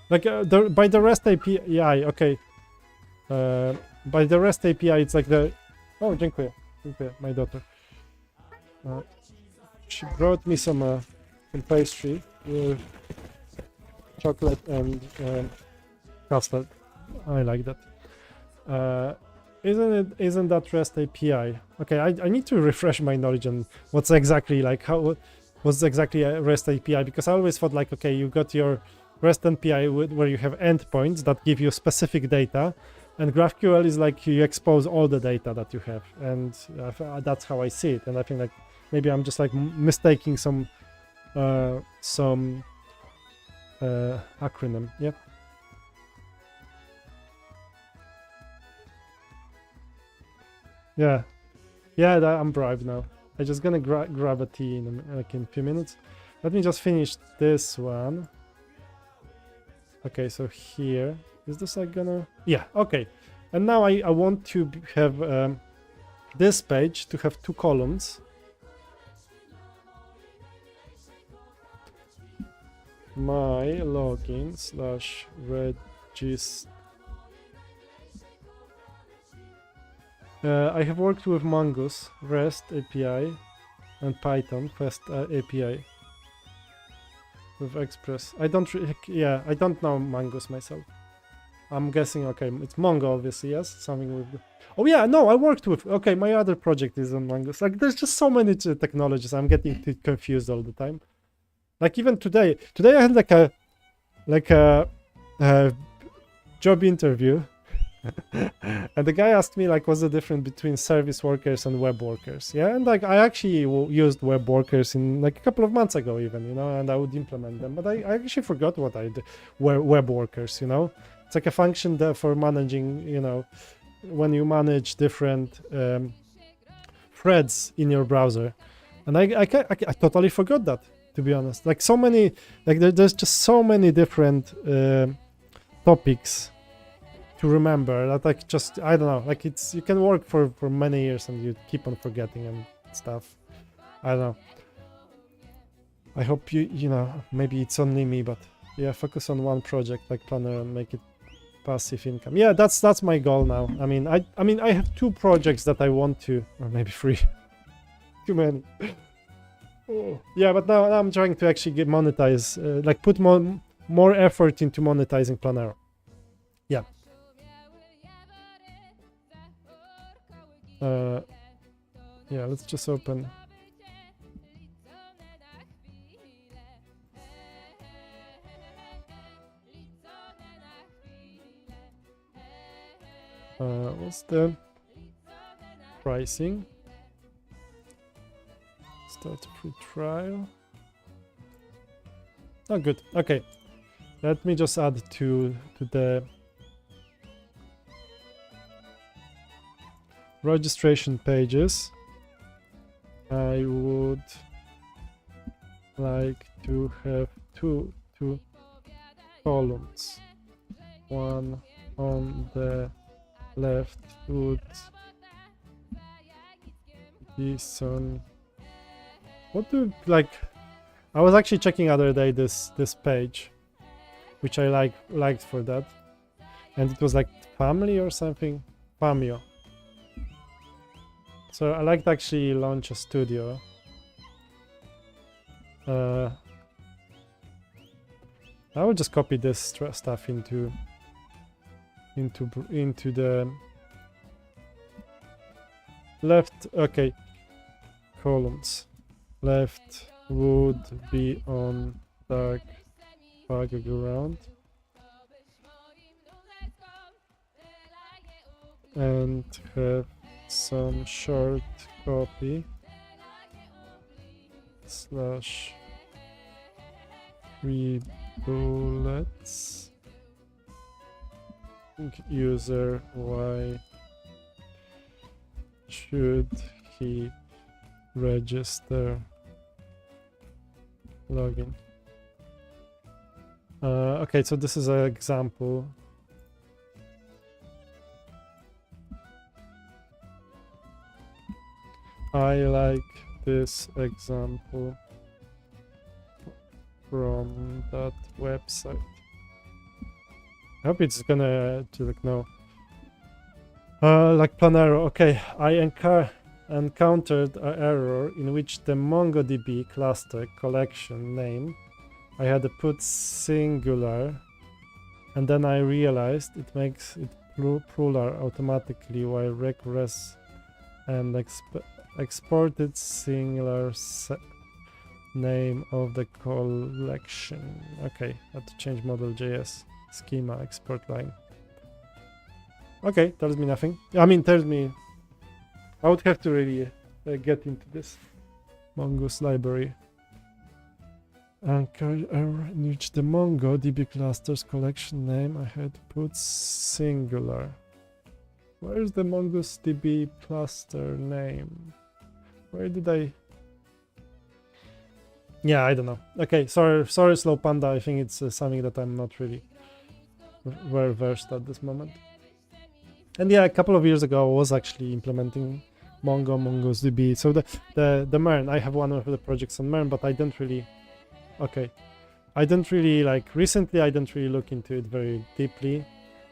[SPEAKER 1] Like by the REST API, okay. By the REST API, it's like the... Oh, dziękuję. Dziękuję, my daughter. She brought me some pastry with chocolate and custard. I like that. Isn't that REST API? Okay, I need to refresh my knowledge on what's exactly like what's exactly a REST API, because I always thought like, okay, you got your REST API where you have endpoints that give you specific data, and GraphQL is like you expose all the data that you have, and that's how I see it. And I think like maybe I'm just like mistaking some acronym. Yeah. Yeah, I'm bribed now. I'm just gonna grab a tea in like in a few minutes. Let me just finish this one. Okay, so here is this like gonna... Yeah, okay. And now I want to have this page to have 2 columns. My login / register. I have worked with Mongoose, REST API, and Python, REST API. With Express. I don't know Mongoose myself. I'm guessing, okay, it's Mongo, obviously, yes? Something with... Oh yeah, no, I worked with... Okay, my other project is on Mongoose. Like, there's just so many technologies. I'm getting confused all the time. Like, even today I had like a job interview. And the guy asked me like what's the difference between service workers and web workers. Yeah, and like I actually used web workers in like a couple of months ago even, you know, and I would implement them, but I actually forgot what I did. Web workers, you know, it's like a function there for managing, you know, when you manage different threads in your browser. And I totally forgot that, to be honest. Like so many, like there's just so many different topics to remember that like just I don't know, like it's you can work for many years and you keep on forgetting and stuff. I don't know. I hope you know, maybe it's only me, but yeah, focus on one project like Planner and make it passive income. Yeah, that's my goal now. I mean I have 2 projects that I want to, or maybe 3. Too many. Oh. Yeah, but now I'm trying to actually get monetize, like put more effort into monetizing Planner. Yeah. Yeah, let's just open. What's the pricing? Start free trial. Oh, good. Okay. Let me just add to the registration pages. I would like to have two columns. One on the left would be some... What do like? I was actually checking other day this page, which I liked for that, and it was like family or something, Famio. So I like to actually launch a studio. I will just copy this stuff into the left. Okay, columns. Left would be on dark background and have some short copy / 3 bullets. User, why should he register login? Okay, so this is an example. I like this example from that website. I hope it's gonna to like no. Like Planero. Okay, I encountered an error in which the MongoDB cluster collection name I had to put singular, and then I realized it makes it plural automatically while regress and exported singular name of the collection. Okay, had to change model.js schema export line. Okay, tells me nothing. I mean, tells me I would have to really get into this Mongoose library. Anchor error in which the MongoDB clusters collection name I had put singular. Where's the MongoDB cluster name? Where did I? Yeah, I don't know. Okay, sorry, Slow Panda. I think it's something that I'm not really very versed at this moment. And yeah, a couple of years ago, I was actually implementing MongoDB. So the MERN, I have one of the projects on MERN, but I don't really. Okay, I don't really like. Recently, I don't really look into it very deeply,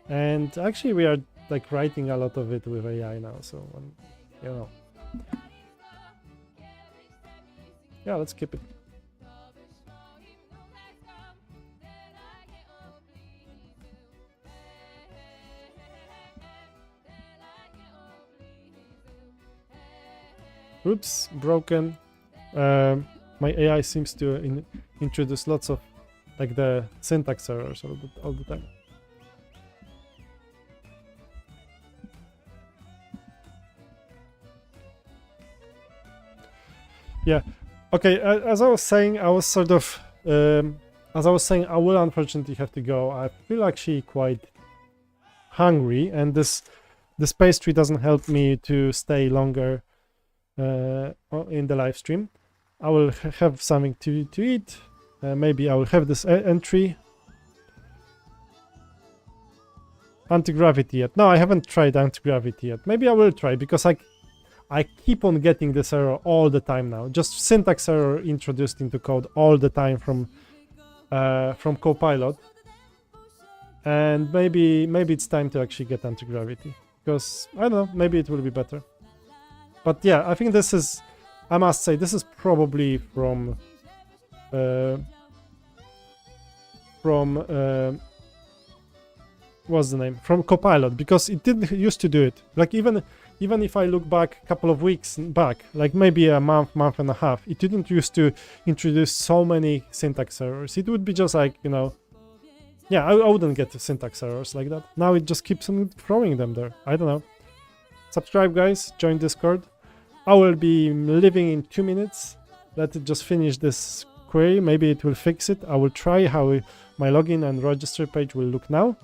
[SPEAKER 1] and actually, we are like writing a lot of it with AI now. So you know, yeah, let's keep it. Oops, broken. My AI seems to introduce lots of like the syntax errors all the time. Yeah. Okay. As I was saying, I was sort of as I was saying, I will unfortunately have to go. I feel actually quite hungry, and this pastry doesn't help me to stay longer in the live stream. I will have something to eat. Maybe I will have this entry. Anti-gravity yet? No, I haven't tried anti-gravity yet. Maybe I will try because I keep on getting this error all the time now. Just syntax error introduced into code all the time from Copilot. And maybe it's time to actually get anti-gravity because I don't know. Maybe it will be better. But yeah, I think this is. I must say, this is probably from what's the name? From Copilot, because it didn't used to do it. Like even if I look back a couple of weeks back, like maybe a month and a half, it didn't used to introduce so many syntax errors. It would be just like, you know, yeah, I wouldn't get syntax errors like that. Now it just keeps on throwing them there. I don't know. Subscribe, guys. Join Discord. I will be leaving in 2 minutes. Let it just finish this query. Maybe it will fix it. I will try how my login and register page will look now.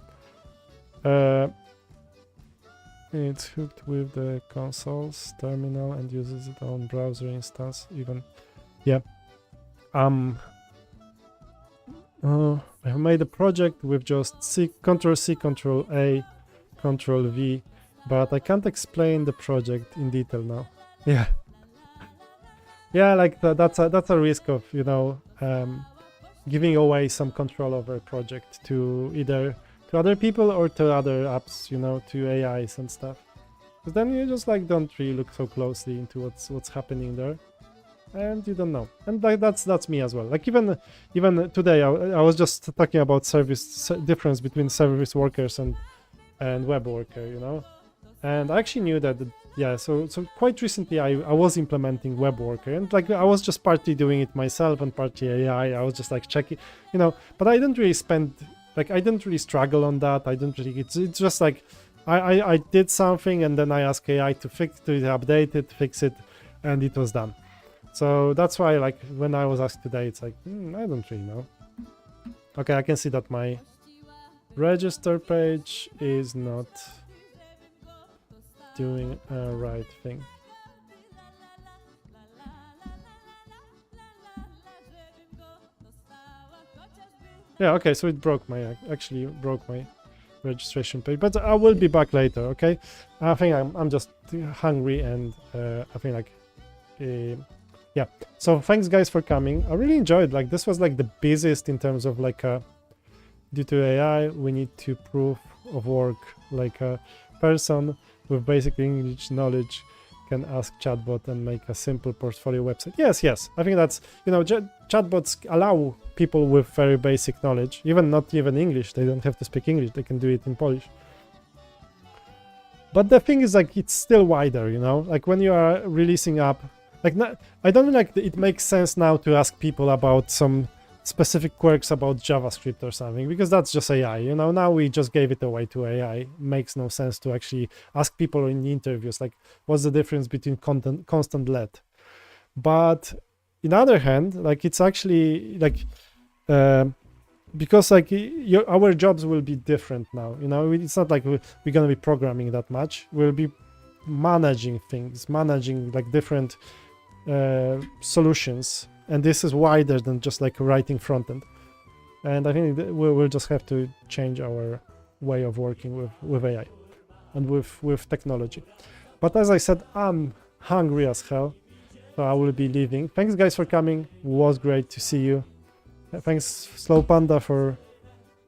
[SPEAKER 1] It's hooked with the console's terminal and uses its own browser instance. Even, yeah. I have made a project with just Ctrl C, Ctrl A, Ctrl V, but I can't explain the project in detail now. Yeah, yeah, like that's a risk of, you know, giving away some control over a project to either to other people or to other apps, you know, to AIs and stuff. Because then you just like don't really look so closely into what's happening there, and you don't know. And that's me as well. Like even today, I was just talking about difference between service workers and web worker, you know, and I actually knew that. Yeah, so quite recently I was implementing web worker, and like I was just partly doing it myself and partly AI. I was just like checking, you know, but I didn't really I didn't really struggle on that. I didn't really, it's just like I did something and then I asked AI to update it, fix it, and it was done. So that's why like when I was asked today, it's like, I don't really know. Okay, I can see that my register page is not doing a right thing. Yeah, okay, so it actually broke my registration page, but I will be back later, okay? I think I'm just hungry, and I think like yeah. So thanks guys for coming. I really enjoyed, like this was like the busiest in terms of like due to AI, we need to proof of work, like a person with basic English knowledge can ask chatbot and make a simple portfolio website. Yes, I think that's, chatbots allow people with very basic knowledge, not even English, they don't have to speak English, they can do it in Polish. But the thing is, like, it's still wider, like when you are releasing up, like, I don't think like it makes sense now to ask people about some specific quirks about JavaScript or something, because that's just AI, now we just gave it away to AI. Makes no sense to actually ask people in interviews, like, what's the difference between constant let. But in the other hand, like, it's actually like, because like our jobs will be different now, it's not like we're gonna be programming that much. We'll be managing things, managing like different solutions, and this is wider than just like writing front end. And I think we'll just have to change our way of working with AI and with technology. But as I said, I'm hungry as hell, so I will be leaving. Thanks guys for coming, was great to see you. Thanks Slow Panda for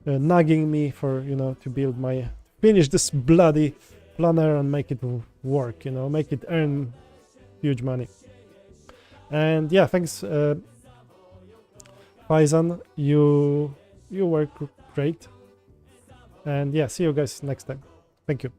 [SPEAKER 1] nagging me for to finish this bloody planner and make it work, make it earn huge money. And yeah, thanks Faizan, you work great. And yeah, see you guys next time. Thank you.